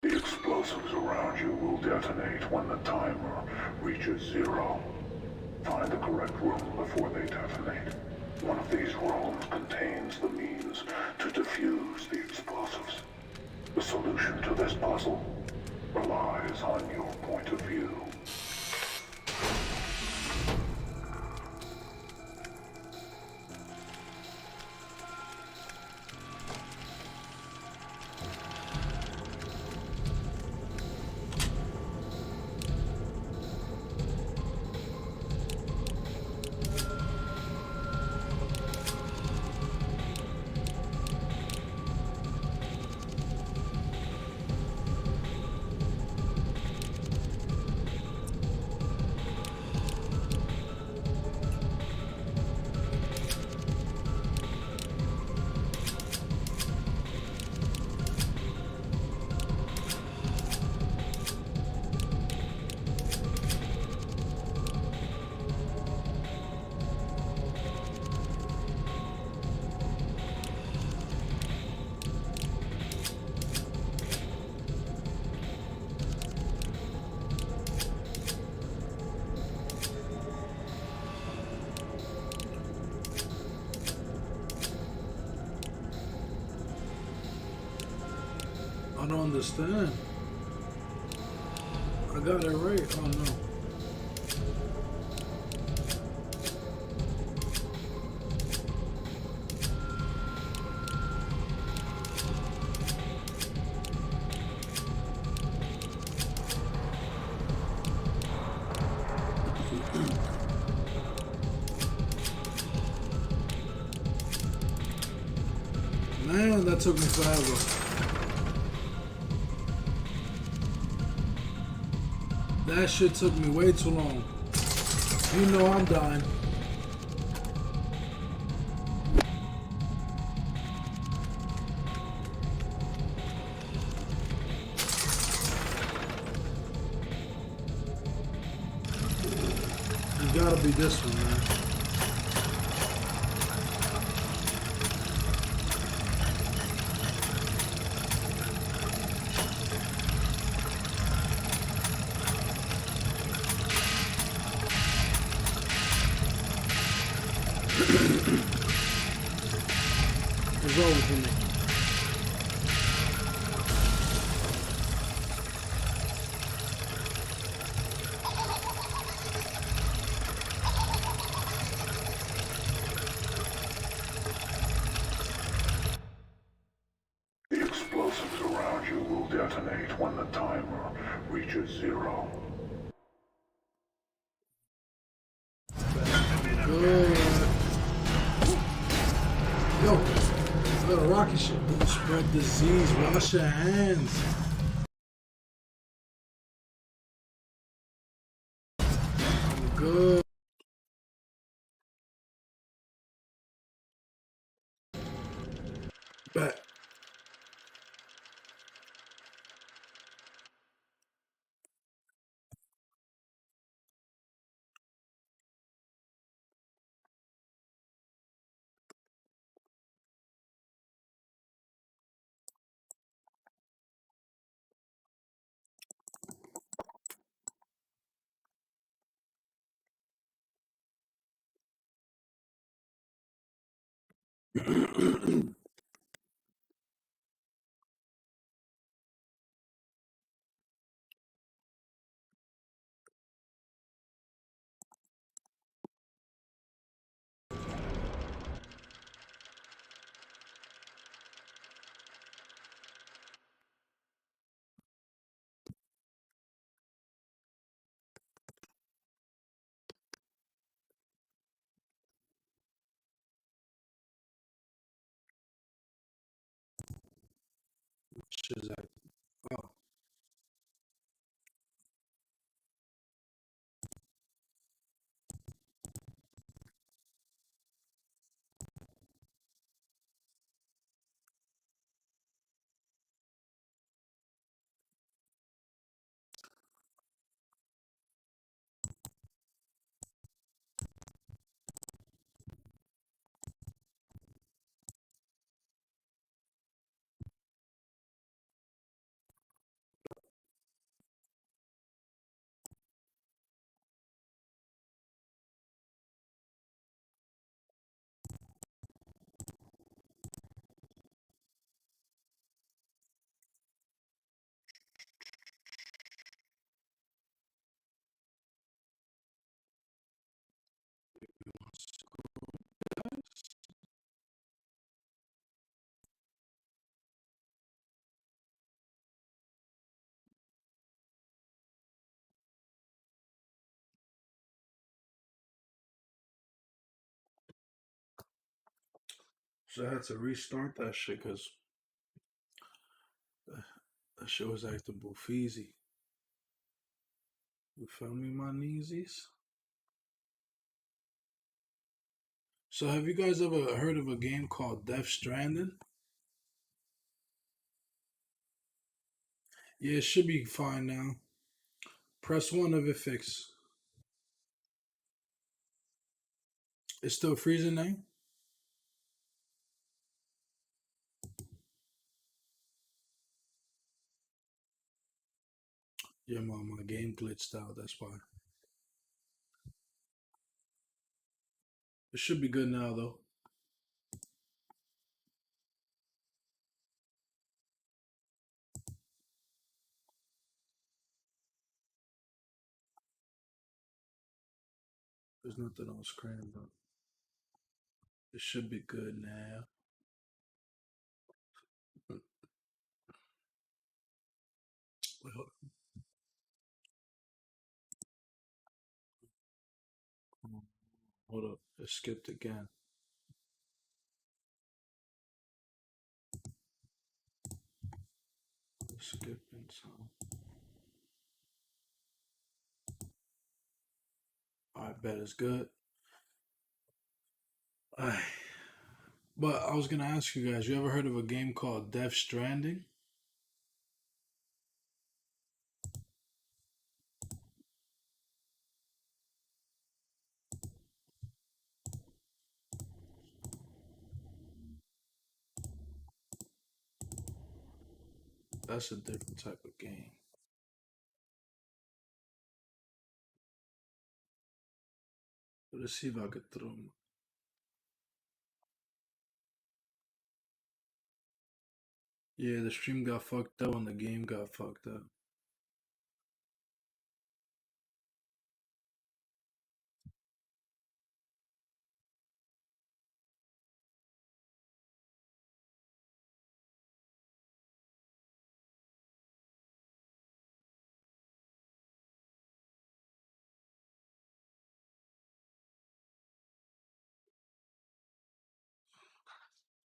The explosives around you will detonate when the timer reaches 0. Find the correct room before they detonate. One of these rooms contains the means to defuse the explosives. The solution to this puzzle relies on your point of view. don't understand. I got it right. Oh no. Man, that took me forever. That shit took me way too long. You know I'm dying. It gotta be this one, man. It's over for me. The explosives around you will detonate when the timer reaches 0. Good. Yo, little rocket ship. Don't spread disease. Wash your hands. I'm good. Bet. Shit's like, oh. So I had to restart that shit because that shit was acting boofeezy. You feel me, my kneesies? So have you guys ever heard of a game called Death Stranding? Yeah, it should be fine now. Press 1 if it fixed. It's still freezing now? Yeah, my game glitched out, that's why. It should be good now, though. There's nothing on screen, but it should be good now. Wait, hold up. It skipped again. It's skipping some. I bet it's good. Alright. But I was gonna ask you guys, you ever heard of a game called Death Stranding? That's a different type of game. Let's see if I could throw them. Yeah, the stream got fucked up and the game got fucked up.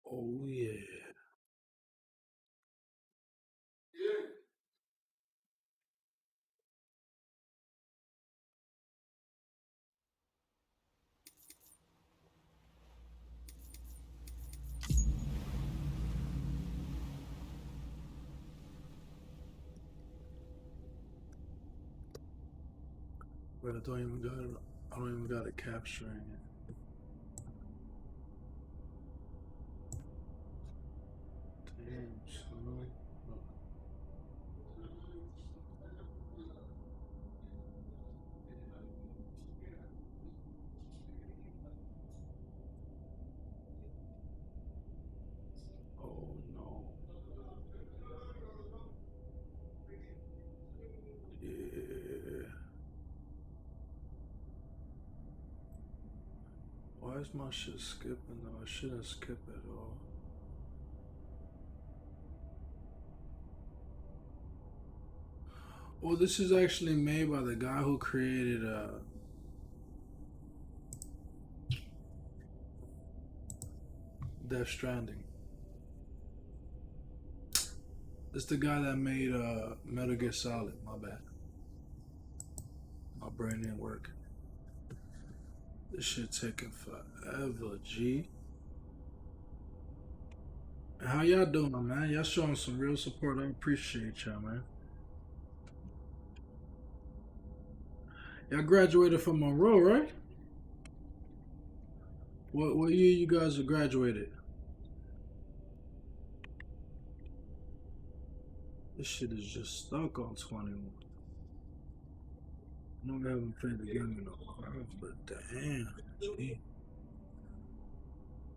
Oh yeah. But I don't even got it. I don't even got it capturing it. Damn, son. Oh no. Yeah. Why is my shit skipping though? I shouldn't skip at all. Well, this is actually made by the guy who created Death Stranding. It's the guy that made Metal Gear Solid. My bad. My brain didn't work. This shit taking forever, G. How y'all doing, man? Y'all showing some real support. I appreciate y'all, man. Y'all graduated from Monroe, right? What year you guys graduated? This shit is just stuck on 21. I know I haven't played the game in a while, but damn. Gee.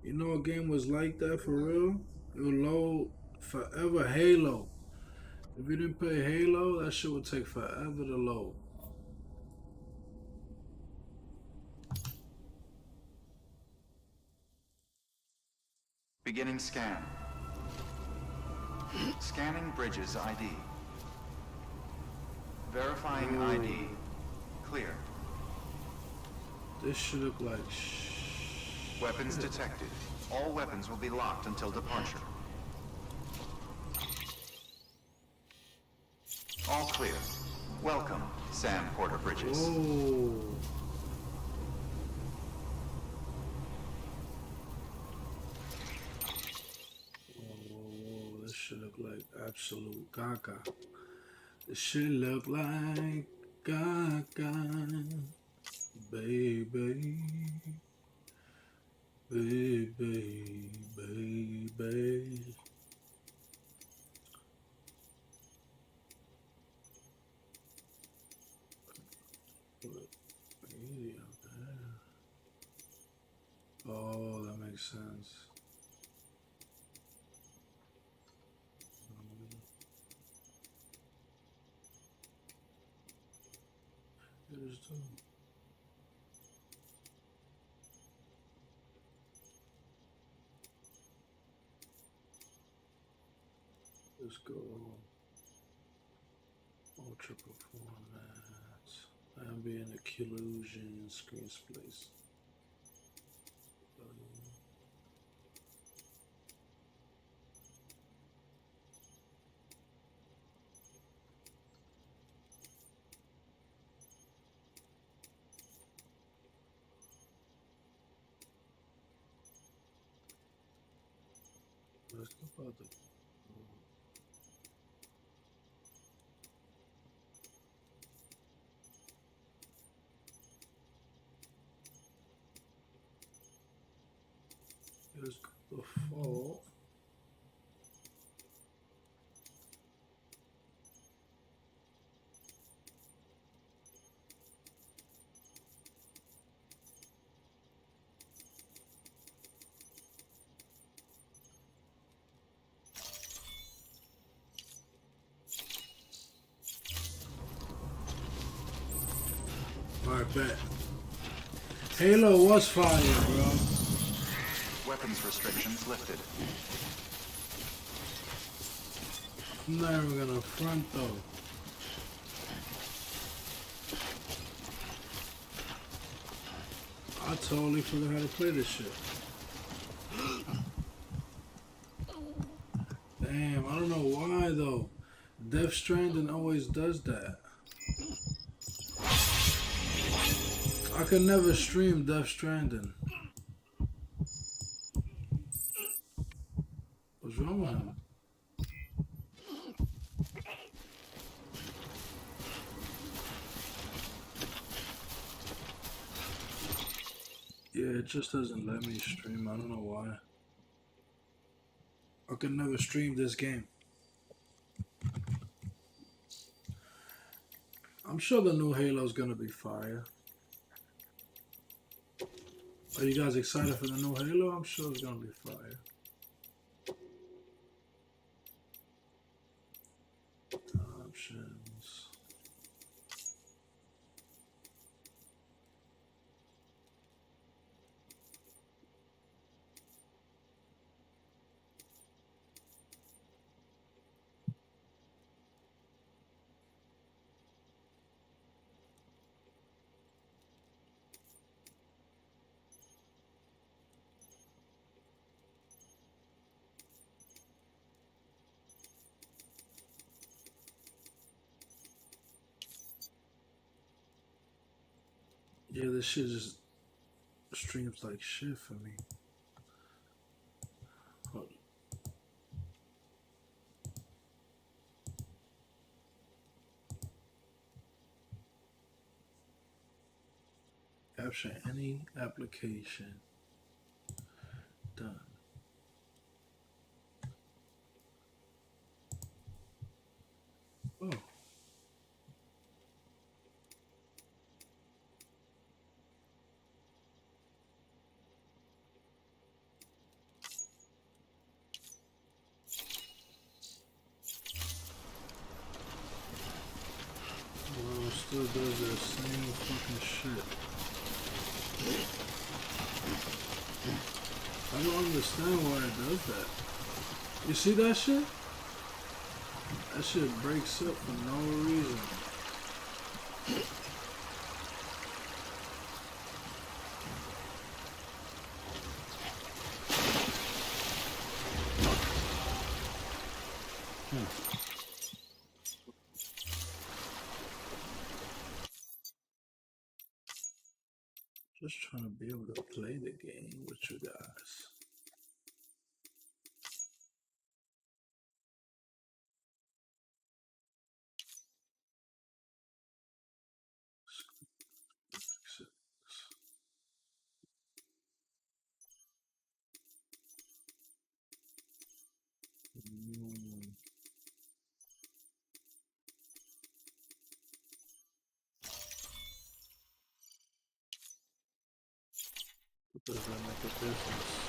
You know a game was like that for real? It would load forever. Halo. If you didn't play Halo, that shit would take forever to load. Beginning scan. Scanning Bridges ID. Verifying ID. Clear. This should look like Weapons detected. All weapons will be locked until departure. All clear. Welcome, Sam Porter Bridges. Whoa. This shit look like absolute gaga. This shit look like gaga. Baby. Baby. Baby. Oh, that makes sense. Here's the Let's go. Ultra performance. Ambient occlusion. Screen splice. Let's go about the here's the fall. Alright, bet. Halo was fire, bro. Weapons restrictions lifted. I'm not even gonna front though. I totally forgot how to play this shit. Damn, I don't know why though. Death Stranding always does that. I could never stream Death Stranding. What's wrong with him? Yeah, it just doesn't let me stream. I don't know why. I could never stream this game. I'm sure the new Halo's gonna be fire. Are you guys excited for the new Halo? I'm sure it's gonna be fire. Options. Yeah, this shit just streams like shit for me. Hold on. Capture any application. Done. Oh. Still does that same fucking shit. I don't understand why it does that. You see that shit? That shit breaks up for no reason. Just trying to be able to play the game with you guys. Does that make a difference?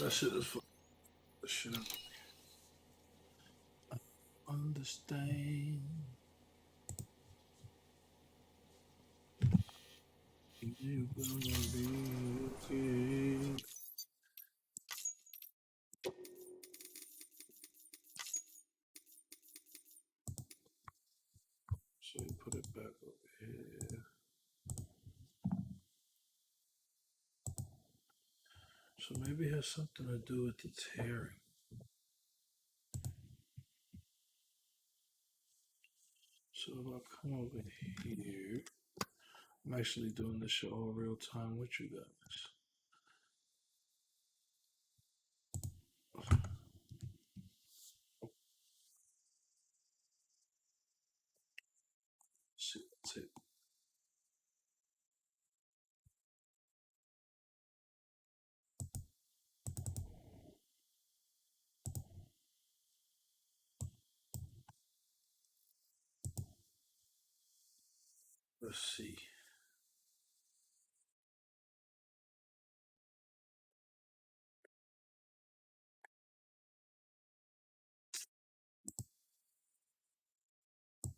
That shit is fuck. That shit is. Understand. You gonna be okay. So you put it back over here. So maybe it has something to do with the tearing. So if I come over here, I'm actually doing this show all real time with you guys. See, that's it. Let's see.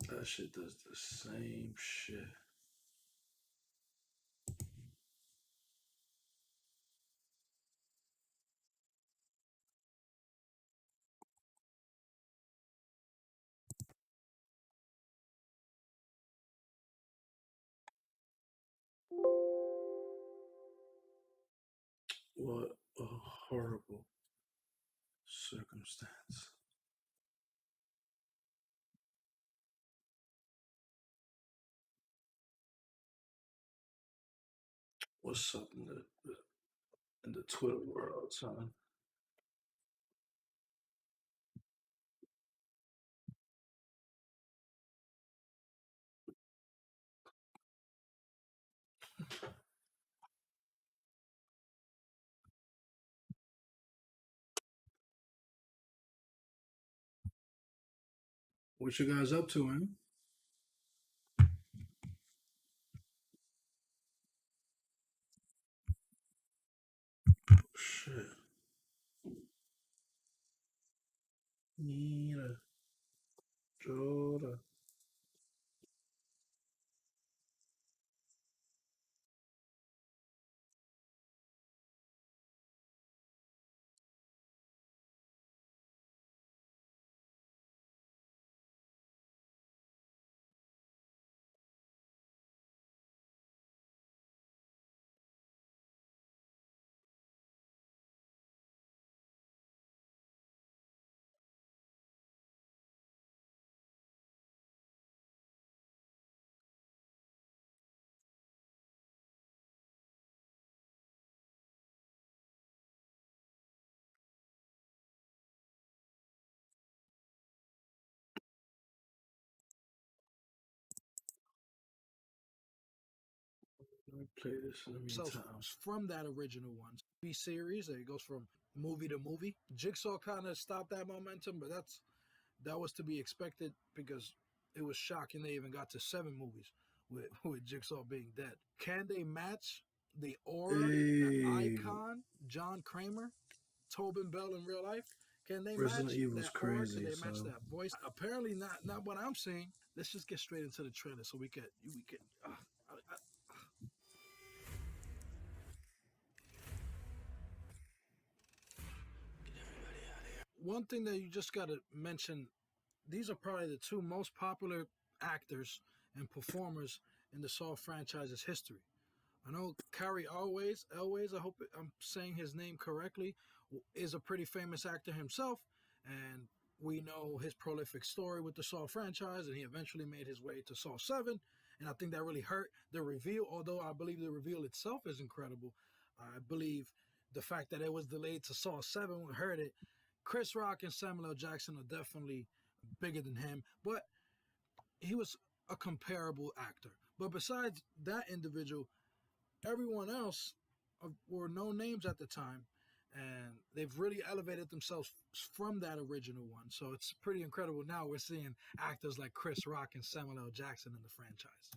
That shit does the same shit. What a horrible circumstance. What's up in the Twitter world, son? What you guys up to, man? Shit. Nina. Joda. Let me play this in the meantime. From that original one, B series, it goes from movie to movie. Jigsaw kind of stopped that momentum, but that was to be expected because it was shocking they even got to 7 movies with Jigsaw being dead. Can they match the aura, the icon, John Kramer, Tobin Bell in real life? Can they Resident match Evil's that crazy, aura? Can they match so- that voice? Apparently not what I'm seeing. Let's just get straight into the trailer so we could. One thing that you just got to mention, these are probably the 2 most popular actors and performers in the Saw franchise's history. I know Cary Elwes, I hope I'm saying his name correctly, is a pretty famous actor himself, and we know his prolific story with the Saw franchise, and he eventually made his way to Saw 7, and I think that really hurt the reveal, although I believe the reveal itself is incredible. I believe the fact that it was delayed to Saw 7 hurt it. Chris Rock and Samuel L. Jackson are definitely bigger than him, but he was a comparable actor. But besides that individual, everyone else were no names at the time, and they've really elevated themselves from that original one. So it's pretty incredible. Now we're seeing actors like Chris Rock and Samuel L. Jackson in the franchise.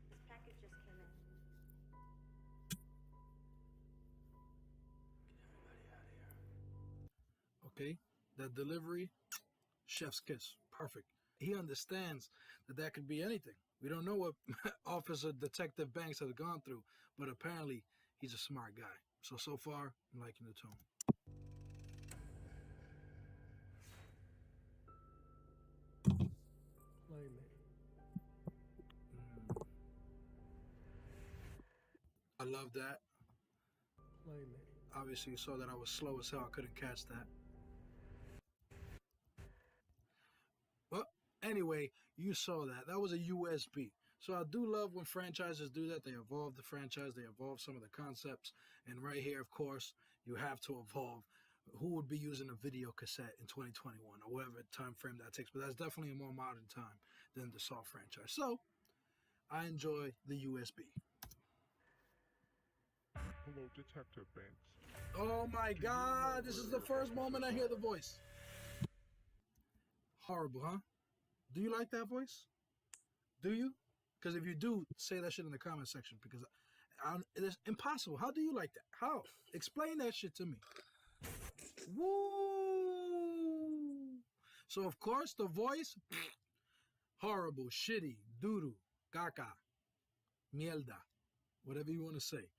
This package just came in. Okay, that delivery, chef's kiss, perfect. He understands that that could be anything. We don't know what Officer Detective Banks has gone through, but apparently he's a smart guy. So far, I'm liking the tone. Play me. I love that. Play me. Obviously, you saw that I was slow as hell. I couldn't catch that. Well, anyway, you saw that. That was a USB. So I do love when franchises do that. They evolve the franchise. They evolve some of the concepts. And right here, of course, you have to evolve. Who would be using a video cassette in 2021 or whatever time frame that takes? But that's definitely a more modern time than the Saw franchise. So I enjoy the USB. Hello, Detective Banks. Oh my God, this is the first moment I hear the voice. Horrible, huh? Do you like that voice? Do you? Because if you do, say that shit in the comment section, because it's impossible. How do you like that? How? Explain that shit to me. Woo! So, of course, the voice, horrible, shitty, doo-doo, caca, mierda, whatever you want to say.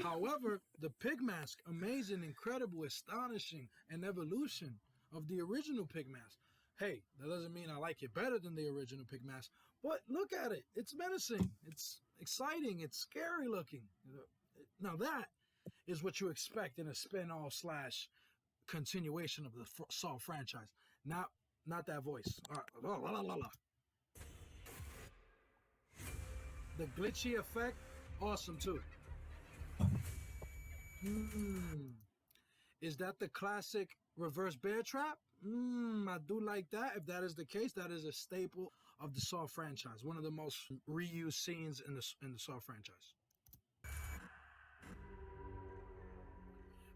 However, the pig mask, amazing, incredible, astonishing, and evolution of the original pig mask. Hey, that doesn't mean I like it better than the original pig mask, but look at it. It's menacing. It's exciting. It's scary looking. Now that is what you expect in a spin-off / continuation of the Saw franchise. Not that voice. All right. La, la, la, la. The glitchy effect, awesome too. Is that the classic reverse bear trap? I do like that. If that is the case, that is a staple of the Saw franchise. One of the most reused scenes in the Saw franchise.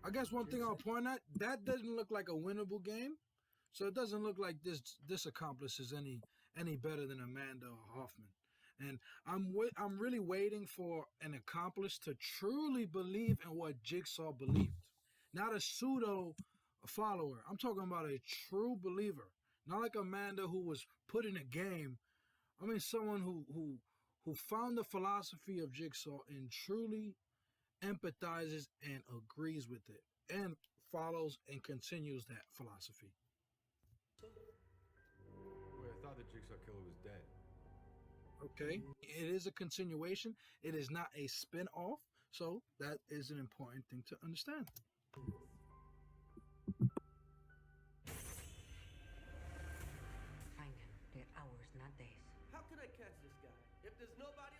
I guess one thing I'll point at, that doesn't look like a winnable game. So it doesn't look like this accomplice is any better than Amanda or Hoffman. And I'm really waiting for an accomplice to truly believe in what Jigsaw believed. Not a pseudo follower. I'm talking about a true believer. Not like Amanda, who was put in a game. I mean, someone who found the philosophy of Jigsaw and truly empathizes and agrees with it and follows and continues that philosophy. Wait, I thought the Jigsaw Killer was dead. Okay, it is a continuation. It is not a spin-off, so that is an important thing to understand. Find him. They're hours, not days. How could I catch this guy if there's nobody?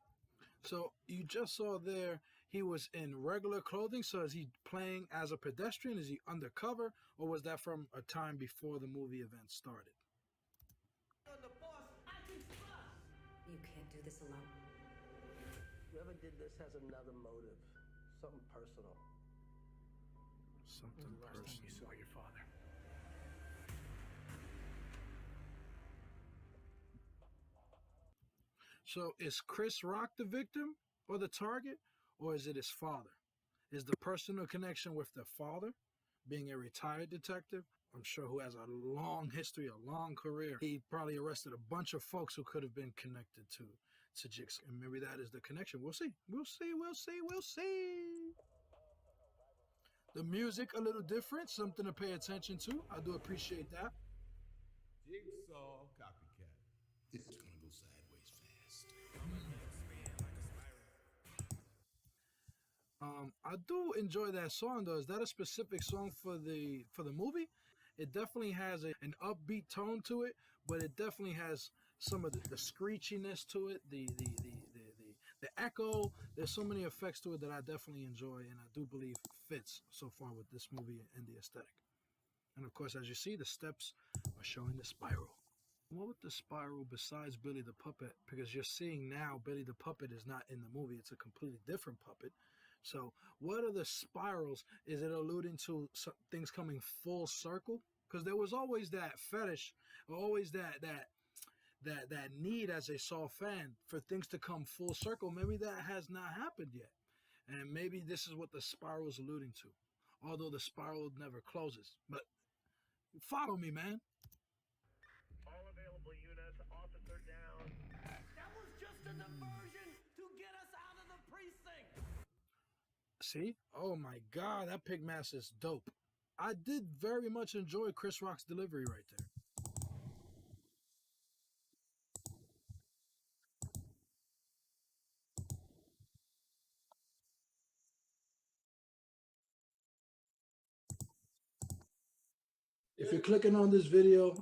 So you just saw there, he was in regular clothing. So is he playing as a pedestrian? Is he undercover? Or was that from a time before the movie event started? You can't do this alone. Whoever did this has another motive. Something personal. Something personal. Last time you saw your father. So is Chris Rock the victim or the target, or is it his father? Is the personal connection with the father, being a retired detective, I'm sure, who has a long history, a long career? He probably arrested a bunch of folks who could have been connected to Jigsaw. And maybe that is the connection. We'll see. We'll see. We'll see. We'll see. The music, a little different. Something to pay attention to. I do appreciate that. Jigsaw copycat. It's gonna go sideways fast. I do enjoy that song though. Is that a specific song for the movie? It definitely has an upbeat tone to it, but it definitely has some of the screechiness to it, the echo. There's so many effects to it that I definitely enjoy, and I do believe fits so far with this movie and the aesthetic. And of course, as you see, the steps are showing the spiral. What with the spiral besides Billy the Puppet? Because you're seeing now Billy the Puppet is not in the movie. It's a completely different puppet. So what are the spirals? Is it alluding to things coming full circle? Because there was always that fetish, always that need as a Saw fan for things to come full circle. Maybe that has not happened yet. And maybe this is what the spiral is alluding to. Although the spiral never closes. But Follow me, man. All available units, officer down. That was just a diversion to get us out of the precinct. See? Oh my God, that pig mask is dope. I did very much enjoy Chris Rock's delivery right there. If you're clicking on this video,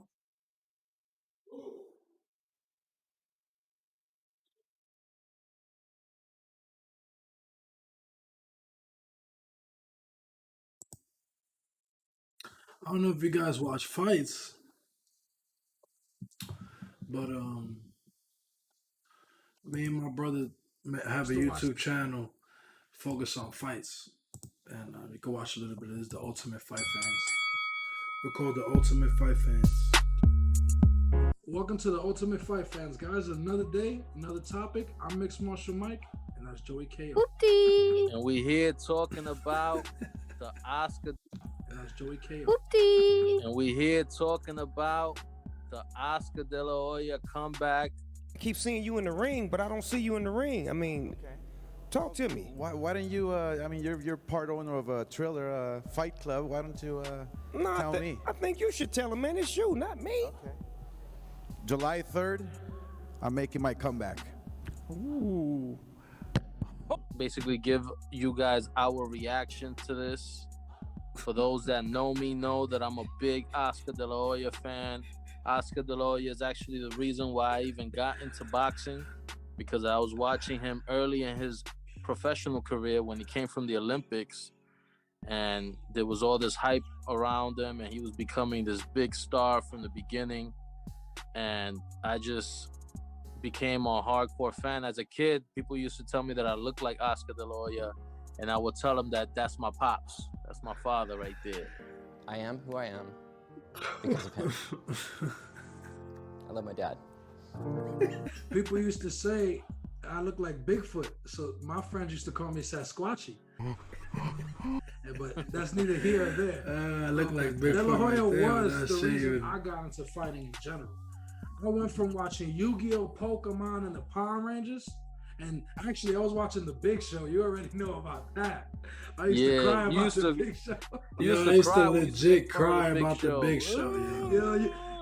I don't know if you guys watch fights, but me and my brother have a YouTube channel focused on fights, and you can watch a little bit of this, the Ultimate Fight Fans. We're called the Ultimate Fight Fans. Welcome to the Ultimate Fight Fans, guys. Another day, another topic. I'm Mixed Martial Mike, and that's Joey K. And we here talking about the Oscar. And that's Joey K. And we here talking about the Oscar De La Hoya comeback. I keep seeing you in the ring, but I don't see you in the ring. I mean, talk to me. Why don't you? I mean, you're part owner of a Triller Fight Club. Why don't you tell me? I think you should tell him, man. It's you, not me. Okay. July 3rd, I'm making my comeback. Ooh. Basically, give you guys our reaction to this. For those that know me, know that I'm a big Oscar De La Hoya fan. Oscar De La Hoya is actually the reason why I even got into boxing, because I was watching him early in his professional career when he came from the Olympics, and there was all this hype around him, and he was becoming this big star from the beginning. And I just became a hardcore fan. As a kid, people used to tell me that I looked like Oscar De La Hoya, and I would tell them that that's my pops. That's my father right there. I am who I am because of him. I love my dad. People used to say I look like Bigfoot, so my friends used to call me Sasquatchy. But that's neither here or there. I look like Bigfoot. De La Hoya right was the reason I got into fighting in general. I went from watching Yu-Gi-Oh, Pokemon, and the Power Rangers, and actually I was watching The Big Show. You already know about that. I used to cry about The Big Show. I used to legit cry about The Big Show.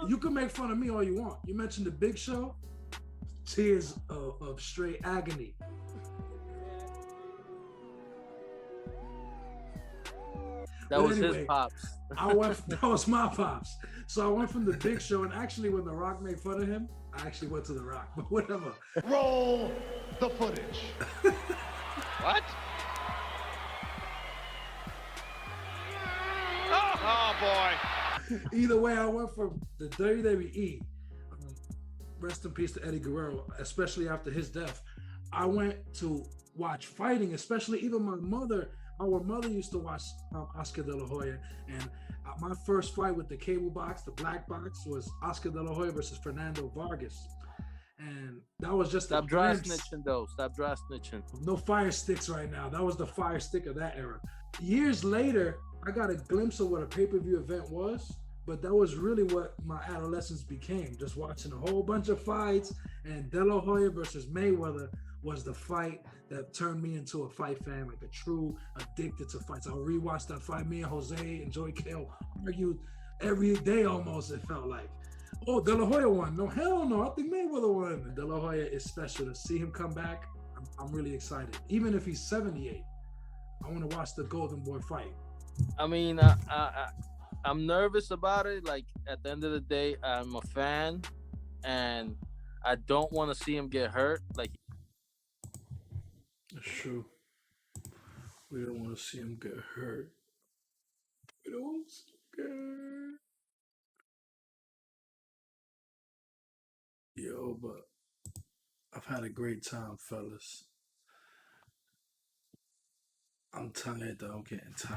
You can make fun of me all you want. You mentioned The Big Show, tears of straight agony. That was his pops. That was my pops. So I went from The Big Show, and actually when The Rock made fun of him, I actually went to The Rock, but whatever. Roll the footage. What? Oh boy. Either way, I went from the WWE, rest in peace to Eddie Guerrero, especially after his death. I went to watch fighting, especially even my mother. Our mother used to watch Oscar De La Hoya, and my first fight with the cable box, the black box, was Oscar De La Hoya versus Fernando Vargas. And that was just Stop dry snitching, though. Stop dry snitching. No fire sticks right now. That was the fire stick of that era. Years later, I got a glimpse of what a pay-per-view event was, but that was really what my adolescence became, just watching a whole bunch of fights, and De La Hoya versus Mayweather was the fight that turned me into a fight fan, like a true addicted to fights. I'll rewatch that fight. Me and Jose and Joey Kale argued every day almost, it felt like. Oh, De La Hoya won. No, hell no. I think Mayweather won. De La Hoya is special. To see him come back, I'm really excited. Even if he's 78, I want to watch the Golden Boy fight. I mean, I'm nervous about it. Like, at the end of the day, I'm a fan, and I don't want to see him get hurt. Like, that's true. We don't want to see him get hurt. We don't want to see him get hurt. Yo, but I've had a great time, fellas. I'm tired though. I'm getting tired.